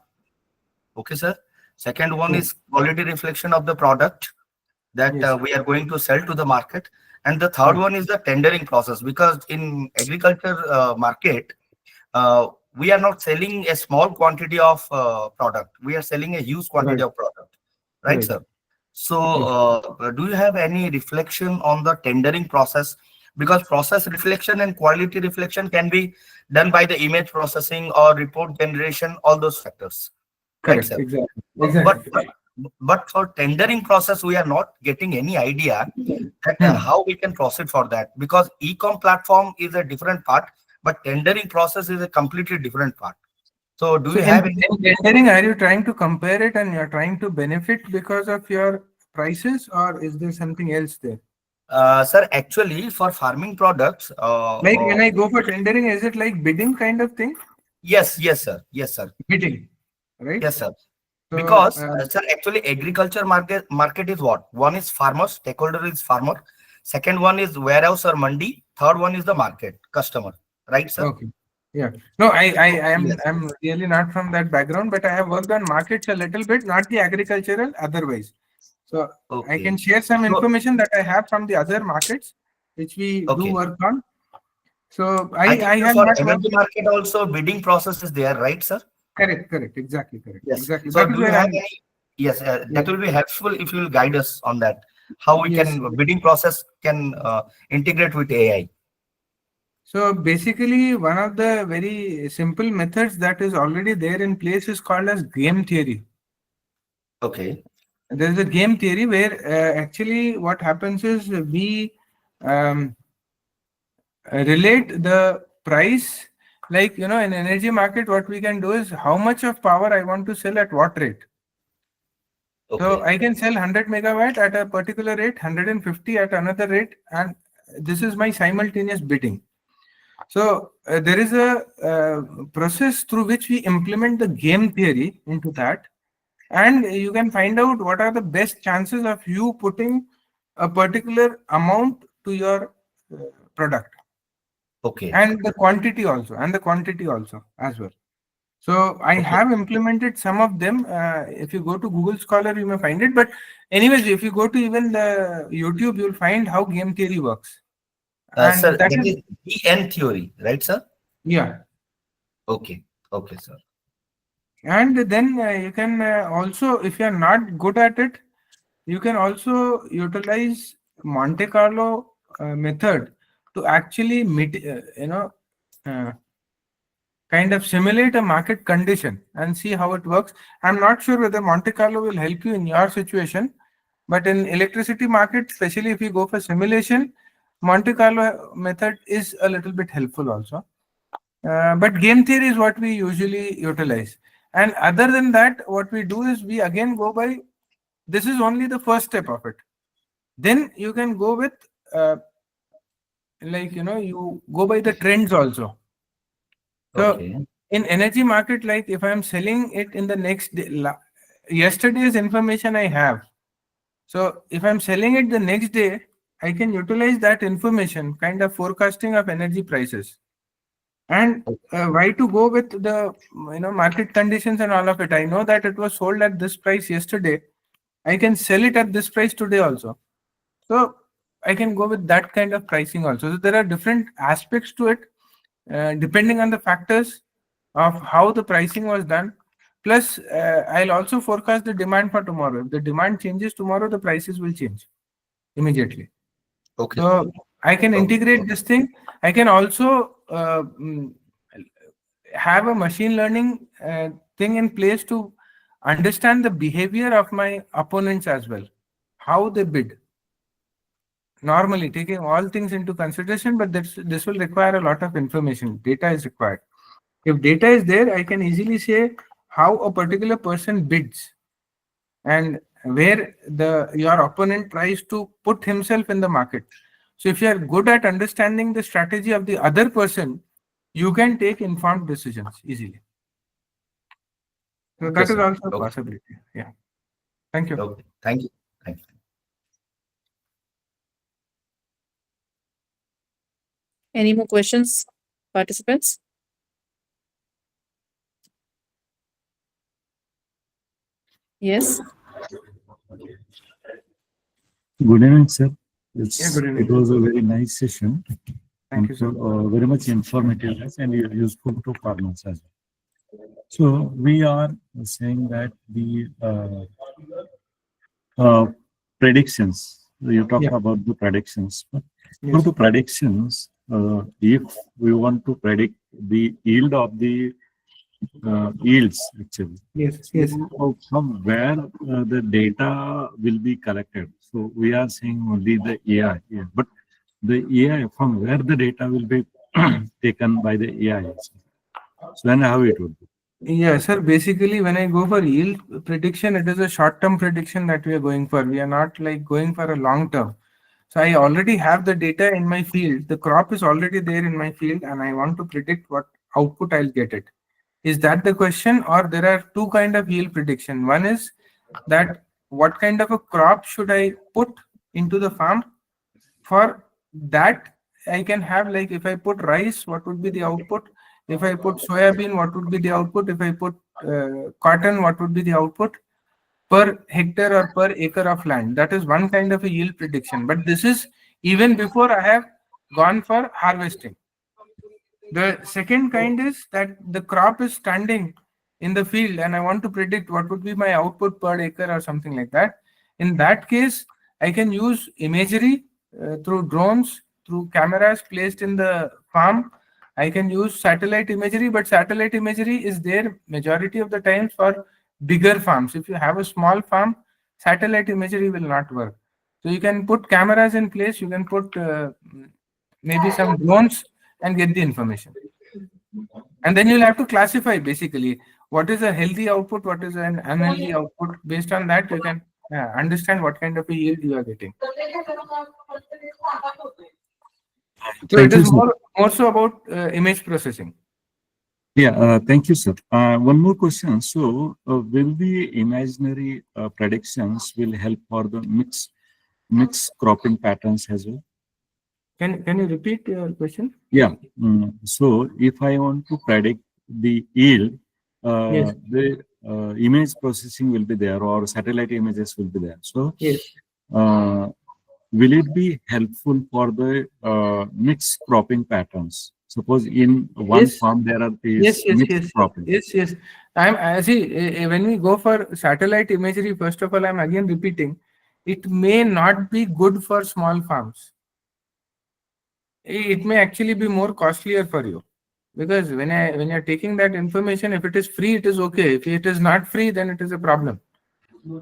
[SPEAKER 3] Okay, sir. Second one is quality reflection of the product that
[SPEAKER 2] Yes.
[SPEAKER 3] we are going to sell to the market. And the third one is the tendering process, because in agriculture market, we are not selling a small quantity of product. We are selling a huge quantity
[SPEAKER 2] Right.
[SPEAKER 3] of product. Right,
[SPEAKER 2] Right.
[SPEAKER 3] sir? So,
[SPEAKER 2] Yes.
[SPEAKER 3] do you have any reflection on the tendering process? Because process reflection and quality reflection can be done by the image processing or report generation, all those factors. Right,
[SPEAKER 2] Correct.
[SPEAKER 3] sir?
[SPEAKER 2] Exactly.
[SPEAKER 3] But
[SPEAKER 2] Exactly.
[SPEAKER 3] but for tendering process, we are not getting any idea that how we can proceed for that, because e-com platform is a different part, but tendering process is a completely different part. So, do
[SPEAKER 2] So
[SPEAKER 3] you have any?
[SPEAKER 2] in tendering, are you trying to compare it and you're trying to benefit because of your prices, or is there something else there?
[SPEAKER 3] Sir, actually, for farming products,
[SPEAKER 2] Like when I go for tendering, is it like bidding kind of thing?
[SPEAKER 3] yes, yes, sir, yes, sir,
[SPEAKER 2] Bidding, right?
[SPEAKER 3] yes, sir.
[SPEAKER 2] So,
[SPEAKER 3] Because sir, actually, agriculture market is what? One is farmer, stakeholder is farmer. Second one is warehouse or mandi. Third one is the market customer. Right, sir?
[SPEAKER 2] okay. Yeah. No,
[SPEAKER 3] Yes.
[SPEAKER 2] I'm really not from that background, but I have worked on markets a little bit, not the agricultural, otherwise. So I can
[SPEAKER 3] Okay.
[SPEAKER 2] share some
[SPEAKER 3] So,
[SPEAKER 2] information that I have from the other markets, which we do
[SPEAKER 3] okay.
[SPEAKER 2] work on. So
[SPEAKER 3] I think
[SPEAKER 2] I have
[SPEAKER 3] for
[SPEAKER 2] not
[SPEAKER 3] energy
[SPEAKER 2] worked.
[SPEAKER 3] market also bidding process is there, right, sir?
[SPEAKER 2] Correct, correct, exactly, correct,
[SPEAKER 3] Yes.
[SPEAKER 2] exactly.
[SPEAKER 3] So
[SPEAKER 2] That is
[SPEAKER 3] do you
[SPEAKER 2] where
[SPEAKER 3] have
[SPEAKER 2] I'm.
[SPEAKER 3] any? Yes,
[SPEAKER 2] Yeah.
[SPEAKER 3] that will be helpful if you will guide us on that. How we
[SPEAKER 2] Yes.
[SPEAKER 3] can bidding process can integrate with AI.
[SPEAKER 2] So basically, one of the very simple methods that is already there in place is called as game theory.
[SPEAKER 3] Okay.
[SPEAKER 2] There is a game theory where actually what happens is we um, relate the price, like in energy market, what we can do is how much of power I want to sell at what rate. So
[SPEAKER 3] Okay.
[SPEAKER 2] I can sell 100 megawatt at a particular rate, 150 at another rate, and this is my simultaneous bidding. So there is a process through which we implement the game theory into that, and you can find out what are the best chances of you putting a particular amount to your product,
[SPEAKER 3] Okay.
[SPEAKER 2] and the quantity also as well. So I
[SPEAKER 3] Okay.
[SPEAKER 2] have implemented some of them. If you go to Google Scholar, you may find it. But anyways, if you go to even the YouTube, you'll find how game theory works, and
[SPEAKER 3] Sir,
[SPEAKER 2] that
[SPEAKER 3] that
[SPEAKER 2] is,
[SPEAKER 3] is EN theory, right, sir?
[SPEAKER 2] yeah.
[SPEAKER 3] Okay. Okay, sir.
[SPEAKER 2] And then you can also, if you are not good at it, you can also utilize Monte Carlo method to actually uh, kind of simulate a market condition and see how it works. I'm not sure whether Monte Carlo will help you in your situation, but in electricity market, especially if you go for simulation, Monte Carlo method is a little bit helpful also. But game theory is what we usually utilize. And other than that, what we do is we again go by, this is only the first step of it. Then you can go with, you go by the trends also. So
[SPEAKER 3] Okay.
[SPEAKER 2] in energy market, like if I'm selling it in the next day, yesterday's information I have. So if I'm selling it the next day, I can utilize that information, kind of forecasting of energy prices. And why to go with the market conditions and all of it? I know that it was sold at this price yesterday. I can sell it at this price today also. So I can go with that kind of pricing also. So there are different aspects to it, depending on the factors of how the pricing was done. Plus, I'll also forecast the demand for tomorrow. If the demand changes tomorrow, the prices will change immediately.
[SPEAKER 3] Okay.
[SPEAKER 2] So I can
[SPEAKER 3] Okay.
[SPEAKER 2] integrate this thing. I can also have a machine learning thing in place to understand the behavior of my opponents as well, how they bid. Normally, taking all things into consideration, but this will require a lot of information. Data is required. If data is there, I can easily say how a particular person bids and where your opponent tries to put himself in the market. So if you are good at understanding the strategy of the other person, you can take informed decisions easily. So that is
[SPEAKER 3] sir.
[SPEAKER 2] also a
[SPEAKER 3] Okay.
[SPEAKER 2] possibility. Yeah. Thank you.
[SPEAKER 3] Okay. Thank you. Thank you.
[SPEAKER 1] Any more questions, participants? Yes.
[SPEAKER 4] Good evening, sir.
[SPEAKER 2] Yeah, good evening.
[SPEAKER 4] It was a very nice session.
[SPEAKER 2] Thank you, sir.
[SPEAKER 4] Very much informative and useful to farmers as well. So we are saying that the predictions, you talk
[SPEAKER 2] Yeah.
[SPEAKER 4] about the predictions. For
[SPEAKER 2] Yes.
[SPEAKER 4] the predictions, if we want to predict the yield of the yields, actually,
[SPEAKER 2] Yes. Yes.
[SPEAKER 4] from where the data will be collected. So we are saying only the AI, yeah, but the AI, from where the data will be taken by the AI. So then how it would be?
[SPEAKER 2] Yeah, sir. Basically, when I go for yield prediction, it is a short-term prediction that we are going for. We are not like going for a long-term. So I already have the data in my field. The crop is already there in my field, and I want to predict what output I'll get it. Is that the question? Or there are two kind of yield prediction. One is that what kind of a crop should I put into the farm? For that, I can have like if I put rice, what would be the output? If I put soybean, what would be the output? If I put cotton, what would be the output per hectare or per acre of land? That is one kind of a yield prediction. But this is even before I have gone for harvesting. The second kind is that the crop is standing in the field and I want to predict what would be my output per acre or something like that. In that case, I can use imagery through drones, through cameras placed in the farm. I can use satellite imagery, but satellite imagery is there majority of the times for bigger farms. If you have a small farm, satellite imagery will not work. So you can put cameras in place, you can put maybe some drones and get the information. And then you'll have to classify basically what is a healthy output, what is an unhealthy output. Based on that, you can understand what kind of a yield you are getting. So
[SPEAKER 4] Thank
[SPEAKER 2] it is
[SPEAKER 4] you, sir.
[SPEAKER 2] more so about image processing.
[SPEAKER 4] Yeah, thank you, sir. One more question. So, will the imaginary predictions will help for the mix cropping patterns as well?
[SPEAKER 2] Can you repeat your question?
[SPEAKER 4] Yeah. So, if I want to predict the yield,
[SPEAKER 2] Yes.
[SPEAKER 4] the image processing will be there, or satellite images will be there. So,
[SPEAKER 2] Yes.
[SPEAKER 4] will it be helpful for the mixed cropping patterns? Suppose in one
[SPEAKER 2] Yes.
[SPEAKER 4] farm there are
[SPEAKER 2] Yes,
[SPEAKER 4] these
[SPEAKER 2] yes,
[SPEAKER 4] mixed
[SPEAKER 2] yes,
[SPEAKER 4] cropping.
[SPEAKER 2] yes. I see. When we go for satellite imagery, first of all, I'm again repeating, it may not be good for small farms. It may actually be more costlier for you, because when you're taking that information, if it is free, it is okay. If it is not free, then it is a problem.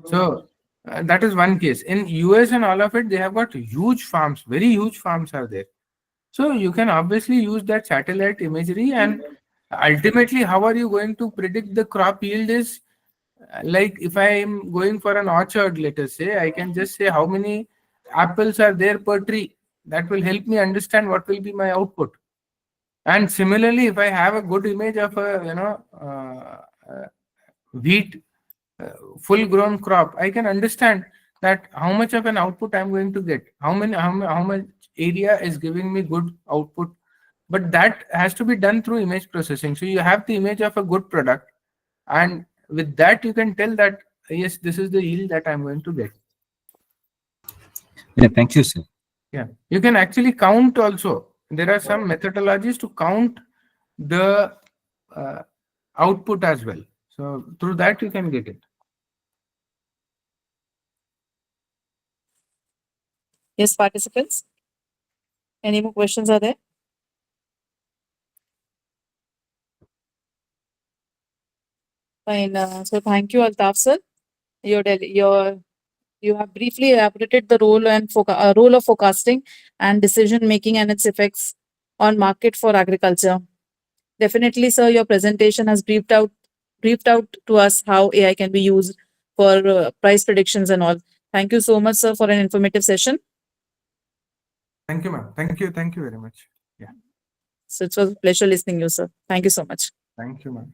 [SPEAKER 2] So that is one case. In US and all of it, they have got huge farms, very huge farms are there. So you can obviously use that satellite imagery, and ultimately, how are you going to predict the crop yield is like if I am going for an orchard, let us say, I can just say how many apples are there per tree. That will help me understand what will be my output. And similarly, if I have a good image of a wheat full grown crop, I can understand that how much of an output I'm going to get, how much area is giving me good output. But that has to be done through image processing. So you have the image of a good product, and with that you can tell that yes, this is the yield that I'm going to get.
[SPEAKER 4] Yeah, thank you, sir.
[SPEAKER 2] Yeah, you can actually count also. There are some methodologies to count the output as well. So through that you can get it.
[SPEAKER 1] Yes, participants. Any more questions are there? Fine. So thank you, Altaf sir. You have briefly elaborated the role of forecasting and decision making and its effects on market for agriculture. Definitely, sir, your presentation has briefed out to us how AI can be used for price predictions and all. Thank you so much, sir, for an informative session.
[SPEAKER 2] Thank you, ma'am. Thank you. Thank you very much.
[SPEAKER 1] So it was a pleasure listening you, sir. Thank you so much.
[SPEAKER 2] Thank you, ma'am.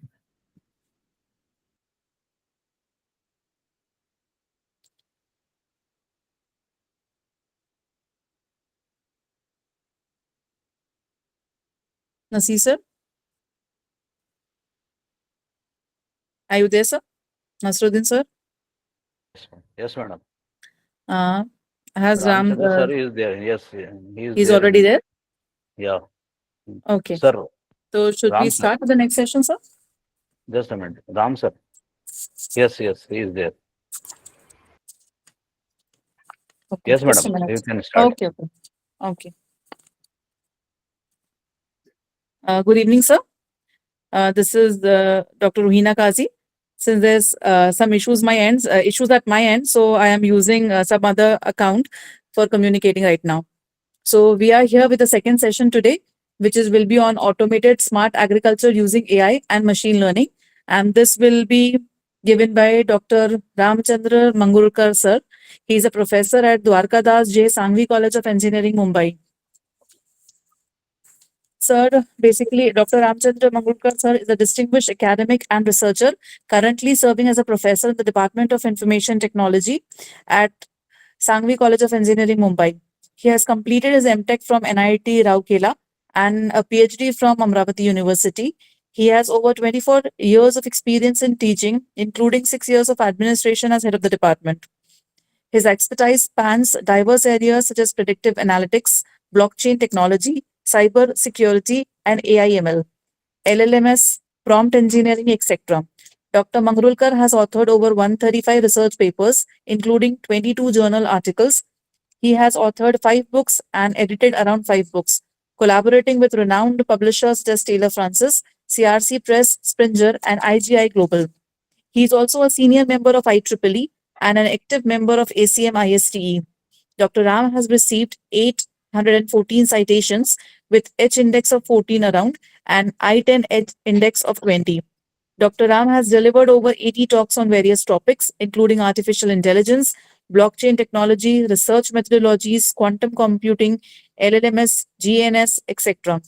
[SPEAKER 1] Nasir, sir, are you there, sir? Nasruddin, sir?
[SPEAKER 5] Yes, madam.
[SPEAKER 1] Has Ram,
[SPEAKER 5] Ramchandra sir is there. Yes, he is
[SPEAKER 1] he's
[SPEAKER 5] there.
[SPEAKER 1] already there?
[SPEAKER 5] Yeah.
[SPEAKER 1] Okay.
[SPEAKER 5] Sir,
[SPEAKER 1] So should we
[SPEAKER 5] Ram, sir.
[SPEAKER 1] start with the next session, sir?
[SPEAKER 5] Just a minute. Ram sir. Yes, he is there.
[SPEAKER 1] Okay,
[SPEAKER 5] Yes,
[SPEAKER 1] just a
[SPEAKER 5] madam.
[SPEAKER 1] minute.
[SPEAKER 5] You can start.
[SPEAKER 1] Okay, okay. Okay. Good evening, sir. This is Dr. Ruhina Kazi. Since there's some issues at my end, so I am using some other account for communicating right now. So we are here with the second session today, which will be on automated smart agriculture using AI and machine learning. And this will be given by Dr. Ramchandra Mangurkar, sir. He is a professor at Dwarkadas J. Sangvi College of Engineering, Mumbai. Sir, basically, Dr. Ramchandra Mangurkar, sir, is a distinguished academic and researcher, currently serving as a professor in the Department of Information Technology at Sangvi College of Engineering, Mumbai. He has completed his MTech from NIT Rourkela and a PhD from Amravati University. He has over 24 years of experience in teaching, including 6 years of administration as head of the department. His expertise spans diverse areas such as predictive analytics, blockchain technology, cyber security, and AI/ML, LLMS, prompt engineering, etc. Dr. Mangrulkar has authored over 135 research papers, including 22 journal articles. He has authored 5 books and edited around 5 books, collaborating with renowned publishers such as Taylor Francis, CRC Press, Springer, and IGI Global. He is also a senior member of IEEE and an active member of ACM ISTE. Dr. Ram has received 814 citations with H index of 14 around and I-10 H index of 20. Dr. Ram has delivered over 80 talks on various topics, including artificial intelligence, blockchain technology, research methodologies, quantum computing, LLMS, GNS, etc.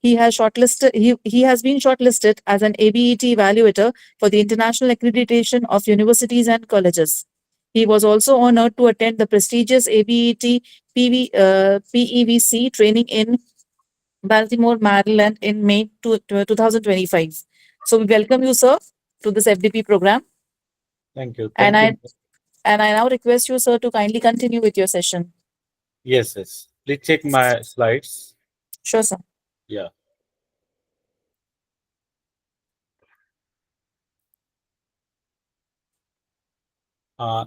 [SPEAKER 1] He has been shortlisted as an ABET evaluator for the International Accreditation of Universities and Colleges. He was also honored to attend the prestigious ABET PEVC training in Baltimore, Maryland in May 2025. So we welcome you, sir, to this FDP program.
[SPEAKER 6] Thank you.
[SPEAKER 1] And
[SPEAKER 6] Thank you.
[SPEAKER 1] I now request you, sir, to kindly continue with your session.
[SPEAKER 6] Yes, yes. Please check my slides.
[SPEAKER 1] Sure, sir.
[SPEAKER 6] Yeah.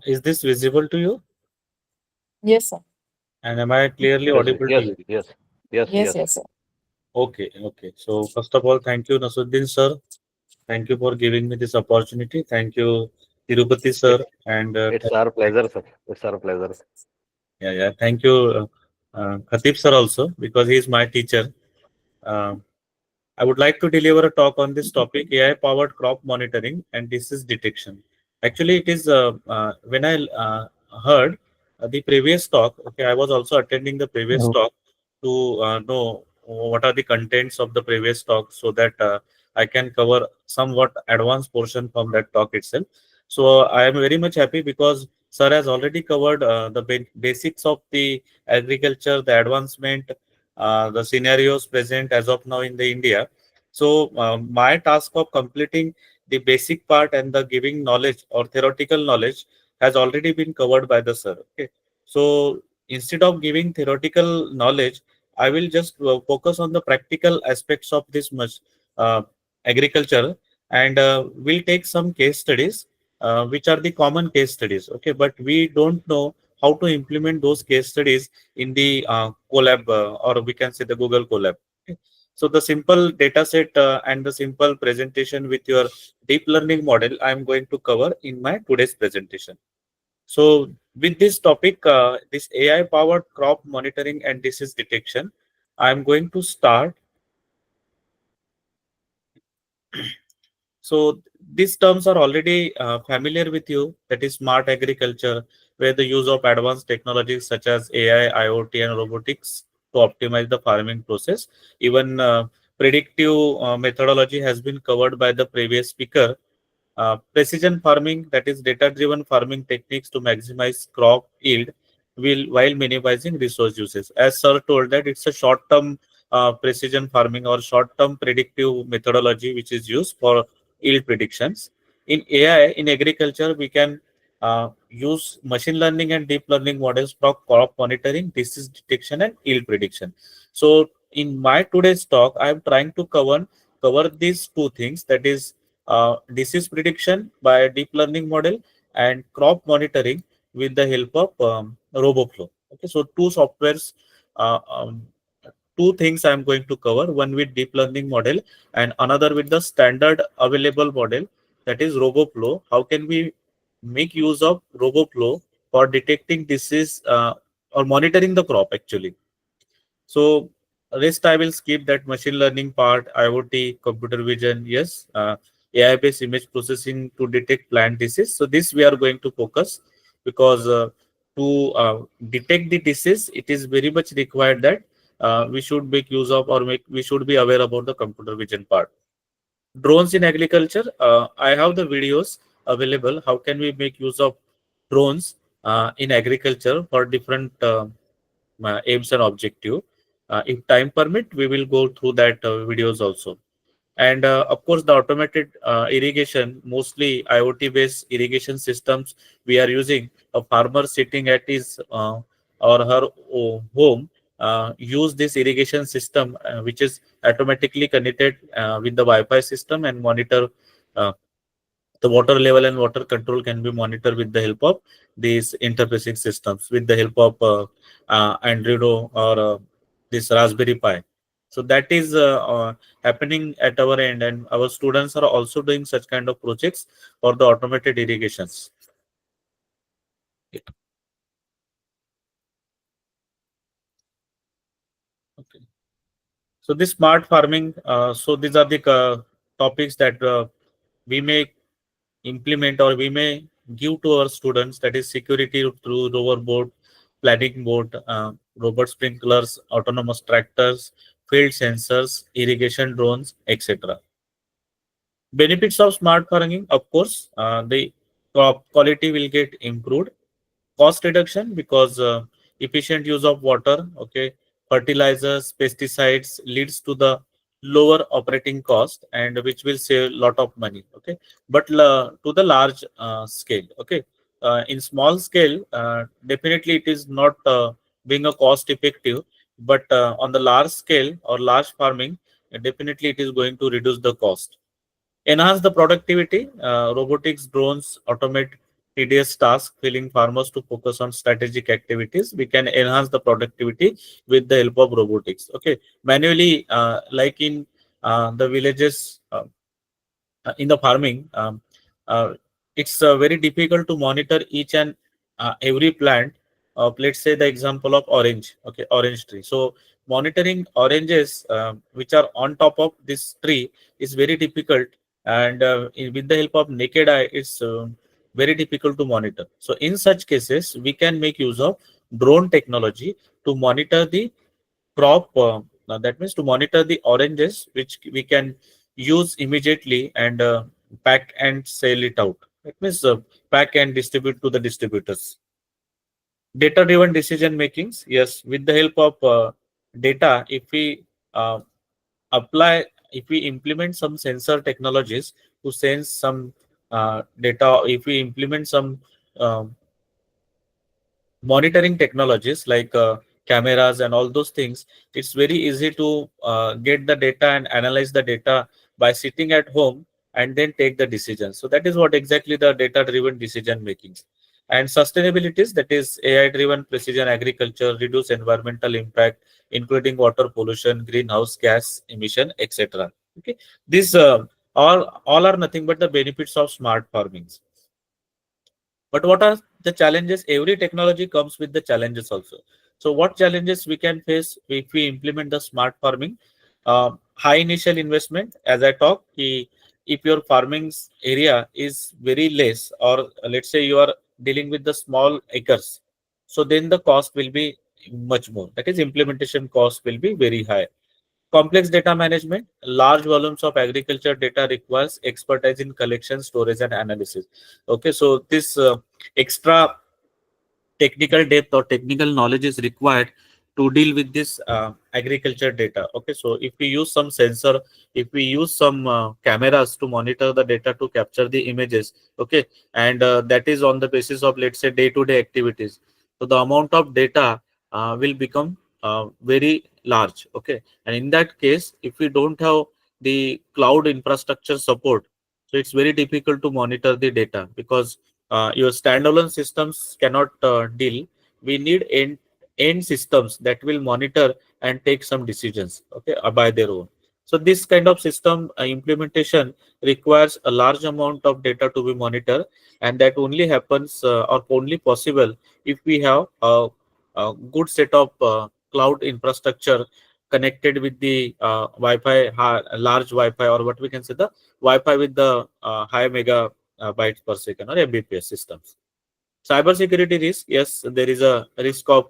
[SPEAKER 6] Is this visible to you?
[SPEAKER 1] Yes, sir.
[SPEAKER 6] And am I clearly
[SPEAKER 5] Yes,
[SPEAKER 6] audible to
[SPEAKER 5] yes,
[SPEAKER 6] you?
[SPEAKER 1] Yes, sir.
[SPEAKER 6] Okay, okay. So first of all, thank you, Nasruddin sir. Thank you for giving me this opportunity. Thank you, Tirupati sir. And
[SPEAKER 5] It's our pleasure, sir. It's our pleasure.
[SPEAKER 6] yeah. Thank you, Khatib sir also, because he is my teacher. I would like to deliver a talk on this topic, AI-powered crop monitoring and disease detection. Actually, it is when I heard the previous talk. Okay, I was also attending the previous talk to know what are the contents of the previous talk, so that I can cover somewhat advanced portion from that talk itself. So I am very much happy because sir has already covered the basics of the agriculture, the advancement, the scenarios present as of now in the India. So my task of completing the basic part and the giving knowledge or theoretical knowledge has already been covered by the sir. Okay. So instead of giving theoretical knowledge, I will just focus on the practical aspects of this much agriculture, and we'll take some case studies, which are the common case studies. Okay, but we don't know how to implement those case studies in the Colab, or we can say the Google Colab. Okay. So the simple data set and the simple presentation with your deep learning model, I'm going to cover in my today's presentation. So with this topic, this AI powered crop monitoring and disease detection, I'm going to start. So these terms are already familiar with you, that is smart agriculture, where the use of advanced technologies such as AI, IoT, and robotics to optimize the farming process. Even predictive methodology has been covered by the previous speaker. Precision farming, that is data-driven farming techniques to maximize crop yield will while minimizing resource uses. As sir told that it's a short-term precision farming or short-term predictive methodology which is used for yield predictions. In AI, in agriculture, we can use machine learning and deep learning models for crop monitoring, disease detection, and yield prediction. So in my today's talk, I am trying to cover these two things, that is disease prediction by deep learning model and crop monitoring with the help of RoboFlow. Okay, so two softwares, uh, um, two things I'm going to cover, one with deep learning model and another with the standard available model, that is RoboFlow. How can we make use of RoboFlow for detecting disease or monitoring the crop actually? So rest I will skip that machine learning part, IoT, computer vision, yes, AI-based image processing to detect plant disease. So this we are going to focus because to detect the disease, it is very much required that we should make use of or we should be aware about the computer vision part. Drones in agriculture, I have the videos available. How can we make use of drones in agriculture for different aims and objective. If time permit, we will go through that videos also. And of course, the automated irrigation, mostly IoT based irrigation systems we are using. A farmer sitting at his or her home use this irrigation system, which is automatically connected with the Wi-Fi system and monitor the water level and water control can be monitored with the help of these interfacing systems, with the help of Android or this Raspberry Pi. So that is happening at our end, and our students are also doing such kind of projects for the automated irrigations. Okay. So this smart farming, so these are the topics that we may implement or we may give to our students, that is security through rover board, planning board, robot sprinklers, autonomous tractors, field sensors, irrigation drones, etc. Benefits of smart farming, of course, the crop quality will get improved. Cost reduction because efficient use of water, okay, fertilizers, pesticides leads to the lower operating cost and which will save a lot of money, okay. But to the large scale, okay, in small scale, definitely it is not being a cost effective, but on the large scale or large farming, definitely it is going to reduce the cost. Enhance the productivity. Robotics, drones automate tedious tasks, filling farmers to focus on strategic activities. We can enhance the productivity with the help of robotics. Okay, manually, like in the villages, in the farming, it's very difficult to monitor each and every plant. Let's say the example of orange, okay, orange tree. So monitoring oranges which are on top of this tree is very difficult, and with the help of naked eye, it's very difficult to monitor. So in such cases, we can make use of drone technology to monitor the crop. That means to monitor the oranges, which we can use immediately and pack and sell it out. That means pack and distribute to the distributors. Data driven decision makings, yes, with the help of data, if we uh, apply, if we implement some sensor technologies to sense some data, if we implement some monitoring technologies like cameras and all those things, it's very easy to get the data and analyze the data by sitting at home and then take the decision. So that is what exactly the data driven decision making. And sustainabilities, that is AI driven precision agriculture, reduce environmental impact, including water pollution, greenhouse gas emission, etc. Okay, these all are nothing but the benefits of smart farming. But what are the challenges? Every technology comes with the challenges also. So what challenges we can face if we implement the smart farming? High initial investment, as I talked, if your farming area is very less, or let's say you are dealing with the small acres, so then the cost will be much more. That is, implementation cost will be very high. Complex data management, large volumes of agriculture data requires expertise in collection, storage, and analysis. Okay, so this extra technical depth or technical knowledge is required to deal with this agriculture data. Okay, so if we use some sensor, if we use some cameras to monitor the data to capture the images, okay, and that is on the basis of, let's say, day-to-day activities, so the amount of data will become very large. Okay, and in that case, if we don't have the cloud infrastructure support, so it's very difficult to monitor the data, because your standalone systems cannot deal. We need end systems that will monitor and take some decisions, okay, by their own. So this kind of system implementation requires a large amount of data to be monitored, and that only happens or only possible if we have a good set of cloud infrastructure connected with the Wi-Fi, large Wi-Fi, or what we can say, the Wi-Fi with the high mega bytes per second or Mbps systems. Cybersecurity risk, yes, there is a risk of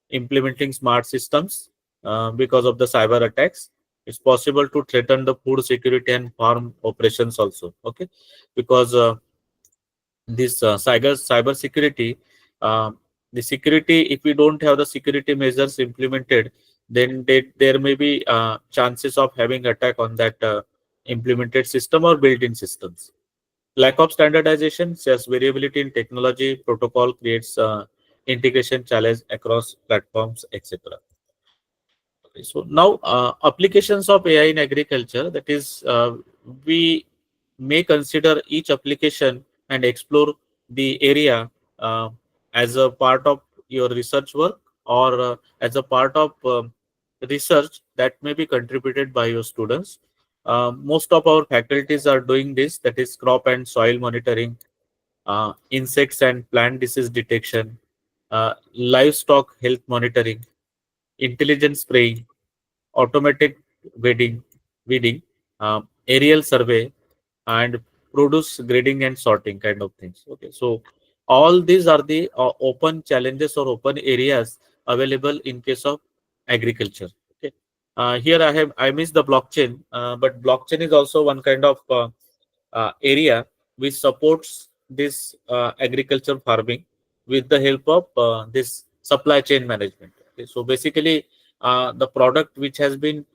[SPEAKER 6] implementing smart systems because of the cyber attacks. It's possible to threaten the food security and farm operations also. Okay, because this cyber security, the security, if we don't have the security measures implemented, then there may be chances of having attack on that implemented system or built-in systems. Lack of standardization, says variability in technology protocol creates integration challenge across platforms, etc. Okay, so now applications of AI in agriculture, that is, we may consider each application and explore the area as a part of your research work, or as a part of research that may be contributed by your students. Most of our faculties are doing this, that is crop and soil monitoring, insects and plant disease detection, livestock health monitoring, intelligent spraying, automatic weeding, aerial survey, and produce grading and sorting kind of things. Okay, so all these are the open challenges or open areas available in case of agriculture. Okay, here I missed the blockchain, but blockchain is also one kind of area which supports this agriculture farming with the help of this supply chain management. Okay, so basically, the product which has been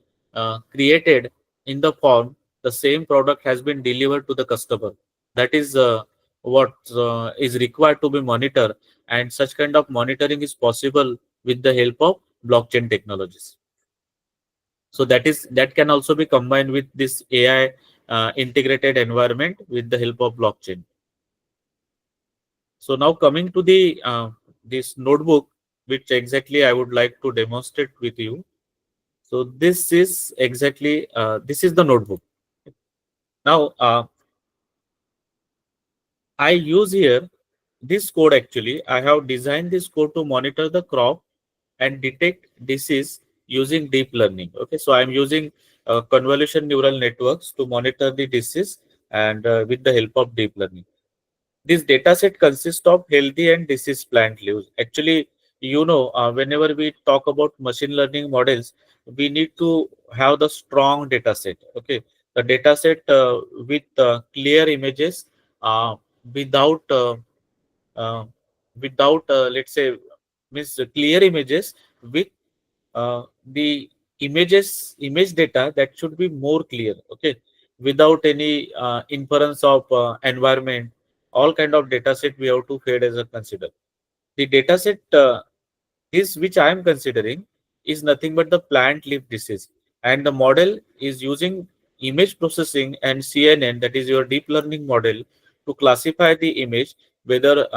[SPEAKER 6] created in the farm, the same product has been delivered to the customer. That is what is required to be monitored, and such kind of monitoring is possible with the help of blockchain technologies. So that can also be combined with this AI integrated environment with the help of blockchain. So now coming to the this notebook, which exactly I would like to demonstrate with you. So this is exactly this is the notebook. Now I use here this code. Actually, I have designed this code to monitor the crop and detect disease using deep learning. Okay, so I'm using convolution neural networks to monitor the disease, and with the help of deep learning. This data set consists of healthy and diseased plant leaves. Actually, whenever we talk about machine learning models, we need to have the strong data set. Okay, the data set with clear images, without uh, let's say, means clear images with the image data that should be more clear. Okay, without any inference of environment, all kind of data set we have to fed as a consider. The data set is which I am considering is nothing but the plant leaf disease, and the model is using image processing and CNN, that is your deep learning model, to classify the image whether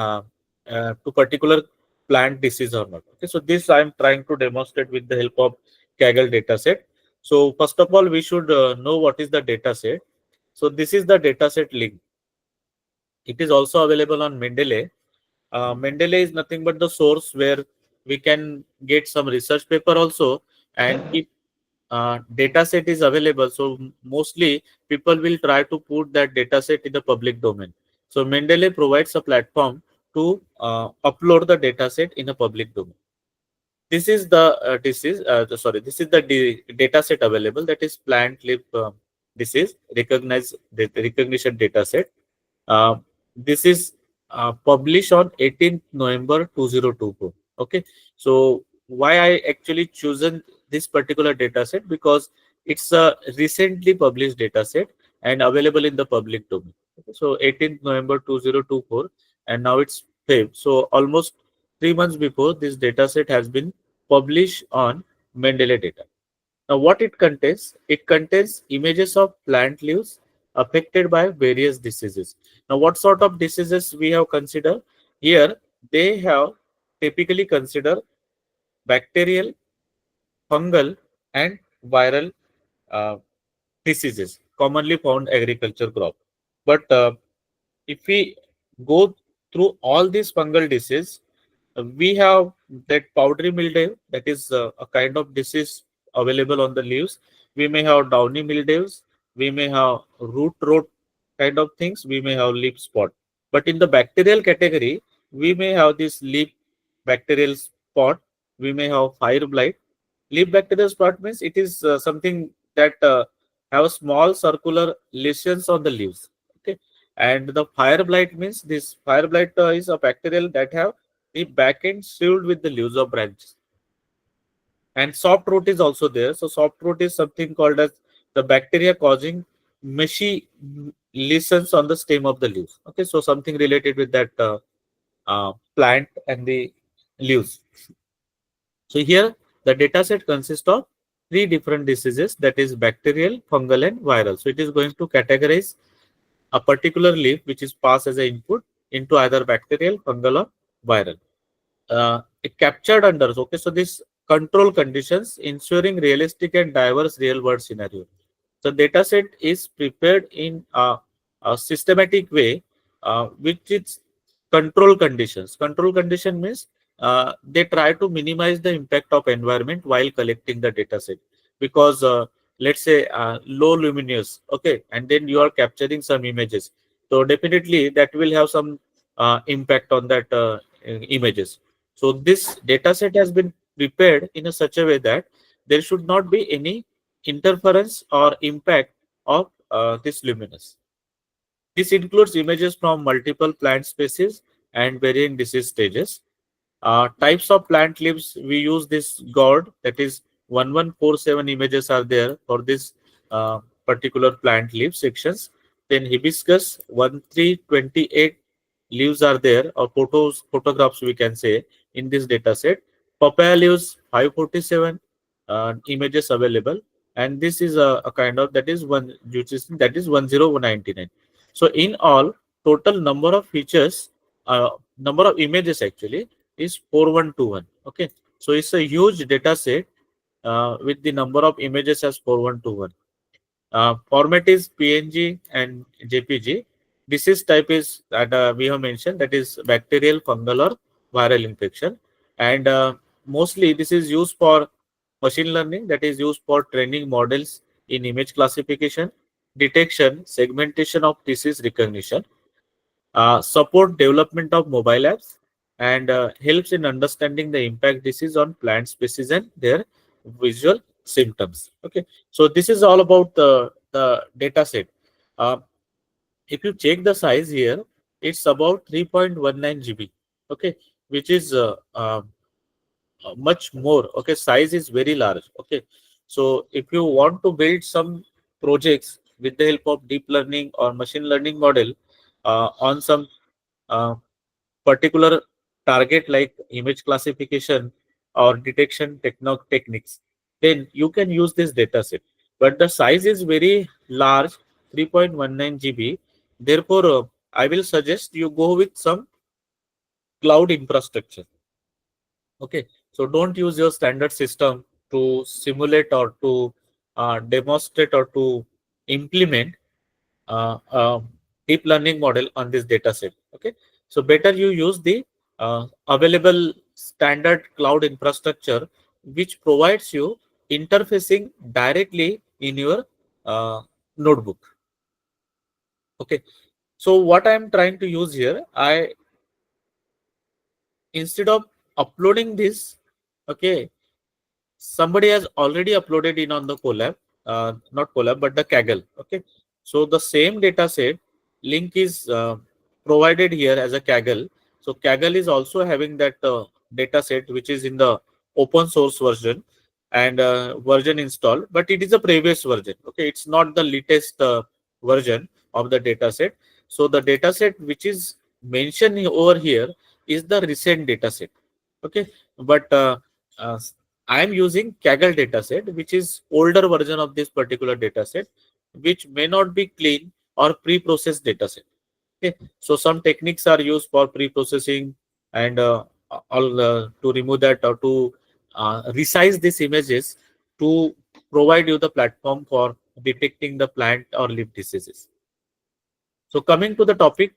[SPEAKER 6] to particular plant disease or not. Okay, so this I am trying to demonstrate with the help of Kaggle dataset. So first of all, we should know what is the dataset. So this is the dataset link. It is also available on Mendeley. Mendeley is nothing but the source where we can get some research paper also, and if data set is available, so mostly people will try to put that data set in the public domain. So Mendeley provides a platform to upload the data set in a public domain. This is the this is the data set available, that is plant leaf disease recognition data set. This is published on 18th November 2024. Okay, so why I actually chosen this particular data set? Because it's a recently published data set and available in the public domain. Okay, so 18th November 2024, and now it's Feb. So almost 3 months before, this data set has been published on Mendeley data. Now what it contains? It contains images of plant leaves affected by various diseases. Now what sort of diseases we have considered? Here they have typically considered bacterial, fungal and viral diseases commonly found agriculture crop. But if we go through all these fungal diseases, we have that powdery mildew, that is a kind of disease available on the leaves. We may have downy mildews, we may have root rot kind of things, we may have leaf spot. But in the bacterial category, we may have this leaf bacterial spot, we may have fire blight. Leaf bacterial spot means it is something that have small circular lesions on the leaves. Okay, and the fire blight means this fire blight is a bacterial that have the back end sealed with the leaves or branches. And soft rot is also there. So soft rot is something called as the bacteria causing meshy lesions on the stem of the leaves. Okay, so something related with that plant and the leaves. So here the data set consists of 3 different diseases, that is bacterial, fungal and viral. So it is going to categorize a particular leaf which is passed as an input into either bacterial, fungal or viral. It captured under, okay, so this control conditions ensuring realistic and diverse real world scenario. So data set is prepared in a systematic way, which is control conditions. Control condition means they try to minimize the impact of environment while collecting the data set, because let's say low luminous, okay, and then you are capturing some images, so definitely that will have some impact on that images. So this data set has been prepared in a such a way that there should not be any interference or impact of this luminous. This includes images from multiple plant species and varying disease stages. Types of plant leaves, we use this gourd, that is 1147 images are there for this particular plant leaf sections. Then hibiscus 1328 leaves are there, or photographs we can say, in this data set. Papaya leaves 547 images available, and this is a kind of, that is 10199. So in all, total number of features, number of images actually is 4121. Okay, so it's a huge data set with the number of images as 4121. Format is PNG and JPG. Disease type is that we have mentioned, that is bacterial, fungal or viral infection, and mostly this is used for machine learning, that is used for training models in image classification, detection, segmentation of disease recognition, support development of mobile apps, and helps in understanding the impact disease on plant species and their visual symptoms. Okay, so this is all about the data set. If you check the size here, it's about 3.19 GB. Okay, which is much more. Okay, size is very large. Okay, so if you want to build some projects with the help of deep learning or machine learning model on some particular target like image classification or detection techniques, then you can use this data set. But the size is very large, 3.19 GB. Therefore, I will suggest you go with some cloud infrastructure. Okay, so don't use your standard system to simulate or to demonstrate or to implement a deep learning model on this data set. Okay, so better you use the available standard cloud infrastructure, which provides you interfacing directly in your notebook. Okay, so what I am trying to use here, instead of uploading this, okay, somebody has already uploaded in on the Colab, not Colab, but the Kaggle. Okay, so the same data set link is provided here as a Kaggle. So Kaggle is also having that data set which is in the open source version and version installed, but it is a previous version. Okay, it's not the latest version of the data set. So the data set which is mentioned over here is the recent data set. Okay, but uh, I am using Kaggle dataset, which is older version of this particular dataset, which may not be clean or pre-processed dataset. Okay, so some techniques are used for pre-processing and all to remove that or to resize these images to provide you the platform for detecting the plant or leaf diseases. So coming to the topic,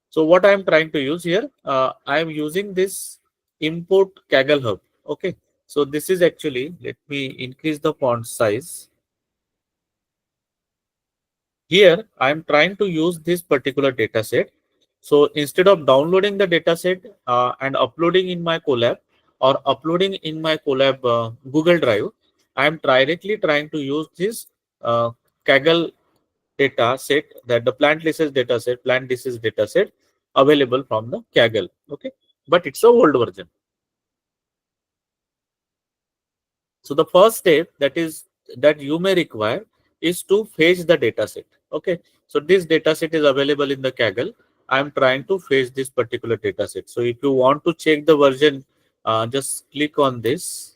[SPEAKER 6] so what I am trying to use here, I am using this import Kaggle Hub. Okay, so this is actually, let me increase the font size. Here, I am trying to use this particular data set. So instead of downloading the data set and uploading in my Colab or uploading in my Colab Google Drive, I am directly trying to use this Kaggle data set, that the plant disease data set, plant disease data set available from the Kaggle. Okay, but it's a old version. So the first step that you may require is to fetch the data set. Okay, so this data set is available in the Kaggle. I am trying to fetch this particular data set. So if you want to check the version, just click on this.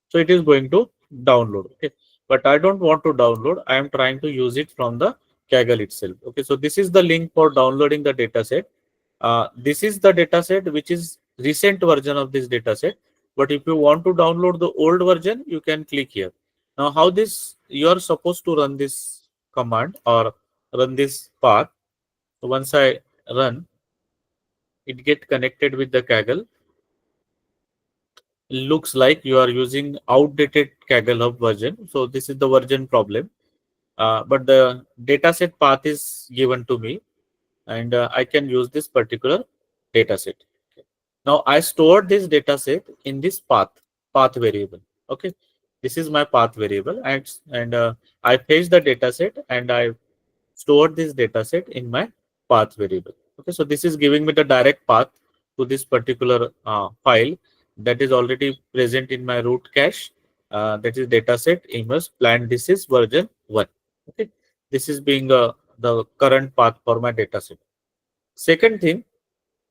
[SPEAKER 6] So it is going to download. Okay, but I don't want to download. I am trying to use it from the Kaggle itself. Okay, so this is the link for downloading the data set. This is the data set which is recent version of this data set. But if you want to download the old version, you can click here. Now, how this you are supposed to run this command or run this path. So once I run, it get connected with the Kaggle. Looks like you are using outdated Kaggle Hub version. So this is the version problem. But the dataset path is given to me, and I can use this particular dataset. Now I stored this dataset in this path variable. Okay, this is my path variable, and I fetch the dataset and I stored this dataset in my path variable. Okay, so this is giving me the direct path to this particular file that is already present in my root cache. That is dataset image plant disease version 1. Okay, this is being the current path for my dataset. Second thing,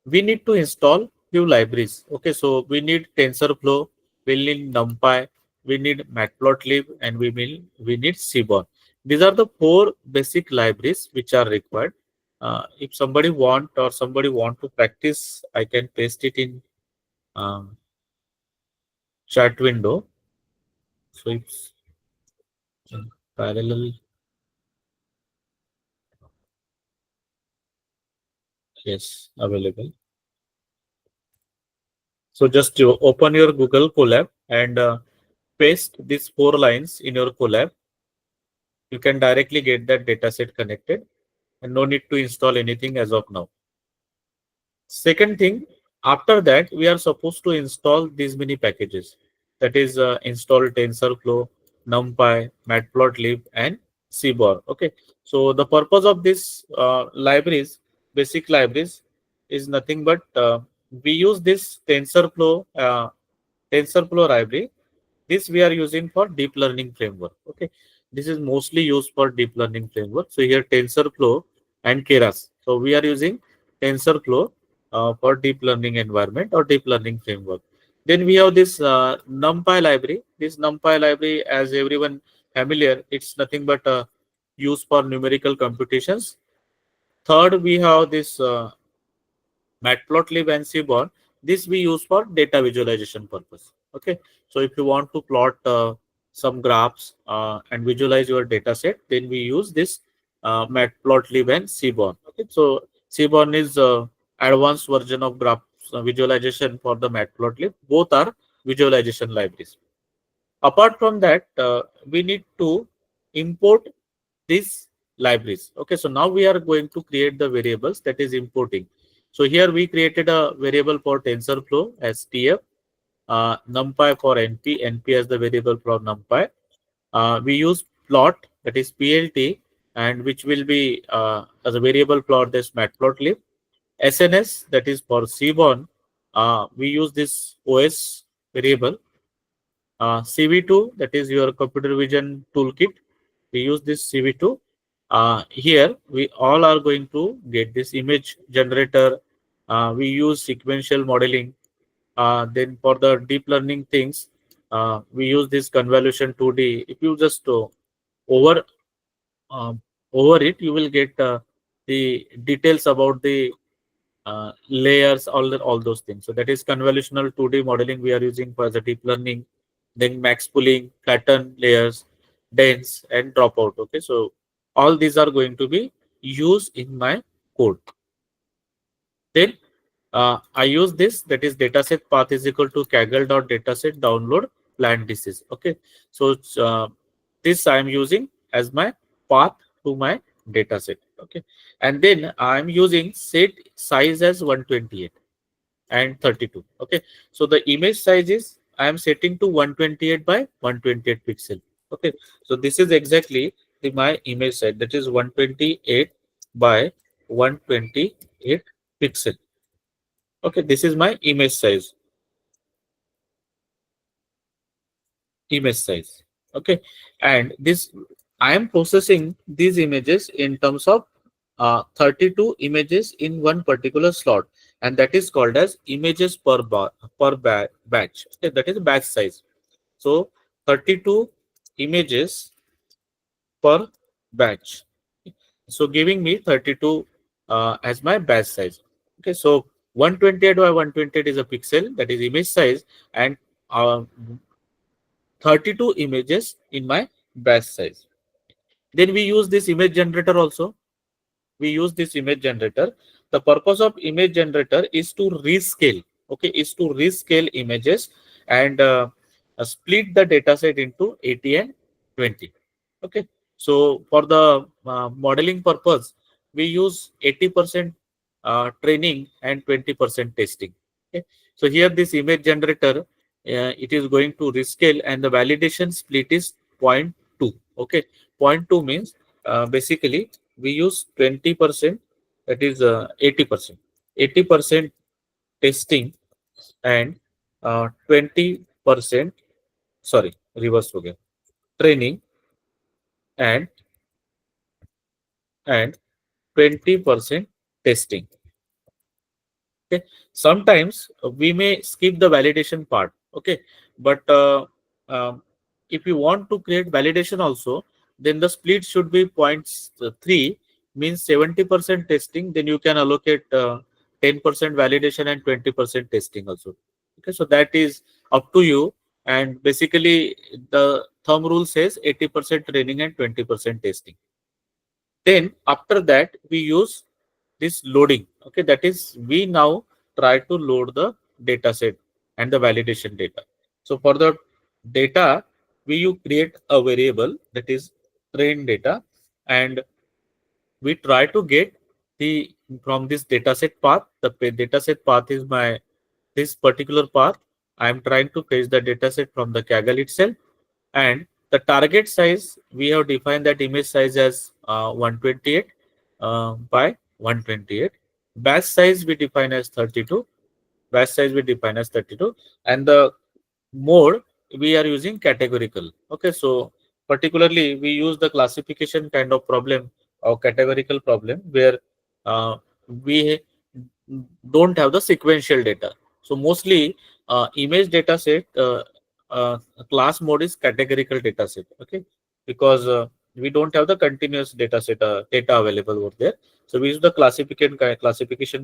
[SPEAKER 6] we need to install few libraries. Okay, so we need TensorFlow, we need NumPy, we need Matplotlib, and we need Seaborn. These are the 4 basic libraries which are required. If somebody want to practice, I can paste it in chat window. So it's parallel. Yes, available. So just you open your Google Colab and paste these 4 lines in your Colab. You can directly get that dataset connected and no need to install anything as of now. Second thing, after that, we are supposed to install these many packages. That is install TensorFlow, NumPy, Matplotlib, and Seaborn. Okay. So the purpose of this basic libraries, is nothing but we use this TensorFlow library. This we are using for deep learning framework. Okay, this is mostly used for deep learning framework. So here TensorFlow and Keras. So we are using TensorFlow for deep learning environment or deep learning framework. Then we have this NumPy library. This NumPy library, as everyone familiar, it's nothing but used for numerical computations. Third, we have this Matplotlib and Seaborn. This we use for data visualization purpose. Okay, so if you want to plot some graphs and visualize your data set, then we use this Matplotlib and Seaborn. Okay, so Seaborn is advanced version of graph visualization for the Matplotlib. Both are visualization libraries. Apart from that, we need to import these libraries. Okay, so now we are going to create the variables, that is importing. So here we created a variable for TensorFlow as TF, NumPy for NP, NP as the variable for NumPy. We use plot, that is PLT, and which will be as a variable for this Matplotlib. SNS, that is for Seaborn, we use this OS variable. CV2, that is your computer vision toolkit. We use this CV2. Here we all are going to get this image generator. We use sequential modeling. Then for the deep learning things, we use this convolution 2D. If you just over over it, you will get the details about the layers, all those things. So that is convolutional 2D modeling we are using for the deep learning. Then max pooling, flatten layers, dense, and dropout. Okay, so all these are going to be used in my code. Then I use this, that is dataset path is equal to kaggle.dataset download plant disease. Okay, so this I am using as my path to my dataset. Okay, and then I am using set size as 128 and 32. Okay, so the image size is I am setting to 128 by 128 pixel. Okay, so this is exactly my image size, that is 128 by 128 pixel. Okay, this is my image size. Okay, and this I am processing these images in terms of 32 images in one particular slot, and that is called as images per batch. Okay, that is batch size. So 32 images per batch. So giving me 32 as my batch size. Okay, so 128 by 128 is a pixel, that is image size, and 32 images in my batch size. Then we use this image generator also. The purpose of image generator is to rescale. Okay, is to rescale images and split the dataset into 80 and 20. Okay, so for the modeling purpose, we use 80% training and 20% testing. Okay, so here this image generator, it is going to rescale, and the validation split is 0.2. Okay, 0.2 means basically we use 20%, that is 80%. 80% testing and 20%, sorry, reverse ho gaya, training and 20% testing. Okay, sometimes we may skip the validation part. Okay, but if you want to create validation also, then the split should be 0.3, means 70% testing. Then you can allocate 10% validation and 20% testing also. Okay, so that is up to you. And basically, the thumb rule says 80% training and 20% testing. Then after that, we use this loading. Okay, that is we now try to load the data set and the validation data. So for the data, we create a variable, that is train data, and we try to get the from this dataset path. The dataset path is this particular path. I am trying to fetch the dataset from the Kaggle itself, and the target size, we have defined that image size as 128 by 128. Batch size we define as 32. And the mode we are using categorical. Okay, so particularly we use the classification kind of problem or categorical problem where we don't have the sequential data. So mostly image data set uh, class mode is categorical data set. Okay, because we don't have the continuous data set data available over there. So we use the classification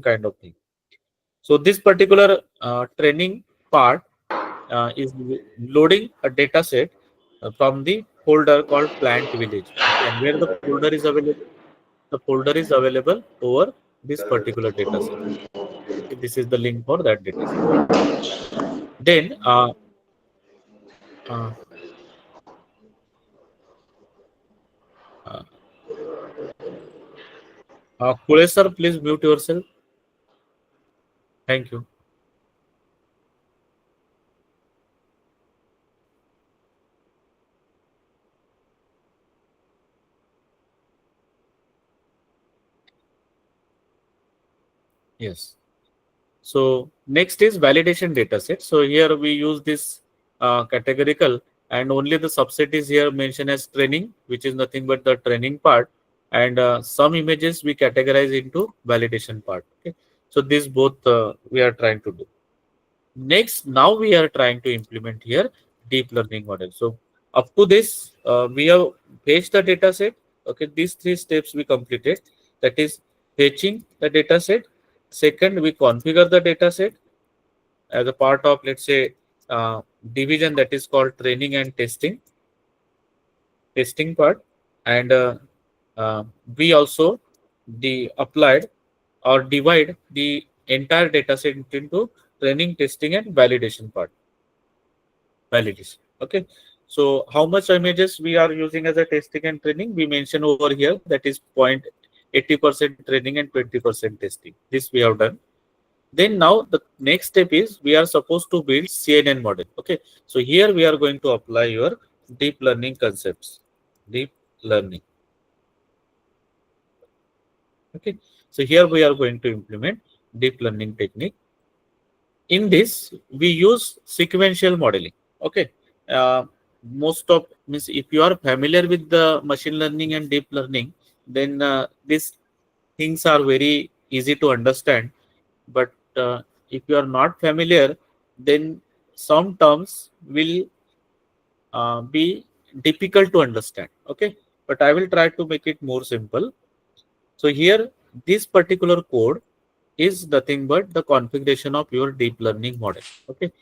[SPEAKER 6] kind of thing. So this particular training part is loading a data set from the folder called plant village. Okay, and where the folder is available, the folder is available over this particular data set. Okay, this is the link for that data set. Then uh, Kule sir, please mute yourself. Thank you. Yes. So next is validation data set. So here we use this categorical, and only the subset is here mentioned as training, which is nothing but the training part, and some images we categorize into validation part. Okay. So these both we are trying to do. Next, now we are trying to implement here deep learning model. So up to this, we have fetched the data set. Okay, these 3 steps we completed. That is fetching the data set. Second, we configure the data set as a part of, let's say, division that is called training and testing part. And we also applied or divide the entire data set into training, testing, and validation part. Validation. Okay. So how much images we are using as a testing and training? We mention over here, that is 80% training and 20% testing. This we have done. Then now the next step is we are supposed to build CNN model. Okay. So here we are going to apply your deep learning concepts. Deep learning. Okay. So here we are going to implement deep learning technique. In this, we use sequential modeling. Okay. Most of means if you are familiar with the machine learning and deep learning, then these things are very easy to understand. But if you are not familiar, then some terms will be difficult to understand. Okay, but I will try to make it more simple. So here, this particular code is nothing but the configuration of your deep learning model. Okay,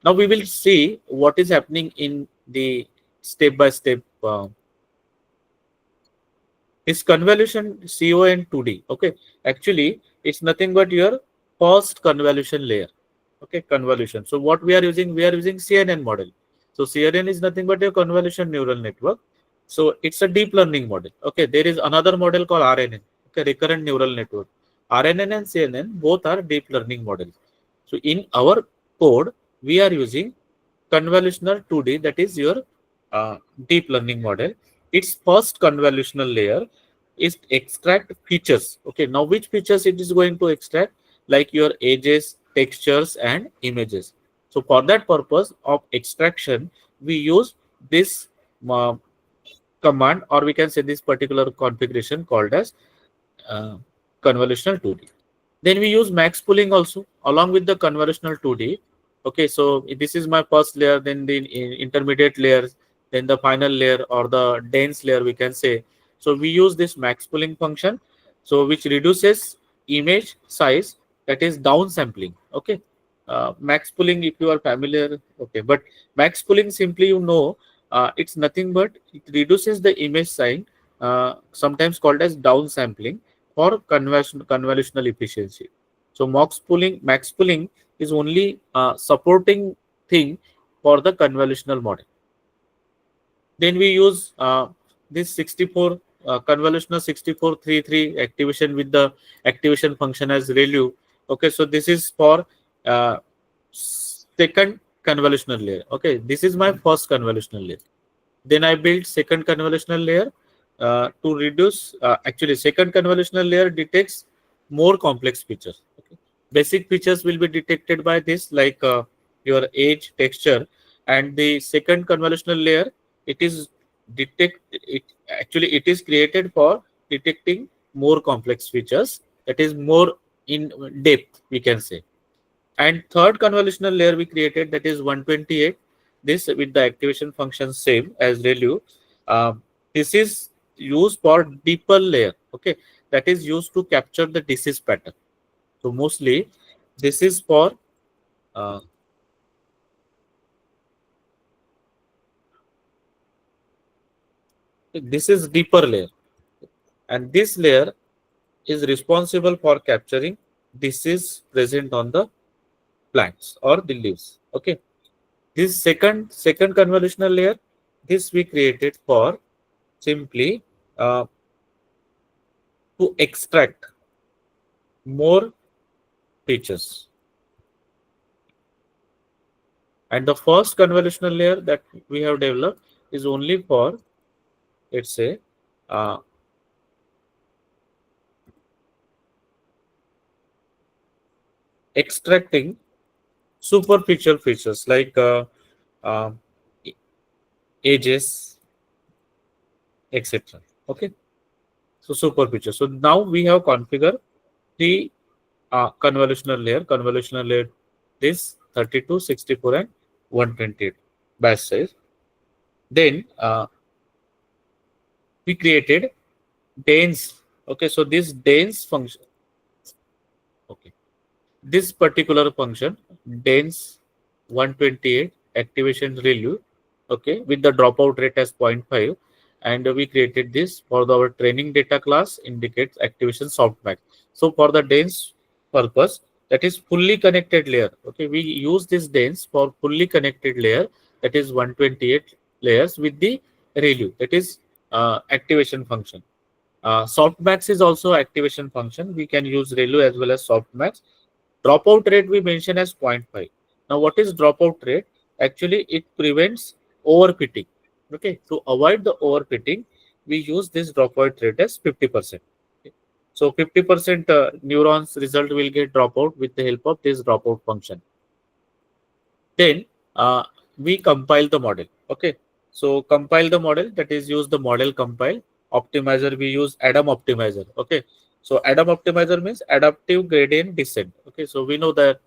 [SPEAKER 6] now we will see what is happening in the step-by-step. Is convolution CON 2D. Okay, actually it's nothing but your first convolution layer. Okay, convolution. So what we are using CNN model. So CNN is nothing but a convolution neural network. So it's a deep learning model. Okay, there is another model called RNN. Okay, recurrent neural network. RNN and CNN both are deep learning models. So in our code, we are using convolutional 2D, that is your deep learning model. Its first convolutional layer is extract features. Okay, now which features it is going to extract? Like your edges, textures, and images. So for that purpose of extraction, we use this command, or we can say this particular configuration called as convolutional 2D. Then we use max pooling also along with the convolutional 2D. Okay, so this is my first layer, then the intermediate layers, then the final layer or the dense layer we can say. So we use this max pooling function, so which reduces image size, that is downsampling. Okay, max pooling, if you are familiar, okay, but max pooling simply it's nothing but it reduces the image size, sometimes called as downsampling, for convolutional efficiency. So max pooling is only supporting thing for the convolutional model. Then we use this 64 convolutional 6433 activation with the activation function as ReLU. Okay, so this is for second convolutional layer. Okay, this is my first convolutional layer. Then I built second convolutional layer to reduce. Actually, second convolutional layer detects more complex features. Okay. Basic features will be detected by this, like your edge, texture, And the second convolutional layer, it is it is created for detecting more complex features, that is more in depth, we can say. And third convolutional layer we created, that is 128. This with the activation function same as ReLU. This is used for deeper layer. Okay, that is used to capture the disease pattern. So mostly this is for this is deeper layer, and this layer is responsible for capturing disease present on the plants or the leaves. Okay, this second convolutional layer, this we created for simply to extract more features. And the first convolutional layer that we have developed is only for, let's say, extracting superficial features like ages, etc. Okay, so superficial. So now we have configured the convolutional layer this 32, 64 and 128 batch size. Then we created dense. Okay, so this dense function, okay, this particular function dense 128 activation ReLU, okay, with the dropout rate as 0.5, and we created this for our training data class indicates activation softmax. So for the dense purpose, that is fully connected layer. Okay, we use this dense for fully connected layer, that is 128 layers with the ReLU, that is activation function. Softmax is also activation function. We can use ReLU as well as softmax. Dropout rate we mention as 0.5. Now, what is dropout rate? Actually, it prevents overfitting. Okay, to avoid the overfitting, we use this dropout rate as 50%. Okay. So 50% neurons result will get dropout with the help of this dropout function. Then we compile the model. Okay, so compile the model, that is use the model compile. Optimizer we use ADAM optimizer. Okay, so ADAM optimizer means adaptive gradient descent. Okay, so we know that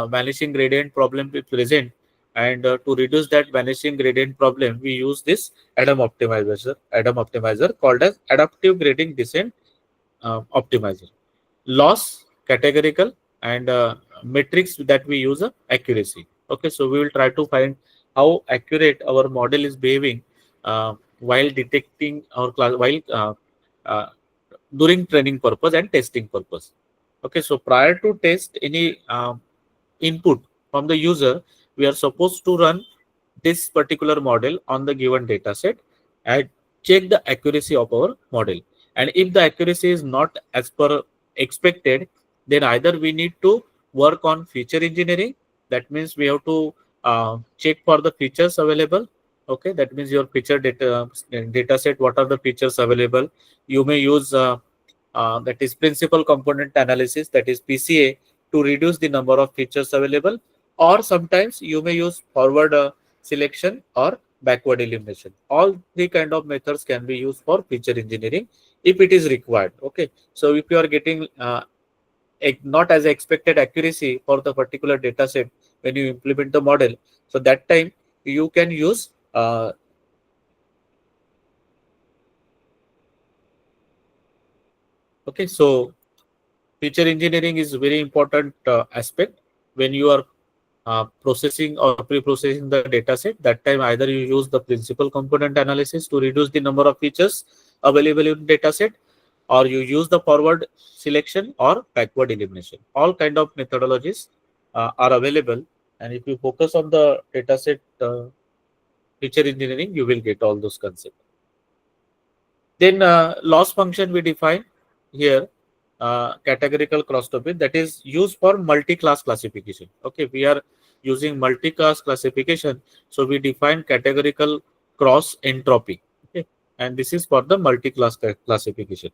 [SPEAKER 6] vanishing gradient problem is present, and to reduce that vanishing gradient problem, we use this ADAM optimizer called as adaptive gradient descent optimizer. Loss, categorical, and metrics that we use accuracy. Okay, so we will try to find how accurate our model is behaving while detecting our class, while during training purpose and testing purpose. Okay, so prior to test any input from the user, we are supposed to run this particular model on the given data set and check the accuracy of our model. And if the accuracy is not as per expected, then either we need to work on feature engineering. That means we have to check for the features available. Okay, that means your feature data set, what are the features available. You may use that is principal component analysis, that is PCA, to reduce the number of features available, or sometimes you may use forward selection or backward elimination. All three kind of methods can be used for feature engineering if it is required. Okay, so if you are getting not as expected accuracy for the particular data set when you implement the model, so that time you can use okay, so feature engineering is very important aspect when you are processing or pre-processing the data set. That time either you use the principal component analysis to reduce the number of features available in data set, or you use the forward selection or backward elimination. All kind of methodologies are available, and if you focus on the data set feature engineering, you will get all those concepts. Then loss function we define here, categorical cross-topic, that is used for multi-class classification. Okay, we are using multi-class classification, so we define categorical cross entropy. Okay, and this is for the multi-class classification.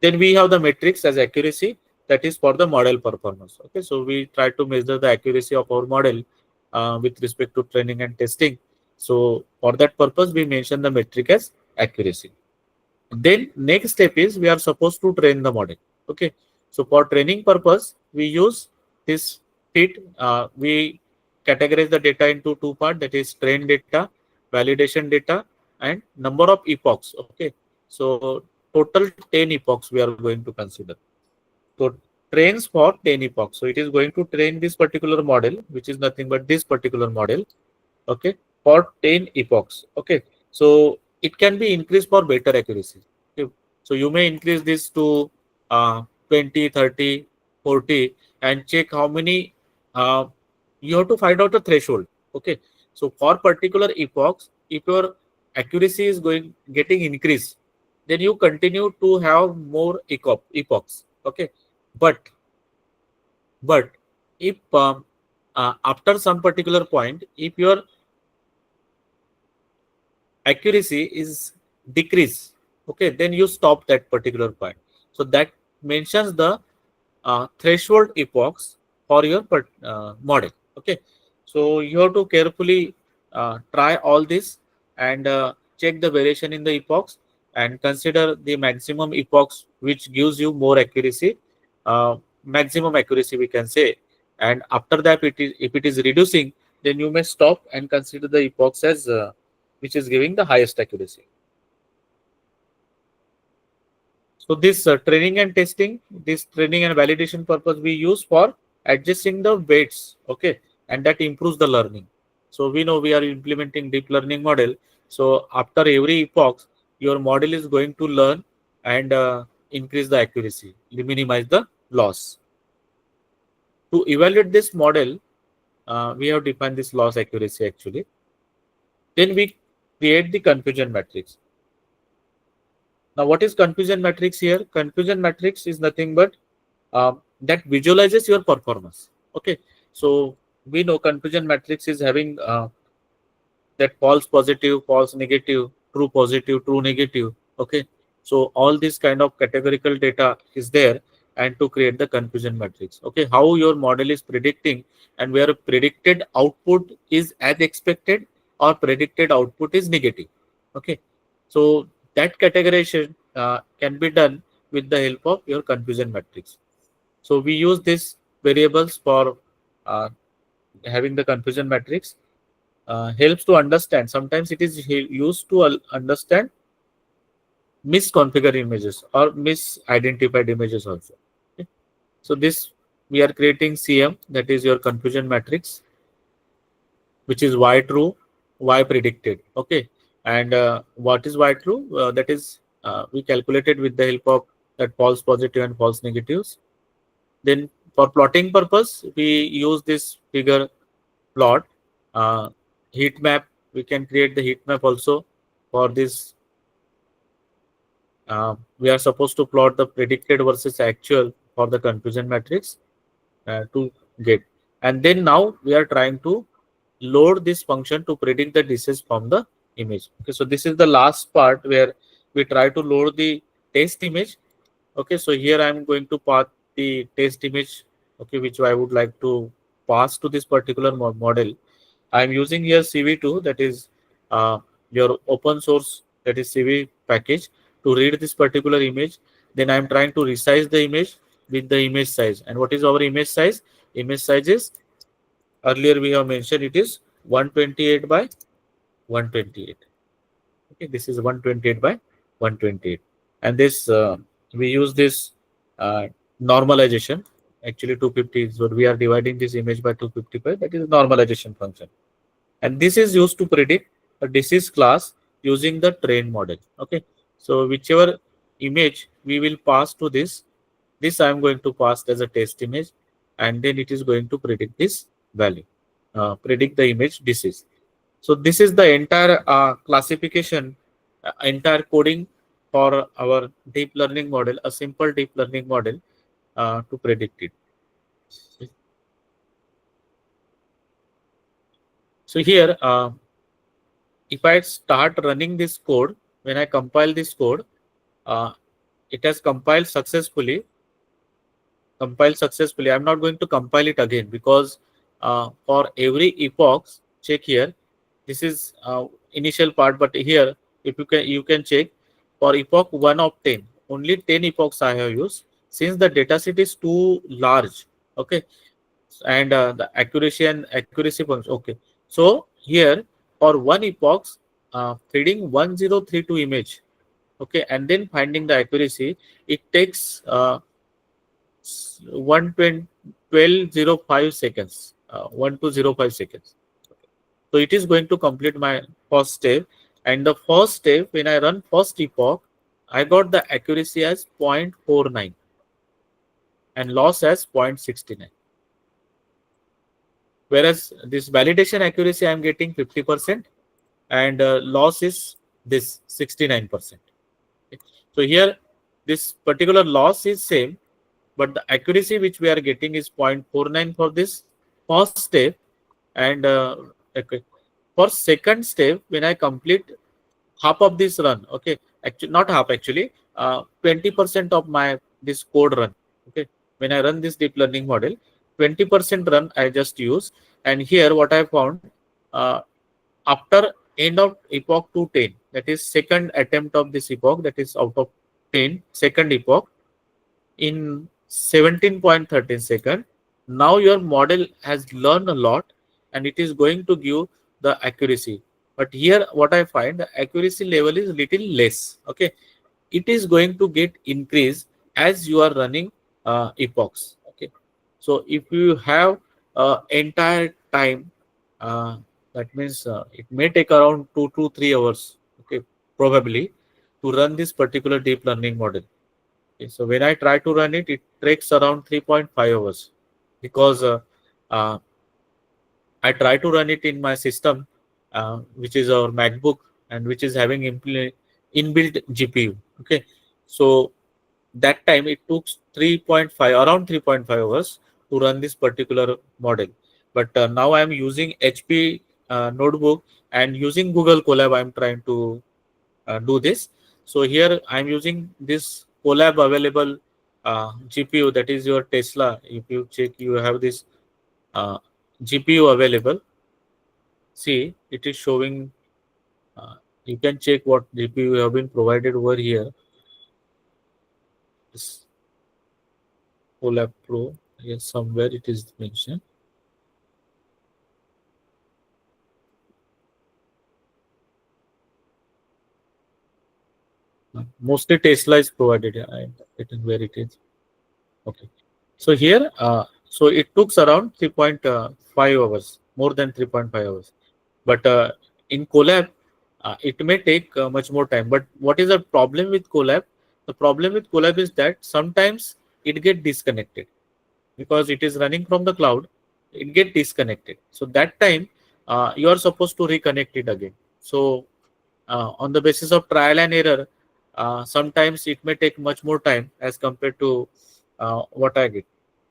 [SPEAKER 6] Then we have the metrics as accuracy, that is for the model performance. Okay, so we try to measure the accuracy of our model with respect to training and testing. So for that purpose, we mention the metric as accuracy. Then next step is we are supposed to train the model. Okay. So for training purpose, we use this fit. We categorize the data into two parts, that is train data, validation data, and number of epochs. Okay. So total 10 epochs we are going to consider. So trains for 10 epochs. So it is going to train this particular model, which is nothing but this particular model. Okay. For 10 epochs. Okay. So it can be increased for better accuracy. Okay. So you may increase this to 20, 30, 40 and check how many, you have to find out the threshold. Okay. So for particular epochs, if your accuracy is getting increased, then you continue to have more epochs. Okay. But if after some particular point, if your accuracy is decreased, okay, then you stop that particular point. So that mentions the threshold epochs for your model. Okay. So you have to carefully try all this and check the variation in the epochs and consider the maximum epochs which gives you more accuracy, maximum accuracy we can say. And after that, if it is reducing, then you may stop and consider the epochs as which is giving the highest accuracy. So this training and testing, this training and validation purpose we use for adjusting the weights. Okay. And that improves the learning. So we know we are implementing deep learning model. So after every epoch, your model is going to learn and increase the accuracy, minimize the loss. To evaluate this model, we have defined this loss accuracy actually. Then we create the confusion matrix. Now, what is confusion matrix here? Confusion matrix is nothing but that visualizes your performance. Okay. So we know confusion matrix is having that false positive, false negative, true positive, true negative. Okay. So all this kind of categorical data is there, and to create the confusion matrix. Okay. How your model is predicting and where predicted output is as expected or predicted output is negative. Okay. So that categorization can be done with the help of your confusion matrix. So we use these variables for having the confusion matrix. Helps to understand. Sometimes it is used to understand misconfigured images or misidentified images also. Okay. So this we are creating CM, that is your confusion matrix, which is Y true, Y predicted. Okay. And what is Y true? That is we calculated with the help of that false positive and false negatives. Then for plotting purpose, we use this figure plot. Heat map, we can create the heat map also. For this, we are supposed to plot the predicted versus actual for the confusion matrix to get. And then now we are trying to load this function to predict the disease from the image. Okay, so this is the last part where we try to load the test image. Okay, so here I am going to pass the test image, okay, which I would like to pass to this particular model. I am using here CV2, that is your open source, that is CV package, to read this particular image. Then I am trying to resize the image with the image size. And what is our image size? Image size is, earlier we have mentioned, it is 128 by 128. Okay, this is 128 by 128. And this we use this normalization. Actually 250 is what we are dividing this image by 255. That is normalization function. And this is used to predict a disease class using the trained model. Okay. So whichever image we will pass to this I am going to pass as a test image, and then it is going to predict this value, predict the image disease. So this is the entire classification, entire coding for our deep learning model, a simple deep learning model to predict it. So here, if I start running this code, when I compile this code, it has compiled successfully. I'm not going to compile it again because for every epoch, check here. This is initial part, but here if you can check for epoch 1 of 10, only 10 epochs I have used since the dataset is too large. Okay, and the accuracy function. Okay, so here for one epoch, feeding 1032 image, okay, and then finding the accuracy, it takes 1205 seconds, 1205 seconds. So it is going to complete my first step, and the first step, when I run first epoch, I got the accuracy as 0.49 and loss as 0.69. Whereas this validation accuracy I am getting 50% and loss is this 69%. Okay. So here this particular loss is same, but the accuracy which we are getting is 0.49 for this first step, and okay, for second step when I complete half of this run, okay, actually not half, actually 20% of my this code run, okay, when I run this deep learning model, 20% run I just use, and here what I found, after end of epoch 210, that is second attempt of this epoch, that is out of 10, second epoch, in 17.13 second, now your model has learned a lot and it is going to give the accuracy. But here what I find, the accuracy level is little less. Okay, it is going to get increased as you are running epochs. Okay, so if you have entire time, that means it may take around 2 to 3 hours, okay, probably, to run this particular deep learning model. Okay, so when I try to run it, it takes around 3.5 hours, because I try to run it in my system, which is our MacBook, and which is having inbuilt GPU. Okay, so that time it took 3.5, around 3.5 hours to run this particular model. But now I am using HP notebook and using Google Colab. I am trying to do this. So here I am using this Colab available GPU, that is your Tesla. If you check, you have this GPU available. See, it is showing. You can check what GPU have been provided over here. This Colab Pro. Yes, somewhere it is mentioned. Mostly Tesla is provided. I written where it is. Okay. So here, so it took around 3.5 hours, more than 3.5 hours. But in Colab, it may take much more time. But what is the problem with Colab? The problem with Colab is that sometimes it get disconnected, because it is running from the cloud. It get disconnected. So that time you are supposed to reconnect it again. So on the basis of trial and error, sometimes it may take much more time as compared to what I did.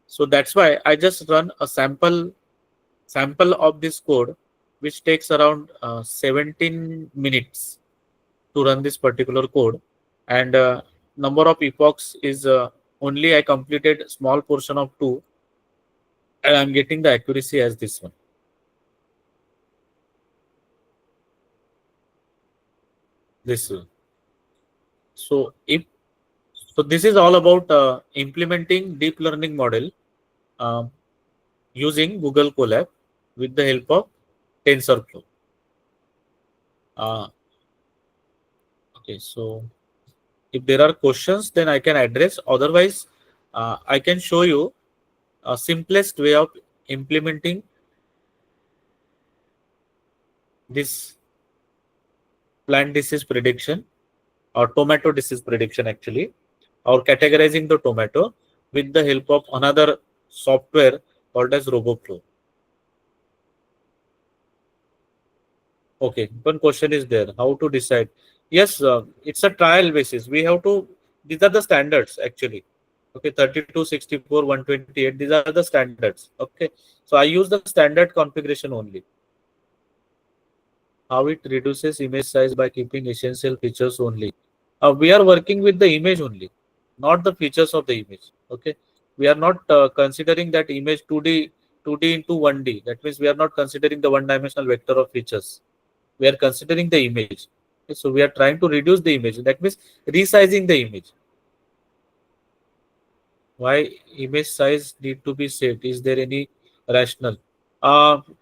[SPEAKER 6] So that's why I just run a sample of this code, which takes around 17 minutes to run this particular code, and number of epochs is only I completed small portion of 2, and I'm getting the accuracy as this one. This one. So this is all about implementing deep learning model using Google Colab with the help of TensorFlow. Okay, so if there are questions, then I can address. Otherwise, I can show you a simplest way of implementing this plant disease prediction, or tomato disease prediction actually, or categorizing the tomato with the help of another software called as RoboFlow. Okay, one question is there, how to decide? Yes, it's a trial basis. We have to, these are the standards actually. Okay, 32, 64, 128, these are the standards. Okay, so I use the standard configuration only. How it reduces image size by keeping essential features only. We are working with the image only, not the features of the image. Okay, we are not considering that image 2D 2D into 1D. That means we are not considering the one-dimensional vector of features. We are considering the image. Okay, so we are trying to reduce the image. That means resizing the image. Why image size need to be saved? Is there any rationale?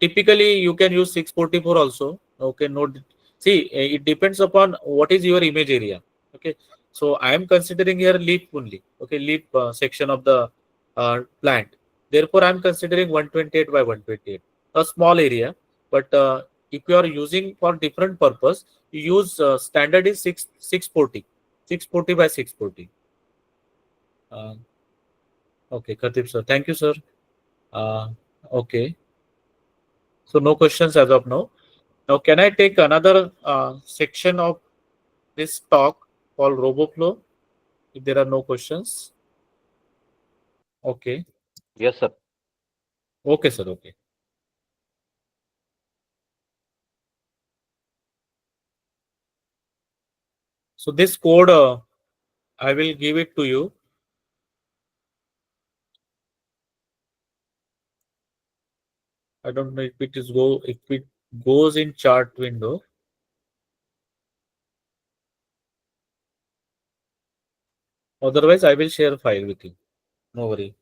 [SPEAKER 6] Typically, you can use 644 also. Okay, no. See, it depends upon what is your image area. Okay, so I am considering here leaf only. Okay, leaf section of the plant. Therefore, I am considering 128 by 128, a small area. But if you are using for different purpose, you use standard is 640, 640 by 640. Okay, Khatib sir. Thank you, sir. Okay. So no questions as of now. Now, can I take another section of this talk called RoboFlow? If there are no questions. Okay.
[SPEAKER 5] Yes, sir.
[SPEAKER 6] Okay, sir. Okay. So this code, I will give it to you. I don't know if it goes in chart window. Otherwise, I will share file with you. No worry.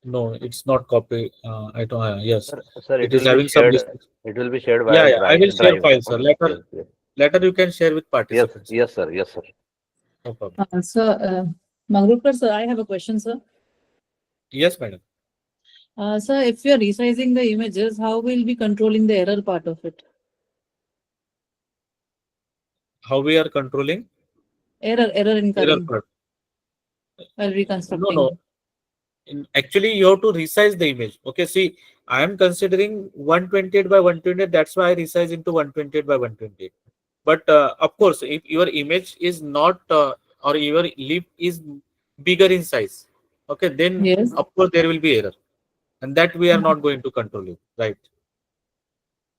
[SPEAKER 6] No, it's not copy. I don't. Yes,
[SPEAKER 5] Sir,
[SPEAKER 6] it
[SPEAKER 5] it
[SPEAKER 6] is
[SPEAKER 5] will be
[SPEAKER 6] having some.
[SPEAKER 5] shared. It will be shared
[SPEAKER 6] Yeah,
[SPEAKER 5] via
[SPEAKER 6] yeah. I will share
[SPEAKER 5] drive.
[SPEAKER 6] file, sir.
[SPEAKER 5] Yes, yes.
[SPEAKER 6] Later you can share with
[SPEAKER 5] Yes,
[SPEAKER 6] participants.
[SPEAKER 5] yes, sir. Yes, sir.
[SPEAKER 6] No problem.
[SPEAKER 1] Sir, Mangrupkar sir, I have a question, sir.
[SPEAKER 6] Yes, madam.
[SPEAKER 1] Sir, if you are resizing the images, how will be controlling the error part of it?
[SPEAKER 6] How we are controlling
[SPEAKER 1] Error
[SPEAKER 6] error
[SPEAKER 1] incurring
[SPEAKER 6] part?
[SPEAKER 1] while
[SPEAKER 6] No,
[SPEAKER 1] reconstructing.
[SPEAKER 6] no. Actually, you have to resize the image. Okay, see, I am considering 128 by 128. That's why I resize into 128 by 128. But of course, if your image is not or your leaf is bigger in size, okay, then
[SPEAKER 1] Yes.
[SPEAKER 6] of course there will be error, and that we are not going to control it, right?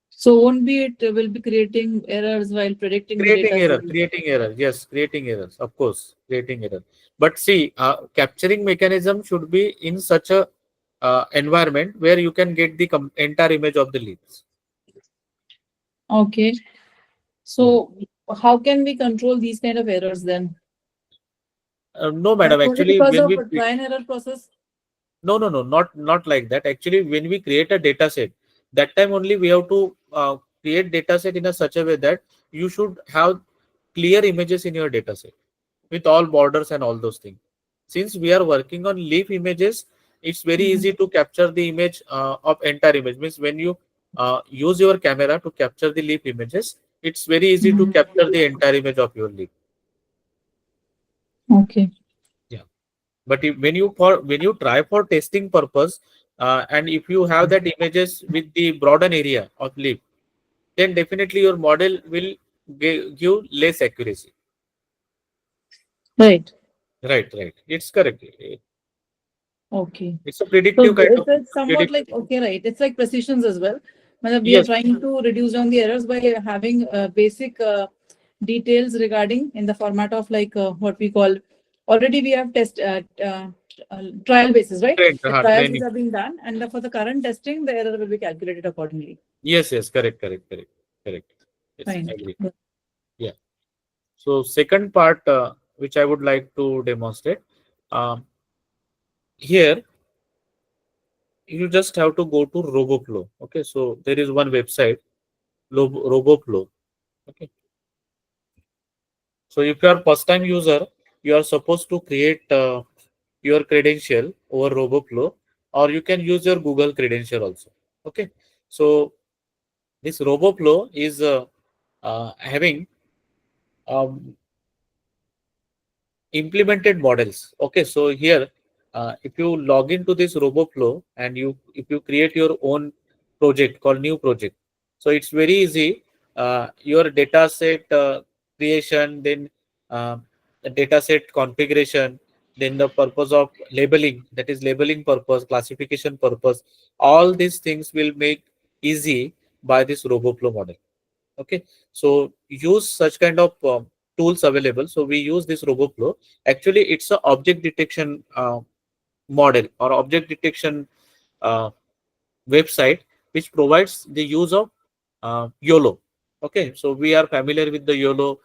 [SPEAKER 1] So won't be it will be creating errors while predicting the data.
[SPEAKER 6] Creating error. Yes, creating errors. Of course, creating error. But see, capturing mechanism should be in such a environment where you can get the entire image of the leaves.
[SPEAKER 1] Okay. So how can we control these kind of errors then?
[SPEAKER 6] No, madam.
[SPEAKER 1] Only
[SPEAKER 6] Actually,
[SPEAKER 1] because
[SPEAKER 6] when
[SPEAKER 1] of
[SPEAKER 6] we
[SPEAKER 1] a try and error process.
[SPEAKER 6] no, not like that. Actually, when we create a data set, that time only we have to create data set in a such a way that you should have clear images in your data set with all borders and all those things. Since we are working on leaf images, it's very easy to capture the image of entire image. Means when you use your camera to capture the leaf images, it's very easy to capture the entire image of your leaf.
[SPEAKER 1] Okay.
[SPEAKER 6] Yeah. But when you try for testing purpose, and if you have that images with the broaden area of leaf, then definitely your model will give less accuracy.
[SPEAKER 1] Right.
[SPEAKER 6] Right. It's correct.
[SPEAKER 1] Okay.
[SPEAKER 6] It's a predictive kind of.
[SPEAKER 1] It's somewhat like, okay, right. It's like precisions as well. We are
[SPEAKER 6] Yes.
[SPEAKER 1] trying to reduce down the errors by having basic details regarding in the format of like what we call, already we have trial basis, right? The trials
[SPEAKER 6] Training.
[SPEAKER 1] which are being done, and for the current testing, the error will be calculated accordingly.
[SPEAKER 6] Yes, correct. Yes,
[SPEAKER 1] Fine.
[SPEAKER 6] I agree. Yeah. So second part, which I would like to demonstrate, here you just have to go to RoboFlow. Okay, so there is one website, RoboFlow. Okay. So if you are first time user, you are supposed to create your credential over RoboFlow, or you can use your Google credential also. Okay. So this RoboFlow is having implemented models. Okay, so here if you log into this RoboFlow and if you create your own project called new project, so it's very easy. Your data set creation, then the data set configuration, then the purpose of labeling, that is labeling purpose, classification purpose, all these things will make easy by this RoboFlow model. Okay, so use such kind of tools available. So we use this RoboFlow. Actually, it's a object detection model or object detection website which provides the use of YOLO. Okay, so we are familiar with the YOLO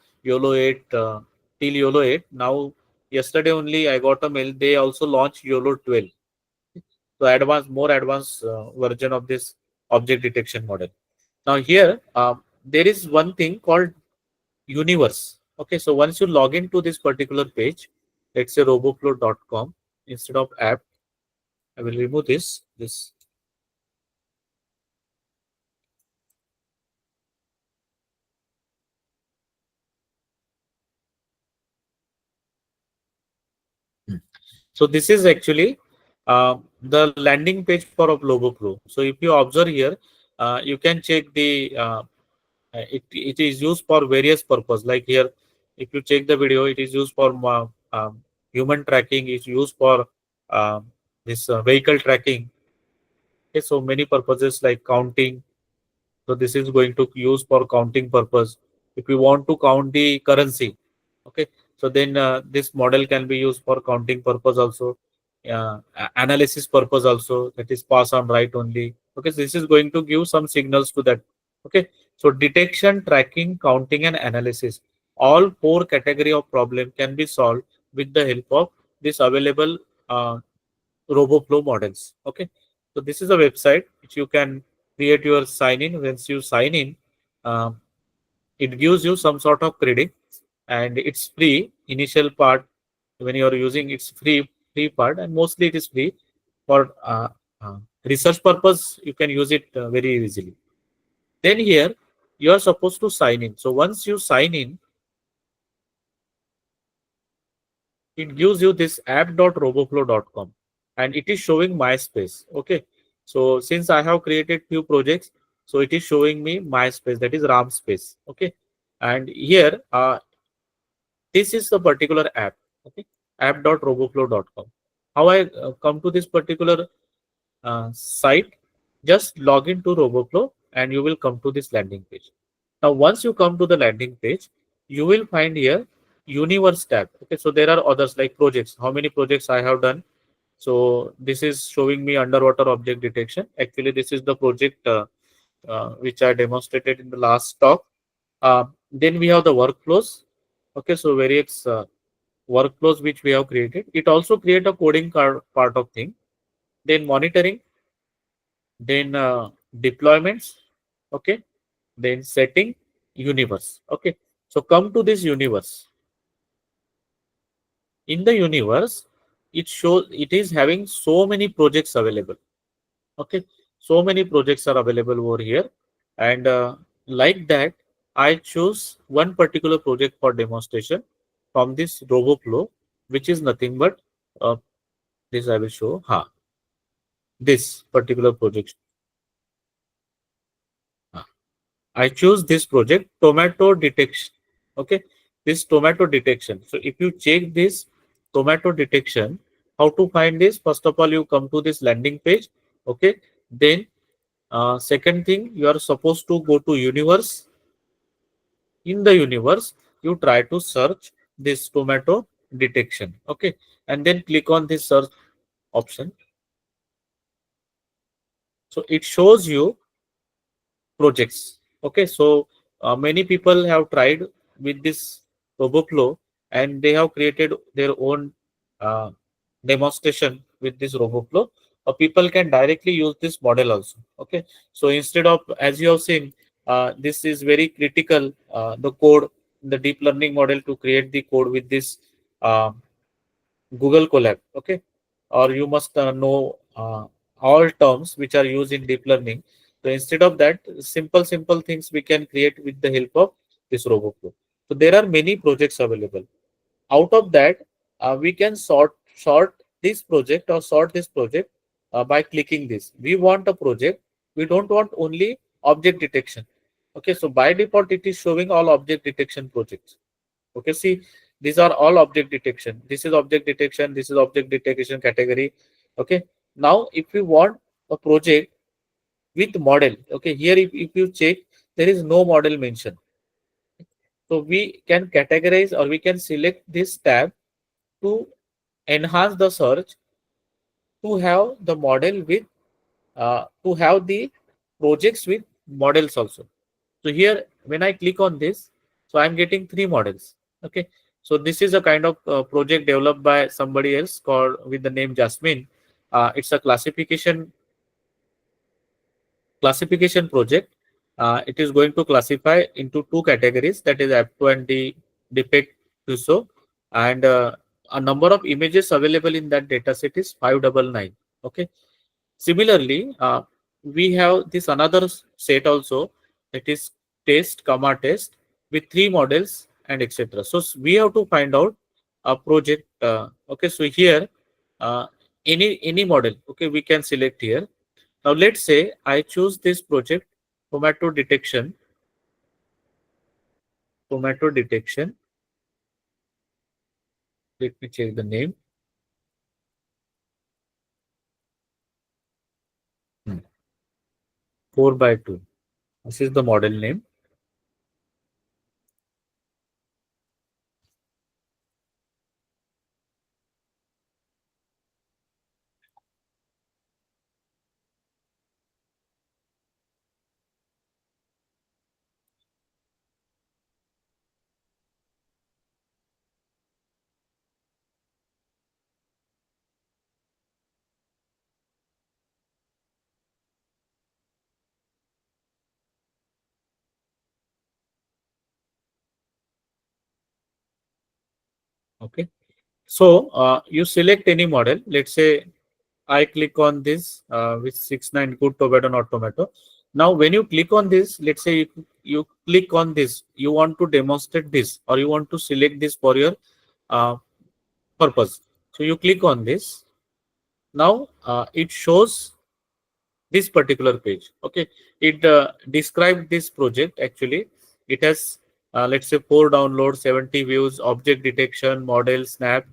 [SPEAKER 6] 8 till YOLO 8. Now, yesterday only I got a mail. They also launched YOLO 12. So more advanced version of this object detection model. Now here, there is one thing called universe. Okay, so once you log into this particular page, let's say roboflow.com, instead of app, I will remove this. So this is actually the landing page for RoboFlow. So if you observe here, you can check the it is used for various purpose. Like here, if you check the video, it is used for human tracking. It's used for this vehicle tracking. Okay, so many purposes like counting. So this is going to use for counting purpose. If you want to count the currency, okay, so then this model can be used for counting purpose also, analysis purpose also, that is pass on right only. Okay, so this is going to give some signals to that. Okay, so detection, tracking, counting, and analysis, all four category of problem can be solved with the help of this available RoboFlow models. Okay, so this is a website which you can create your sign in. Once you sign in, it gives you some sort of credit, and it's free. Initial part when you are using, it's free part, and mostly it is free for research purpose. You can use it very easily. Then here you are supposed to sign in. So once you sign in, it gives you this app.roboflow.com, and it is showing my space. Okay, so since I have created few projects, so it is showing me my space, that is RAM space. Okay, and here this is the particular app. Okay, app.roboflow.com. How I come to this particular site? Just log into RoboFlow and you will come to this landing page. Now once you come to the landing page, you will find here universe tab. Okay, so there are others like projects, how many projects I have done. So this is showing me underwater object detection. Actually this is the project which I demonstrated in the last talk. Then we have the workflows. Okay, so various workflows which we have created. It also create a coding part of thing. Then monitoring, then deployments. Okay, then setting, universe. Okay, so come to this universe. In the universe, it shows it is having so many projects available. Okay, so many projects are available over here, and like that I choose one particular project for demonstration from this RoboFlow, which is nothing but this I will show this particular project. I choose this project, tomato detection. Okay, this tomato detection. So if you check this tomato detection, how to find this? First of all, you come to this landing page. Okay, then second thing, you are supposed to go to universe. In the universe, you try to search this tomato detection. Okay, and then click on this search option. So it shows you projects. Okay, so many people have tried with this RoboFlow and they have created their own demonstration with this RoboFlow. People can directly use this model also. Okay, so instead of, as you have seen, this is very critical, the code, the deep learning model to create the code with this Google Colab. Okay, or you must know all terms which are used in deep learning. So instead of that, simple things we can create with the help of this RoboFlow. So there are many projects available. Out of that, we can sort this project or sort this project by clicking this. We want a project. We don't want only object detection. Okay, so by default it is showing all object detection projects. Okay, see, these are all object detection. This is object detection. This is object detection category. Okay, now if you want a project with model, okay, here if you check, there is no model mentioned. So we can categorize or we can select this tab to enhance the search to have the model with to have the projects with models also. So here, when I click on this, so I'm getting 3 models. Okay. So this is a kind of project developed by somebody else called with the name Jasmine. It's a classification project. It is going to classify into 2 categories, that is apto and the defect so, and a number of images available in that data set is 599. Okay. Similarly, we have this another set also, that is test, comma test, with 3 models and etc. So we have to find out a project. Okay, so here any model. Okay, we can select here. Now let's say I choose this project, tomato detection. Tomato detection. Let me check the name. 4x2. This is the model name. Okay. So you select any model. Let's say I click on this with 69 good tomato, not tomato. Now, when you click on this, let's say you click on this, you want to demonstrate this or you want to select this for your uh, purpose. So you click on this. Now it shows this particular page. Okay, it described this project. Actually, it has let's say 4 downloads, 70 views, object detection, model, snap.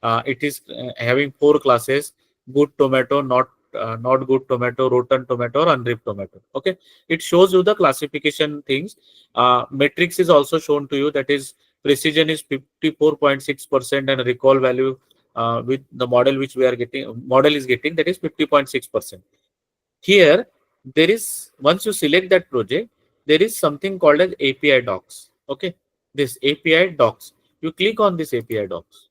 [SPEAKER 6] It is having 4 classes: good tomato, not good tomato, rotten tomato, or unripe tomato. Okay, it shows you the classification things. Matrix is also shown to you, that is precision is 54.6% and recall value with the model which we are getting, model is getting, that is 50.6%. Here, there is, once you select that project, there is something called as API docs. Okay, this API docs. You click on this API docs.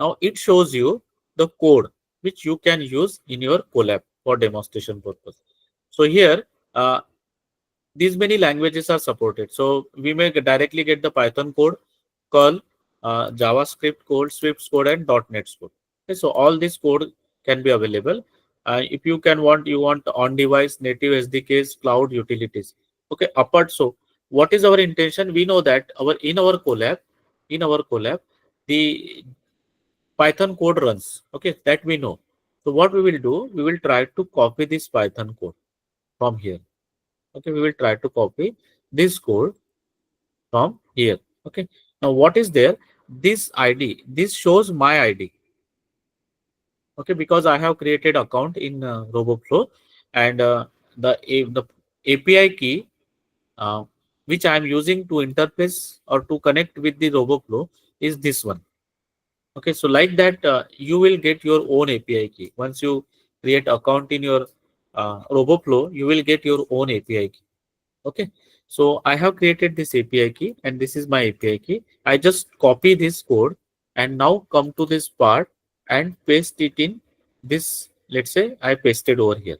[SPEAKER 6] Now it shows you the code which you can use in your Colab for demonstration purpose. So here, these many languages are supported. So we may directly get the Python code, Curl, JavaScript code, Swift code, and .NET code. Okay, so all this code can be available. If you want on-device native SDKs, cloud utilities. Okay, apart, so what is our intention? We know that in our Colab, the Python code runs. Okay, that we know. So what we will do, we will try to copy this Python code from here. Okay, we will try to copy this code from here. Okay, now what is there? This ID, this shows my ID. Okay, because I have created account in RoboFlow, and the API key which I am using to interface or to connect with the RoboFlow is this one. Okay, so like that, you will get your own API key. Once you create account in your RoboFlow, you will get your own API key. Okay, so I have created this API key and this is my API key. I just copy this code and now come to this part and paste it in this. Let's say I pasted over here.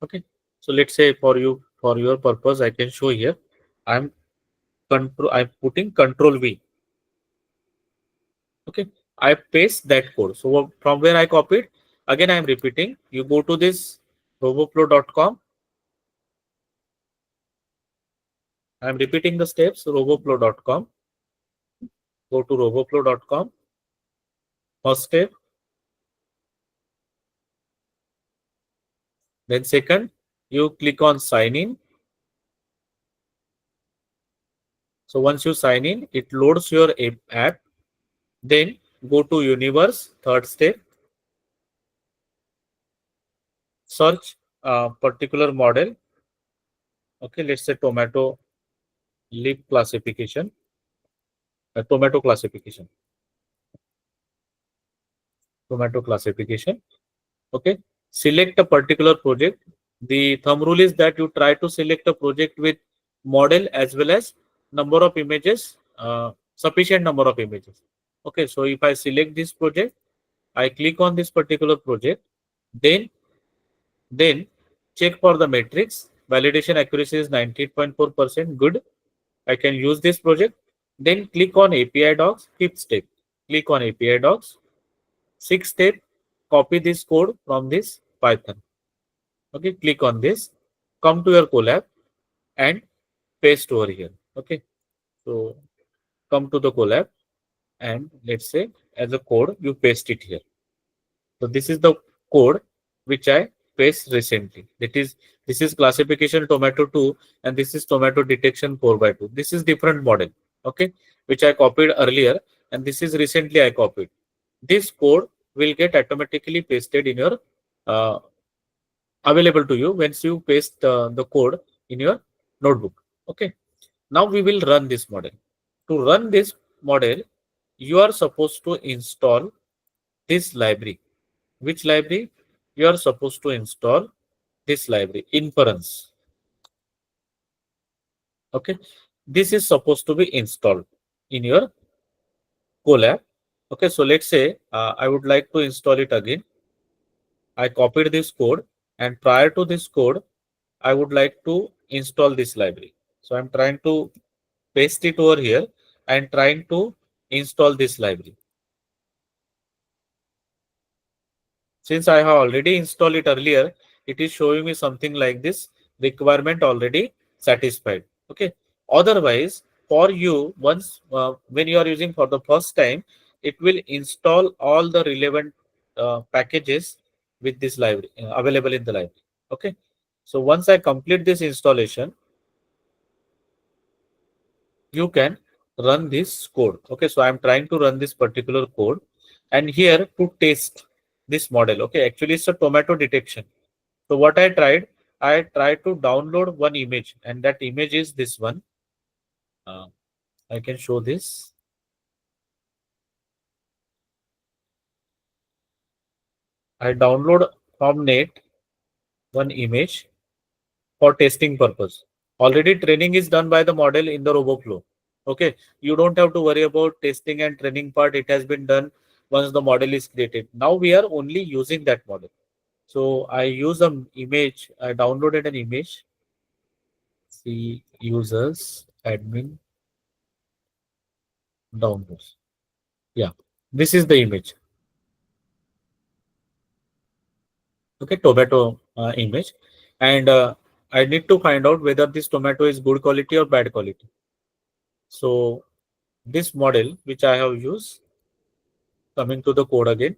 [SPEAKER 6] Okay, so let's say for your purpose, I can show here. I'm putting Control V. Okay, I paste that code. So from where I copied, again I am repeating. You go to this roboflow.com. I am repeating the steps. Roboflow.com. Go to roboflow.com. First step. Then second, you click on sign in. So once you sign in, it loads your app. Then go to universe. Third step. Search a particular model. Okay, let's say tomato leaf classification. Tomato classification. tomato classification. Okay, select a particular project. The thumb rule is that you try to select a project with model as well as number of images, sufficient number of images. Okay, so if I select this project, I click on this particular project, then check for the matrix. Validation accuracy is 98.4%. Good. I can use this project. Then click on API docs. Fifth step, click on API docs. Sixth step, copy this code from this Python. Okay, click on this, come to your Colab and paste over here. Okay, so come to the Colab and let's say as a code, you paste it here. So this is the code which I paste recently. This is classification tomato 2 and this is tomato detection 4x2. This is different model, okay, which I copied earlier, and this is recently I copied. This code will get automatically pasted in your available to you once you paste the code in your notebook. Okay, now we will run this model. To run this model, you are supposed to install this library. Which library? You are supposed to install this library, inference. Okay, this is supposed to be installed in your Colab. Okay, so let's say I would like to install it again. I copied this code, and prior to this code, I would like to install this library. So I'm trying to paste it over here and trying to install this library. Since I have already installed it earlier, it is showing me something like this: requirement already satisfied. Okay. Otherwise, for you, once when you are using for the first time, it will install all the relevant packages with this library available in the library. Okay. So once I complete this installation, you can run this code. Okay, so I'm trying to run this particular code, and here to test this model. Okay, actually it's a tomato detection. So what I tried to download one image, and that image is this one. I can show this. I download from net one image for testing purpose. Already training is done by the model in the RoboFlow. Okay, you don't have to worry about testing and training part. It has been done once the model is created. Now we are only using that model. So I use an image. I downloaded an image. See users admin downloads. Yeah, this is the image. Okay, tomato image, and I need to find out whether this tomato is good quality or bad quality. So this model which I have used, coming to the code again,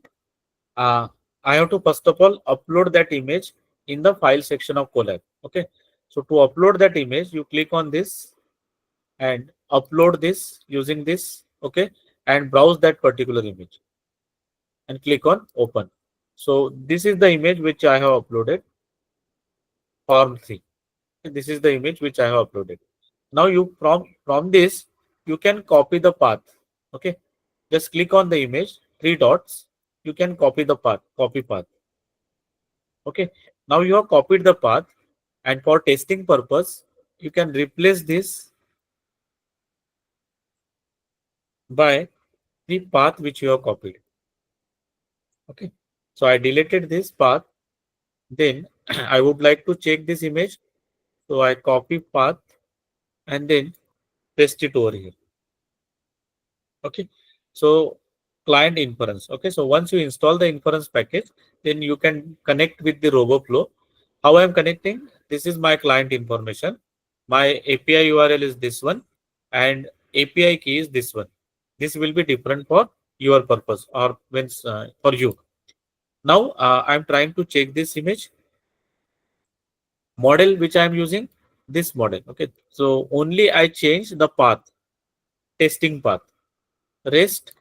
[SPEAKER 6] I have to first of all upload that image in the file section of Colab. Okay, so to upload that image, you click on this and upload this using this. Okay, and browse that particular image and click on open. So this is the image which I have uploaded, form 3. This is the image which I have uploaded. Now you from this you can copy the path. Okay, just click on the image, 3 dots. You can copy the path, copy path. Okay, now you have copied the path, and for testing purpose, you can replace this by the path which you have copied. Okay, so I deleted this path. Then I would like to check this image, so I copy path and then paste it over here. Okay, so client inference. Okay, so once you install the inference package, then you can connect with the RoboFlow. How I am connecting? This is my client information. My API URL is this one, and API key is this one. This will be different for your purpose or when for you. Now I'm trying to check this image model which I am using, this model. Okay, so only I change the path, testing path. Rest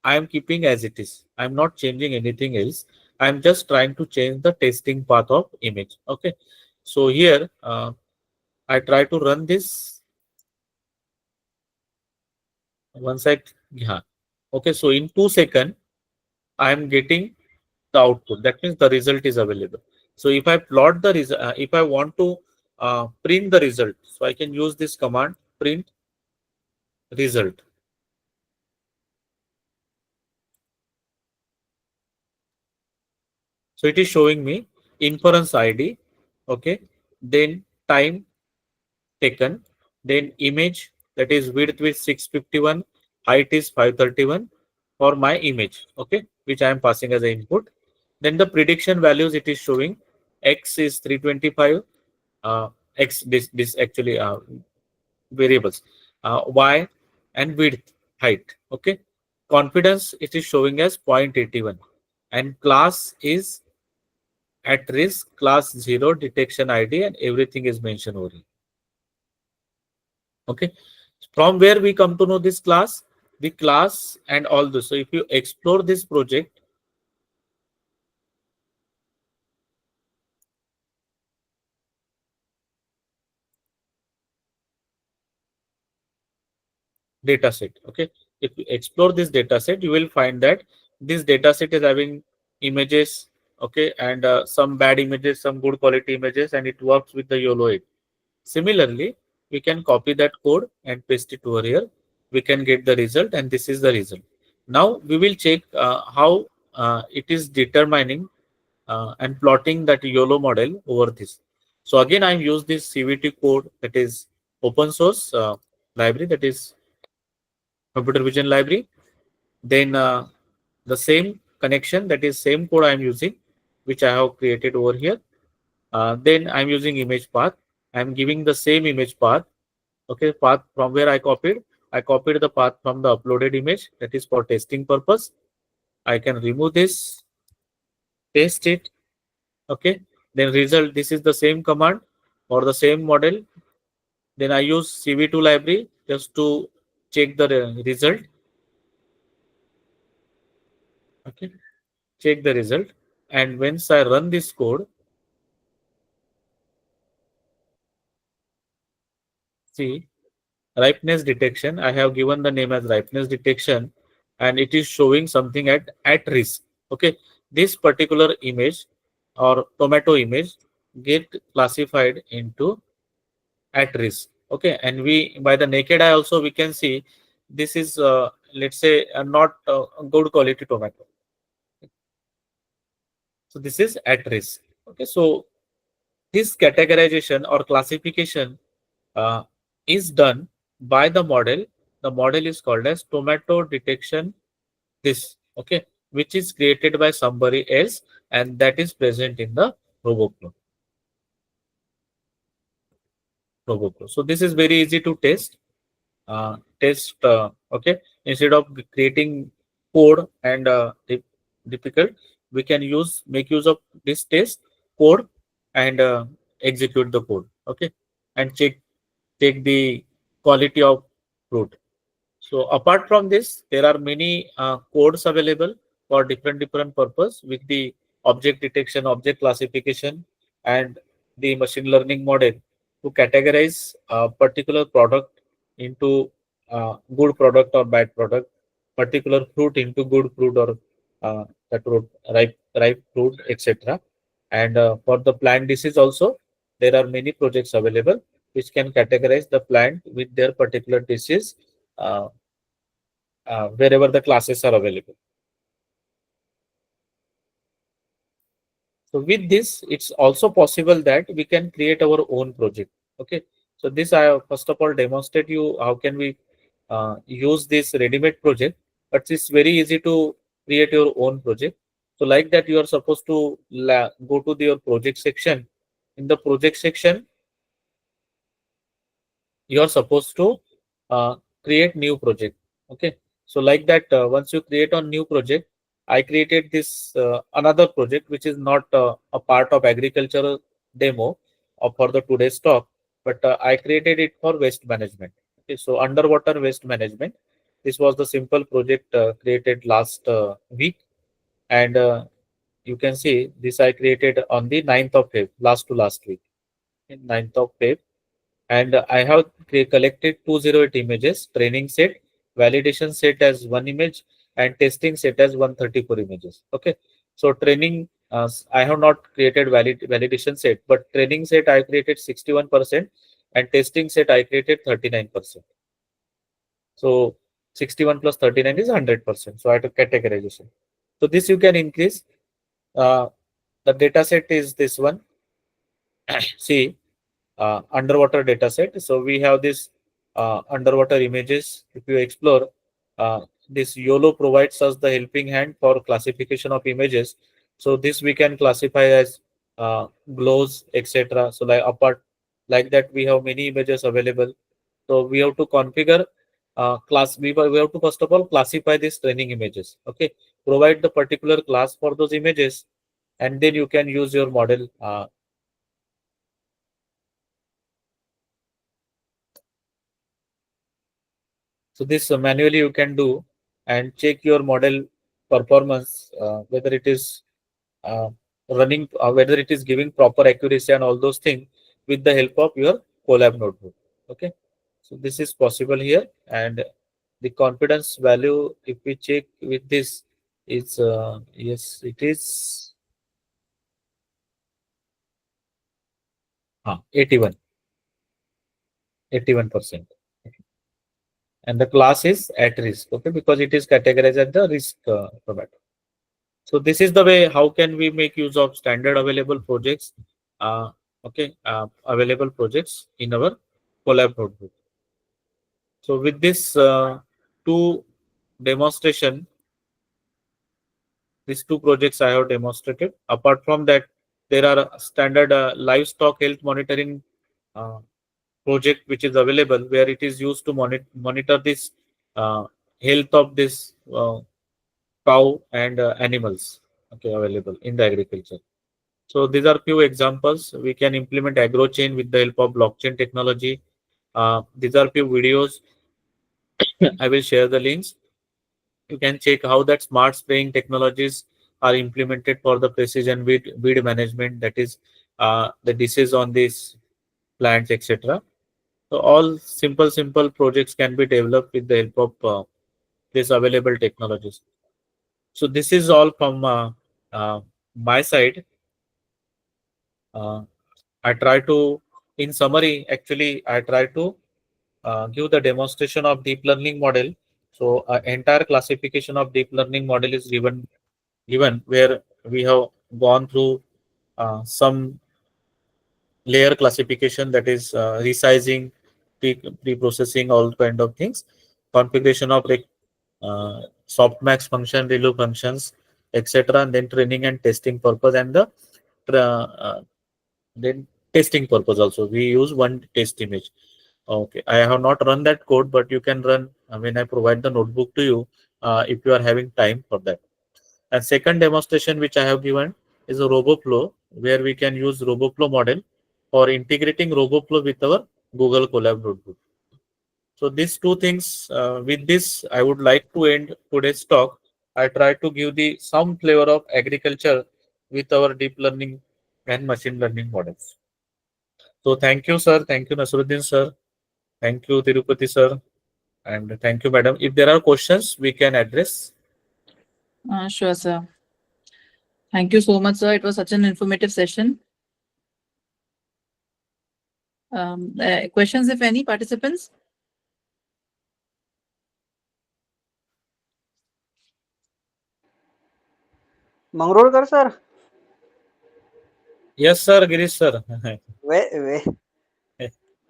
[SPEAKER 6] I am keeping as it is. I'm not changing anything else. I'm just trying to change the testing path of image. Okay, so here I try to run this. Once I, yeah. Okay, so in 2 seconds, I am getting the output. That means the result is available. So if I plot the result, if I want to print the result, so I can use this command print result. So it is showing me inference ID, okay, then time taken, then image, that is width with 651, height is 531 for my image, okay, which I am passing as an input. Then the prediction values it is showing x is 325, x this actually variables, y and width, height, okay. Confidence it is showing as 0.81 and class is at risk, class 0, detection ID, and everything is mentioned over here. Okay, from where we come to know this class, the class and all this. So if you explore this project, data set, okay, if you explore this data set, you will find that this data set is having images, okay, and some bad images, some good quality images, and it works with the YOLO 8. Similarly, we can copy that code and paste it over here. We can get the result, and this is the result. Now we will check how it is determining and plotting that YOLO model over this. So again, I use this CVT code, that is open source library, that is computer vision library. Then the same connection, that is same code I am using, which I have created over here. Then I'm using image path. I'm giving the same image path. Okay, path from where I copied the path from the uploaded image, that is for testing purpose. I can remove this, paste it. Okay, then result, this is the same command or the same model. Then I use CV2 library just to check the result. Okay, check the result, and once I run this code, see, ripeness detection, I have given the name as ripeness detection, and it is showing something at risk. Okay, this particular image or tomato image get classified into at risk. Okay, and we, by the naked eye also, we can see this is let's say not a good quality tomato. So this is at risk. Okay, so this categorization or classification is done by the model. The model is called as tomato detection this, okay, which is created by somebody else, and that is present in the RoboClone. So this is very easy to test. Okay, instead of creating code and difficult, we can make use of this test code and execute the code. Okay, and check the quality of fruit. So apart from this, there are many codes available for different purpose with the object detection, object classification, and the machine learning model to categorize a particular product into good product or bad product, particular fruit into good fruit or that fruit, ripe fruit, etc. And for the plant disease also, there are many projects available which can categorize the plant with their particular disease wherever the classes are available. So with this, it's also possible that we can create our own project. Okay, so this I first of all demonstrate you how can we use this ready-made project, but it's very easy to create your own project. So like that, you are supposed to go to your project section. In the project section, you are supposed to create new project. Okay, so like that, once you create a new project, I created this another project which is not a part of agricultural demo or for the today's talk, but I created it for waste management. Okay, so underwater waste management, this was the simple project created last week, and you can see this I created on the 9th of Feb, last week, 9th of Feb. And I have collected 208 images, training set, validation set as one image, and testing set as 134 images. Okay. So training, I have not created validation set, but training set I created 61% and testing set I created 39%. So 61 plus 39 is 100%. So I took categorization. So this you can increase. The data set is this one. See, underwater data set. So we have this underwater images. If you explore, this YOLO provides us the helping hand for classification of images. So this we can classify as glows, etc. So like apart like that, we have many images available. So we have to configure class. We have to first of all classify these training images. Okay, provide the particular class for those images, and then you can use your model. So this manually you can do and check your model performance, whether it is running, whether it is giving proper accuracy and all those things with the help of your Colab notebook. Okay, so this is possible here, and the confidence value, if we check with this, is yes, it is 81%. And the class is at risk, okay, because it is categorized as the risk tomato. So this is the way how can we make use of standard available projects, available projects in our Colab notebook. So with this two demonstration, these two projects I have demonstrated. Apart from that, there are standard livestock health monitoring project which is available, where it is used to monitor this health of this cow and animals, okay, available in the agriculture. So these are few examples. We can implement AgroChain with the help of blockchain technology. These are few videos. I will share the links. You can check how that smart spraying technologies are implemented for the precision weed management, that is the disease on these plants, etc. So all simple projects can be developed with the help of these available technologies. So this is all from my side. I try to, in summary, actually, I try to give the demonstration of deep learning model. So entire classification of deep learning model is given where we have gone through some layer classification, that is resizing, pre-processing, all kind of things, configuration of softmax function, ReLU functions, etc., and then training and testing purpose, and the then testing purpose also. We use one test image. Okay, I have not run that code, but you can run when I provide the notebook to you, if you are having time for that. And second demonstration which I have given is a RoboFlow, where we can use RoboFlow model for integrating RoboFlow with our Google Colab notebook. So these two things, with this, I would like to end today's talk. I try to give some flavor of agriculture with our deep learning and machine learning models. So thank you, sir. Thank you, Nasruddin, sir. Thank you, Tirupati, sir. And thank you, madam. If there are questions, we can address.
[SPEAKER 1] Sure, sir. Thank you so much, sir. It was such an informative session. Questions, if any, participants?
[SPEAKER 7] Mangrolkar sir.
[SPEAKER 6] Yes, sir. Girish, sir.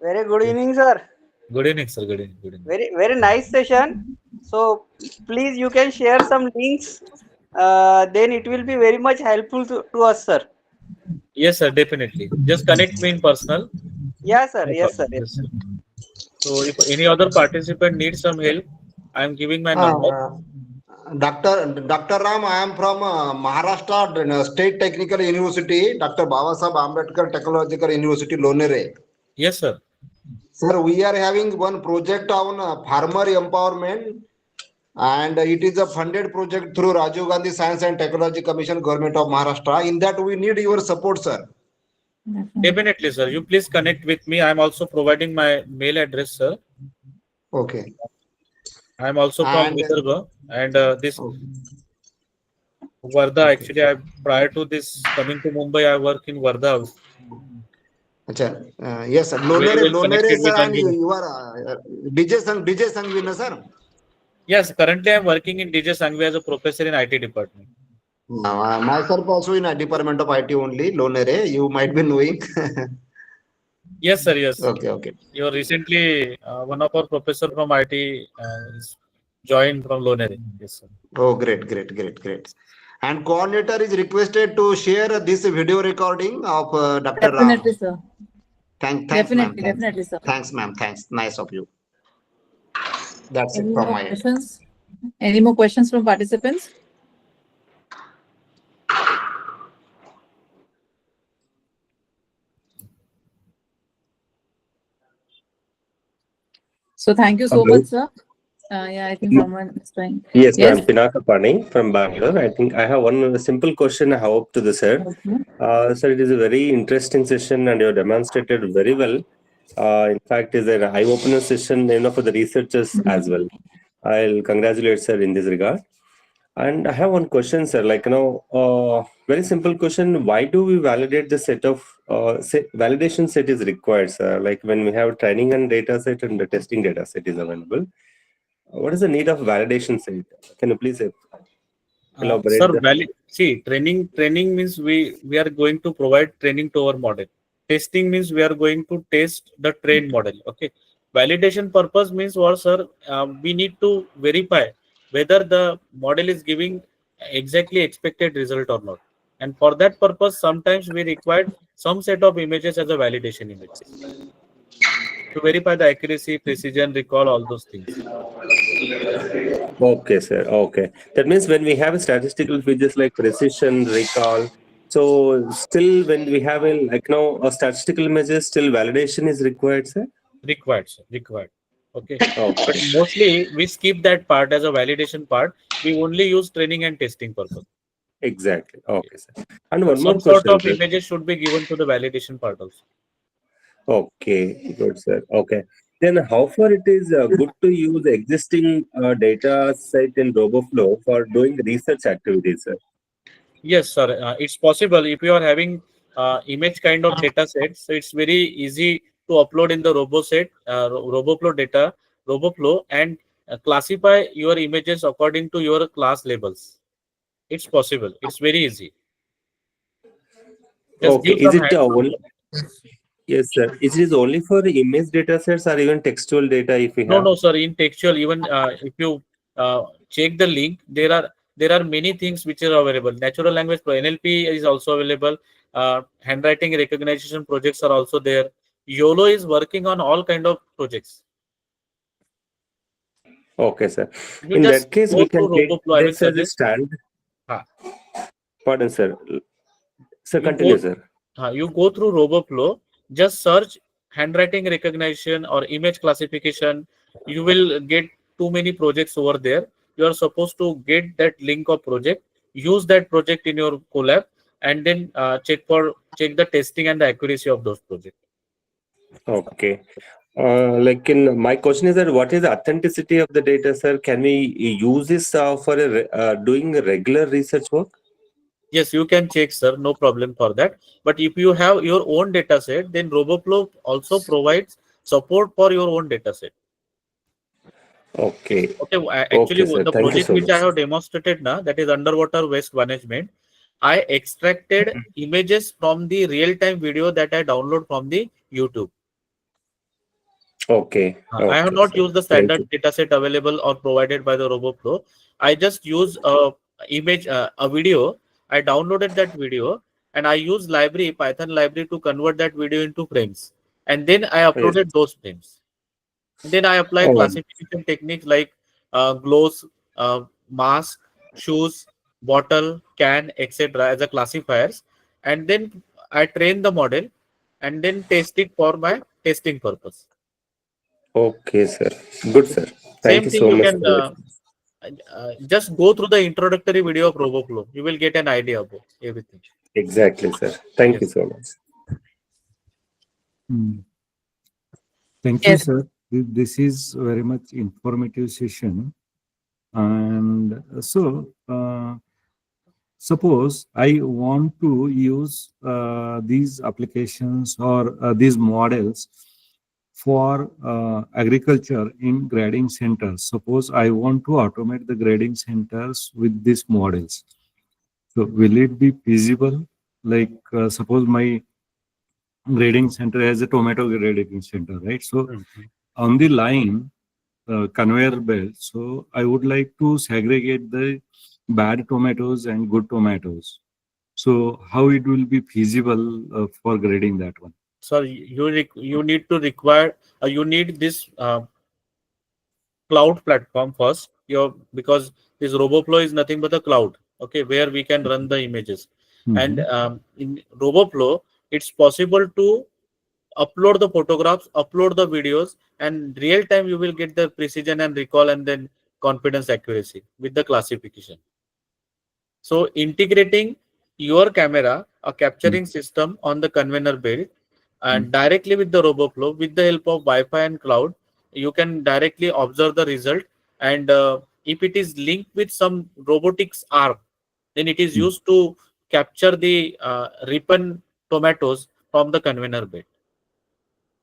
[SPEAKER 7] Very good evening, sir.
[SPEAKER 6] Good evening, sir. Good evening. Good evening.
[SPEAKER 7] Very nice session. So please, you can share some links. Then it will be very much helpful to us, sir.
[SPEAKER 6] Yes, sir. Definitely. Just connect me in personal.
[SPEAKER 7] Yeah, sir. Yes, sir. Yes, sir.
[SPEAKER 6] So if any other participant needs some help, I am giving my number.
[SPEAKER 8] Dr. Ram, I am from Maharashtra State Technical University, Dr. Babasaheb Ambedkar Technological University, Lonere.
[SPEAKER 6] Yes, sir.
[SPEAKER 8] Sir, we are having one project on farmer empowerment, and it is a funded project through Rajiv Gandhi Science and Technology Commission, Government of Maharashtra. In that, we need your support, sir.
[SPEAKER 6] Definitely, sir. You please connect with me. I am also providing my mail address, sir.
[SPEAKER 8] Okay.
[SPEAKER 6] I'm also from
[SPEAKER 8] And-
[SPEAKER 6] Vidarbha, and this Varda. Actually, I prior to this coming to Mumbai, I work in Varda also.
[SPEAKER 8] Acha, yes, sir.
[SPEAKER 6] Very well
[SPEAKER 8] Lonere,
[SPEAKER 6] connected
[SPEAKER 8] sir,
[SPEAKER 6] with
[SPEAKER 8] and
[SPEAKER 6] engineering.
[SPEAKER 8] you are DJ Sangvi, sir.
[SPEAKER 6] Yes, currently I'm working in DJ Sangvi as a professor in IT department.
[SPEAKER 8] Myself also in a department of IT only, Lonere. You might be knowing.
[SPEAKER 6] Yes, sir. Yes.
[SPEAKER 8] Okay.
[SPEAKER 6] You recently one of our professor from IT is joined from Lonere. Yes, sir.
[SPEAKER 8] Oh, great. And coordinator is requested to share this video recording of Dr. Ram.
[SPEAKER 1] Definitely, sir.
[SPEAKER 8] Thanks, ma'am.
[SPEAKER 1] Definitely, sir.
[SPEAKER 8] Thanks, ma'am. Thanks. Nice of you. That's
[SPEAKER 1] Any
[SPEAKER 8] it from
[SPEAKER 1] more
[SPEAKER 8] my end.
[SPEAKER 1] questions? Any more questions from participants? So thank you so
[SPEAKER 9] Hello.
[SPEAKER 1] much, sir. Yeah, I think someone is trying.
[SPEAKER 9] Yes,
[SPEAKER 1] Yes.
[SPEAKER 9] ma'am. Pinaka Pani from Bangalore. I think I have one simple question I hope to the sir.
[SPEAKER 1] Okay.
[SPEAKER 9] Sir, it is a very interesting session and you have demonstrated very well. In fact, it's an eye-opener session, for the researchers as well. I'll congratulate sir in this regard. And I have one question, sir. Very simple question. Why do we validate the set of validation set is required, sir? Like when we have training and data set and the testing data set is available. What is the need of validation set? Can you please elaborate?
[SPEAKER 6] Sir, training means we are going to provide training to our model. Testing means we are going to test the trained model. Okay. Validation purpose means what, sir? We need to verify whether the model is giving exactly expected result or not. And for that purpose, sometimes we require some set of images as a validation images to verify the accuracy, precision, recall, all those things.
[SPEAKER 9] Okay, sir. Okay. That means when we have statistical features like precision, recall, so still when we have a statistical measure, still validation is required, sir?
[SPEAKER 6] Required, sir. Required. Okay.
[SPEAKER 9] Okay.
[SPEAKER 6] But mostly we skip that part as a validation part. We only use training and testing purpose.
[SPEAKER 9] Exactly. Okay, sir. And
[SPEAKER 6] But
[SPEAKER 9] one more
[SPEAKER 6] some sort
[SPEAKER 9] question,
[SPEAKER 6] of
[SPEAKER 9] sir.
[SPEAKER 6] images should be given to the validation part also.
[SPEAKER 9] Okay, good, sir. Okay. Then how far it is good to use existing data set in RoboFlow for doing research activities, sir?
[SPEAKER 6] Yes, sir. It's possible if you are having image kind of data sets. So it's very easy to upload in the RoboFlow and classify your images according to your class labels. It's possible. It's very easy. Just
[SPEAKER 9] Okay.
[SPEAKER 6] give
[SPEAKER 9] Is
[SPEAKER 6] some
[SPEAKER 9] it only? Yes, sir. Is it only for the image data sets or even textual data if we have?
[SPEAKER 6] No, sir. In textual, even if you check the link, there are many things which are available. Natural language NLP is also available. Handwriting recognition projects are also there. YOLO is working on all kind of projects.
[SPEAKER 9] Okay, sir.
[SPEAKER 6] You
[SPEAKER 9] In
[SPEAKER 6] just
[SPEAKER 9] that case,
[SPEAKER 6] go
[SPEAKER 9] we can
[SPEAKER 6] through
[SPEAKER 9] take
[SPEAKER 6] RoboFlow. I will
[SPEAKER 9] this as a
[SPEAKER 6] suggest.
[SPEAKER 9] stand.
[SPEAKER 6] Ha.
[SPEAKER 9] Pardon, sir. Sir,
[SPEAKER 6] You
[SPEAKER 9] continue,
[SPEAKER 6] go-
[SPEAKER 9] sir.
[SPEAKER 6] You go through RoboFlow. Just search handwriting recognition or image classification. You will get too many projects over there. You are supposed to get that link of project, use that project in your Colab, and then check the testing and the accuracy of those projects.
[SPEAKER 9] Okay. My question is that what is the authenticity of the data, sir? Can we use this for doing regular research work?
[SPEAKER 6] Yes, you can check, sir. No problem for that. But if you have your own data set, then RoboFlow also provides support for your own data set.
[SPEAKER 9] Okay.
[SPEAKER 6] Okay, actually,
[SPEAKER 9] Okay, sir.
[SPEAKER 6] the
[SPEAKER 9] Thank you
[SPEAKER 6] project
[SPEAKER 9] so
[SPEAKER 6] which I
[SPEAKER 9] much.
[SPEAKER 6] have demonstrated now, that is underwater waste management. I extracted images from the real-time video that I download from the YouTube.
[SPEAKER 9] Okay.
[SPEAKER 6] I have
[SPEAKER 9] Okay,
[SPEAKER 6] not
[SPEAKER 9] sir.
[SPEAKER 6] used the
[SPEAKER 9] Thank
[SPEAKER 6] standard
[SPEAKER 9] you.
[SPEAKER 6] dataset available or provided by the RoboFlow. I just use a video. I downloaded that video and I use Python library to convert that video into frames. And then I
[SPEAKER 9] Yes.
[SPEAKER 6] uploaded those frames. And then I apply
[SPEAKER 9] Oh,
[SPEAKER 6] classification techniques like glows, mask, shoes, bottle, can, etc. as a classifiers. And then I train the model and then test it for my testing purpose.
[SPEAKER 9] okay, sir. Good, sir. Thank
[SPEAKER 6] Same
[SPEAKER 9] you
[SPEAKER 6] thing
[SPEAKER 9] so
[SPEAKER 6] you
[SPEAKER 9] much.
[SPEAKER 6] can just go through the introductory video of RoboFlow. You will get an idea about everything.
[SPEAKER 9] Exactly, sir. Thank you
[SPEAKER 6] Yes.
[SPEAKER 9] so much.
[SPEAKER 4] Thank you,
[SPEAKER 1] Yes.
[SPEAKER 4] sir. This is very much informative session. And so, suppose I want to use these applications or these models for agriculture in grading centers. Suppose I want to automate the grading centers with these models. So will it be feasible? Like suppose my grading center has a tomato grading center, right? So on the line, conveyor belt. So I would like to segregate the bad tomatoes and good tomatoes. So how it will be feasible for grading that one?
[SPEAKER 6] So you need to require you need this cloud platform first. Because this RoboFlow is nothing but a cloud, okay, where we can run the images. And in RoboFlow, it's possible to upload the photographs, upload the videos, and real time you will get the precision and recall and then confidence accuracy with the classification. So integrating your camera, a capturing system on the conveyor belt, and directly with the RoboFlow, with the help of Wi-Fi and cloud, you can directly observe the result. And if it is linked with some robotics arm, then it is used to capture the ripen tomatoes from the conveyor belt.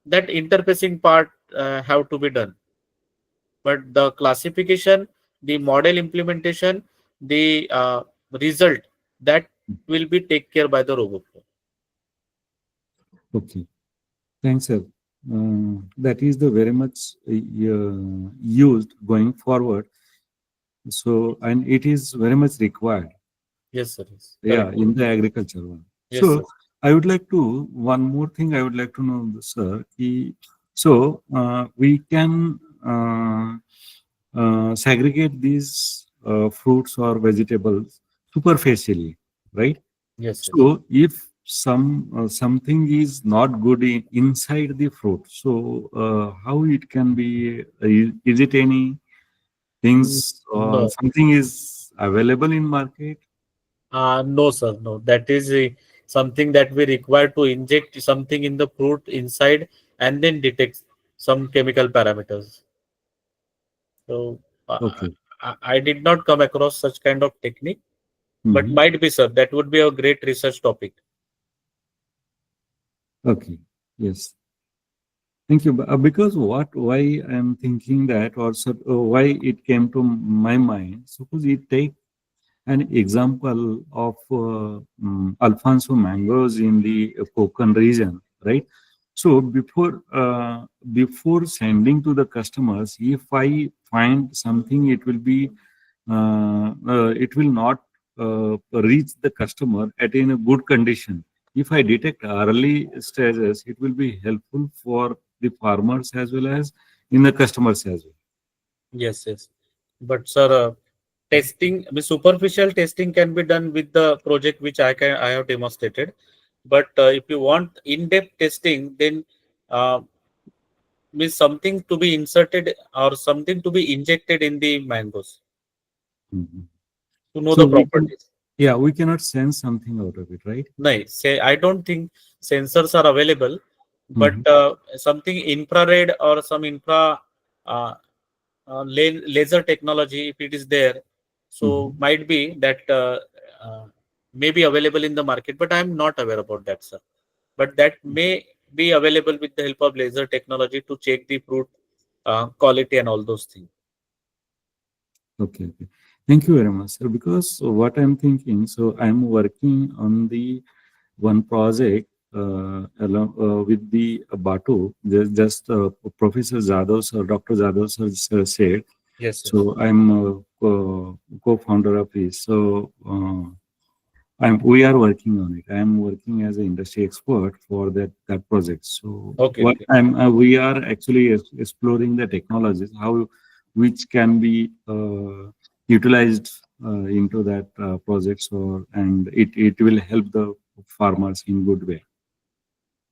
[SPEAKER 6] That interfacing part have to be done, but the classification, the model implementation, the result, that will be taken care by the RoboFlow.
[SPEAKER 4] Okay, thanks, sir. That is the very much used going forward. So, and it is very much required.
[SPEAKER 6] Yes, sir. Yes.
[SPEAKER 4] Yeah,
[SPEAKER 6] Correct.
[SPEAKER 4] in the agriculture one.
[SPEAKER 6] Yes,
[SPEAKER 4] So
[SPEAKER 6] sir.
[SPEAKER 4] I would like to, one more thing I would like to know, sir. So we can segregate these fruits or vegetables superficially, right?
[SPEAKER 6] Yes, sir.
[SPEAKER 4] So if something is not good inside the fruit, so how it can be? Is it any things
[SPEAKER 6] No.
[SPEAKER 4] something is available in market?
[SPEAKER 6] No, sir. No, that is something that we require to inject something in the fruit inside and then detect some chemical parameters. So
[SPEAKER 4] Okay.
[SPEAKER 6] I did not come across such kind of technique, but might be, sir. That would be a great research topic.
[SPEAKER 4] Okay. Yes. Thank you. Because why I am thinking that, or why it came to my mind. Suppose you take an example of Alfonso mangoes in the Konkan region, right? So before sending to the customers, if I find something, it will be it will not reach the customer in a good condition. If I detect early stages, it will be helpful for the farmers as well as in the customers as well.
[SPEAKER 6] Yes, yes. But sir, testing, the superficial testing can be done with the project which I have demonstrated. But if you want in-depth testing, then means something to be inserted or something to be injected in the mangoes to know
[SPEAKER 4] So
[SPEAKER 6] the properties.
[SPEAKER 4] we cannot sense something out of it, right?
[SPEAKER 6] No, I don't think sensors are available, but something infrared or some infra laser technology, if it is there, so might be that may be available in the market, but I'm not aware about that, sir. But that may be available with the help of laser technology to check the fruit quality and all those things.
[SPEAKER 4] Okay. Thank you very much, sir. Because what I'm thinking, so I'm working on the one project along with the Batu. Just Professor Jadhav sir, Dr. Jadhav sir said.
[SPEAKER 6] Yes.
[SPEAKER 4] So I'm co-founder of this. So we are working on it. I am working as an industry expert for that project. So we are actually exploring the technologies, which can be utilized into that project. So and it will help the farmers in good way.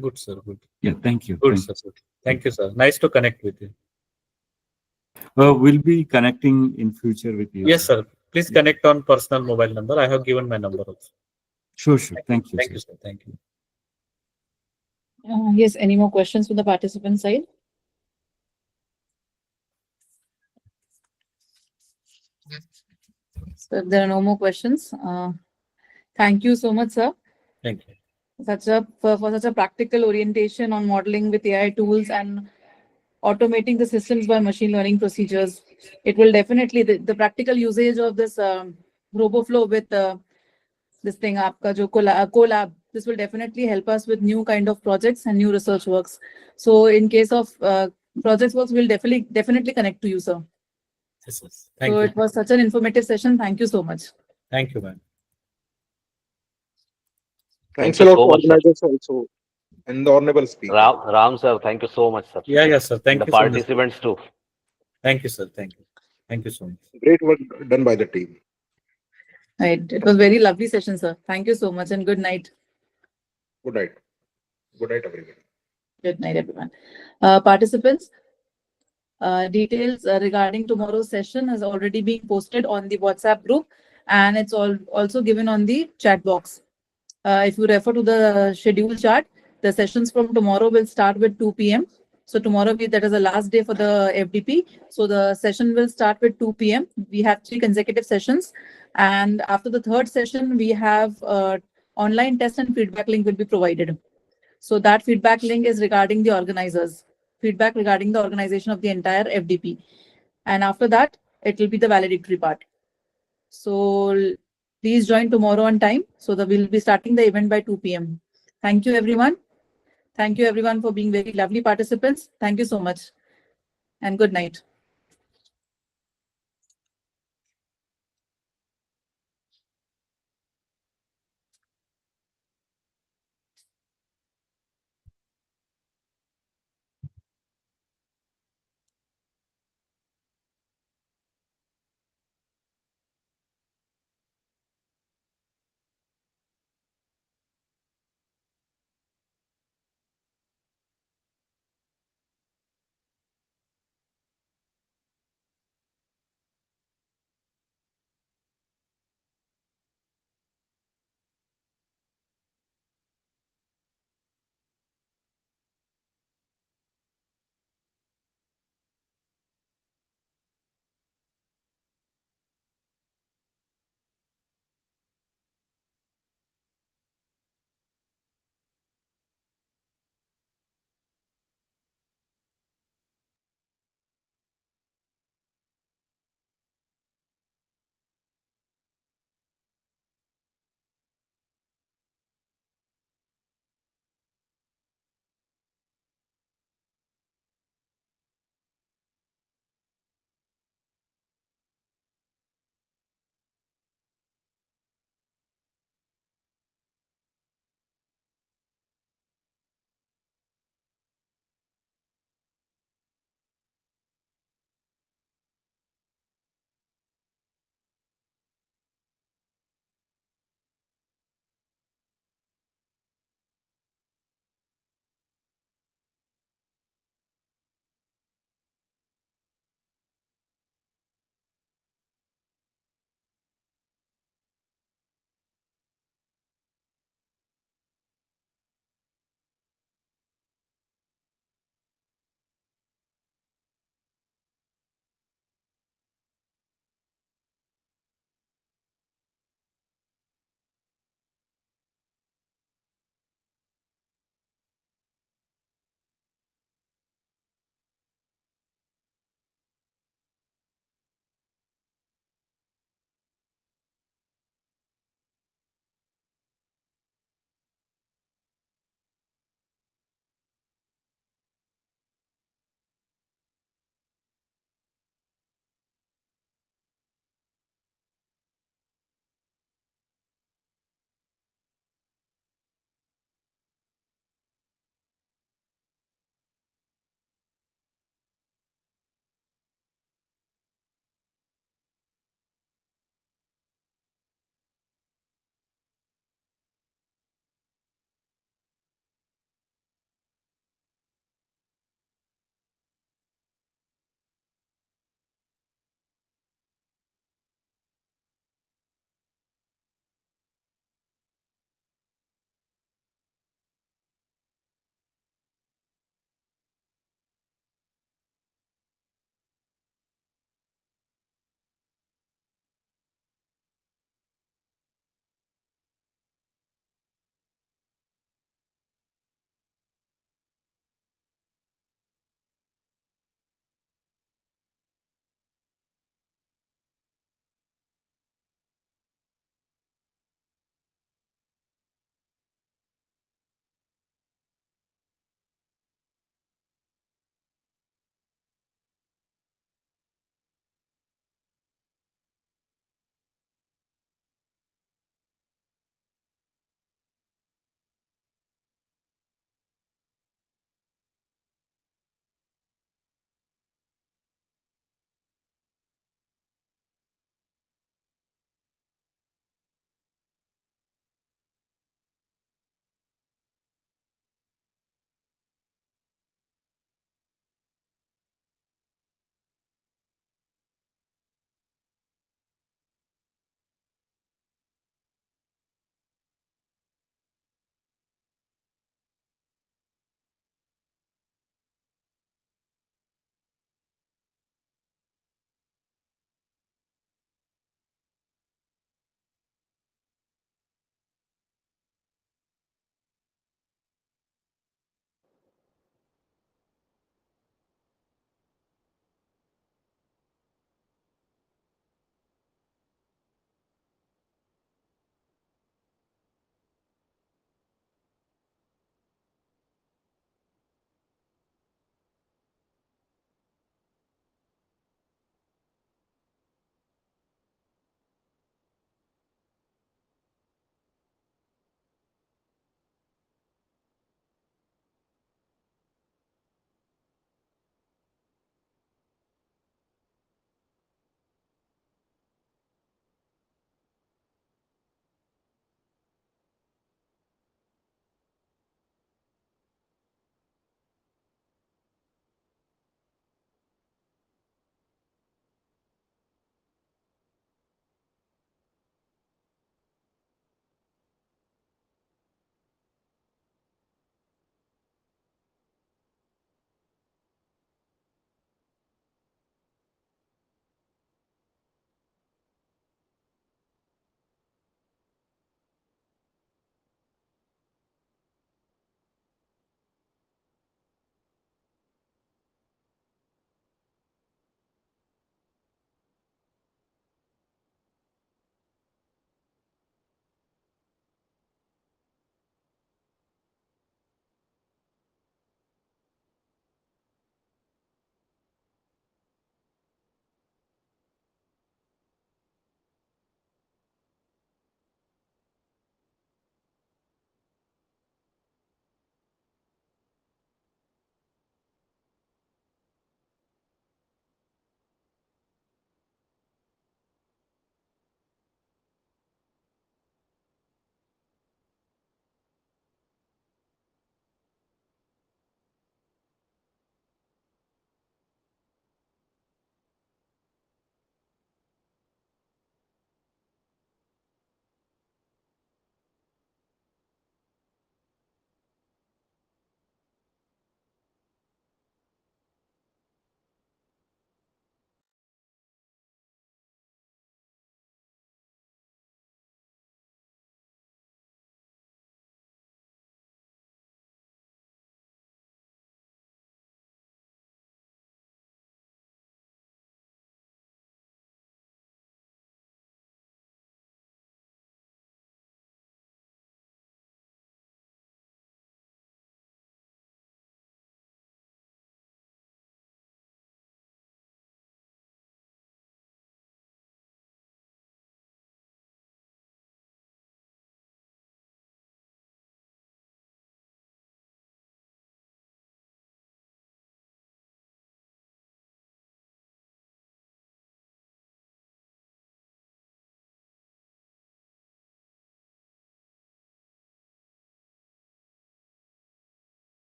[SPEAKER 6] Good, sir. Good.
[SPEAKER 4] Yeah. Thank you.
[SPEAKER 6] Good, sir. Good. Thank you, sir. Nice to connect with you.
[SPEAKER 4] We'll be connecting in future with you.
[SPEAKER 6] Yes, sir. Please connect on personal mobile number. I have given my number also.
[SPEAKER 4] Sure. Thank you.
[SPEAKER 6] Thank you, sir. Thank you.
[SPEAKER 1] Yes, any more questions from the participant side? So if there are no more questions, thank you so much, sir.
[SPEAKER 6] Thank you.
[SPEAKER 1] For such a practical orientation on modeling with AI tools and automating the systems by machine learning procedures. It will definitely, the practical usage of this RoboFlow with this thing, aapka jo collab, this will definitely help us with new kind of projects and new research works. So in case of projects works, we'll definitely connect to you, sir.
[SPEAKER 6] Yes, yes. Thank
[SPEAKER 1] So
[SPEAKER 6] you.
[SPEAKER 1] it was such an informative session. Thank you so much.
[SPEAKER 6] Thank you, ma'am.
[SPEAKER 10] Thanks
[SPEAKER 5] Thank
[SPEAKER 10] a
[SPEAKER 5] you
[SPEAKER 10] lot
[SPEAKER 5] so
[SPEAKER 10] to
[SPEAKER 5] much, sir.
[SPEAKER 10] organizers also and the honorable speaker.
[SPEAKER 5] Ram sir, thank you so much, sir.
[SPEAKER 6] Yeah, yes, sir. Thank
[SPEAKER 5] The
[SPEAKER 6] you so much.
[SPEAKER 5] participants too.
[SPEAKER 6] Thank you, sir. Thank you. Thank you so much.
[SPEAKER 10] Great work done by the team.
[SPEAKER 1] Right. It was very lovely session, sir. Thank you so much and good night.
[SPEAKER 10] Good night. Good night, everyone.
[SPEAKER 1] Good night, everyone. Participants, details regarding tomorrow's session has already been posted on the WhatsApp group and it's also given on the chat box. If you refer to the schedule chart, the sessions from tomorrow will start with 2 p.m. So tomorrow, that is the last day for the FDP. So the session will start with 2 p.m. We have 3 consecutive sessions. And after the third session, we have online test and feedback link will be provided. So that feedback link is regarding the organizers, feedback regarding the organization of the entire FDP. And after that, it will be the valedictory part. So please join tomorrow on time so that we'll be starting the event by 2 p.m. Thank you, everyone. Thank you, everyone, for being very lovely participants. Thank you so much and good night.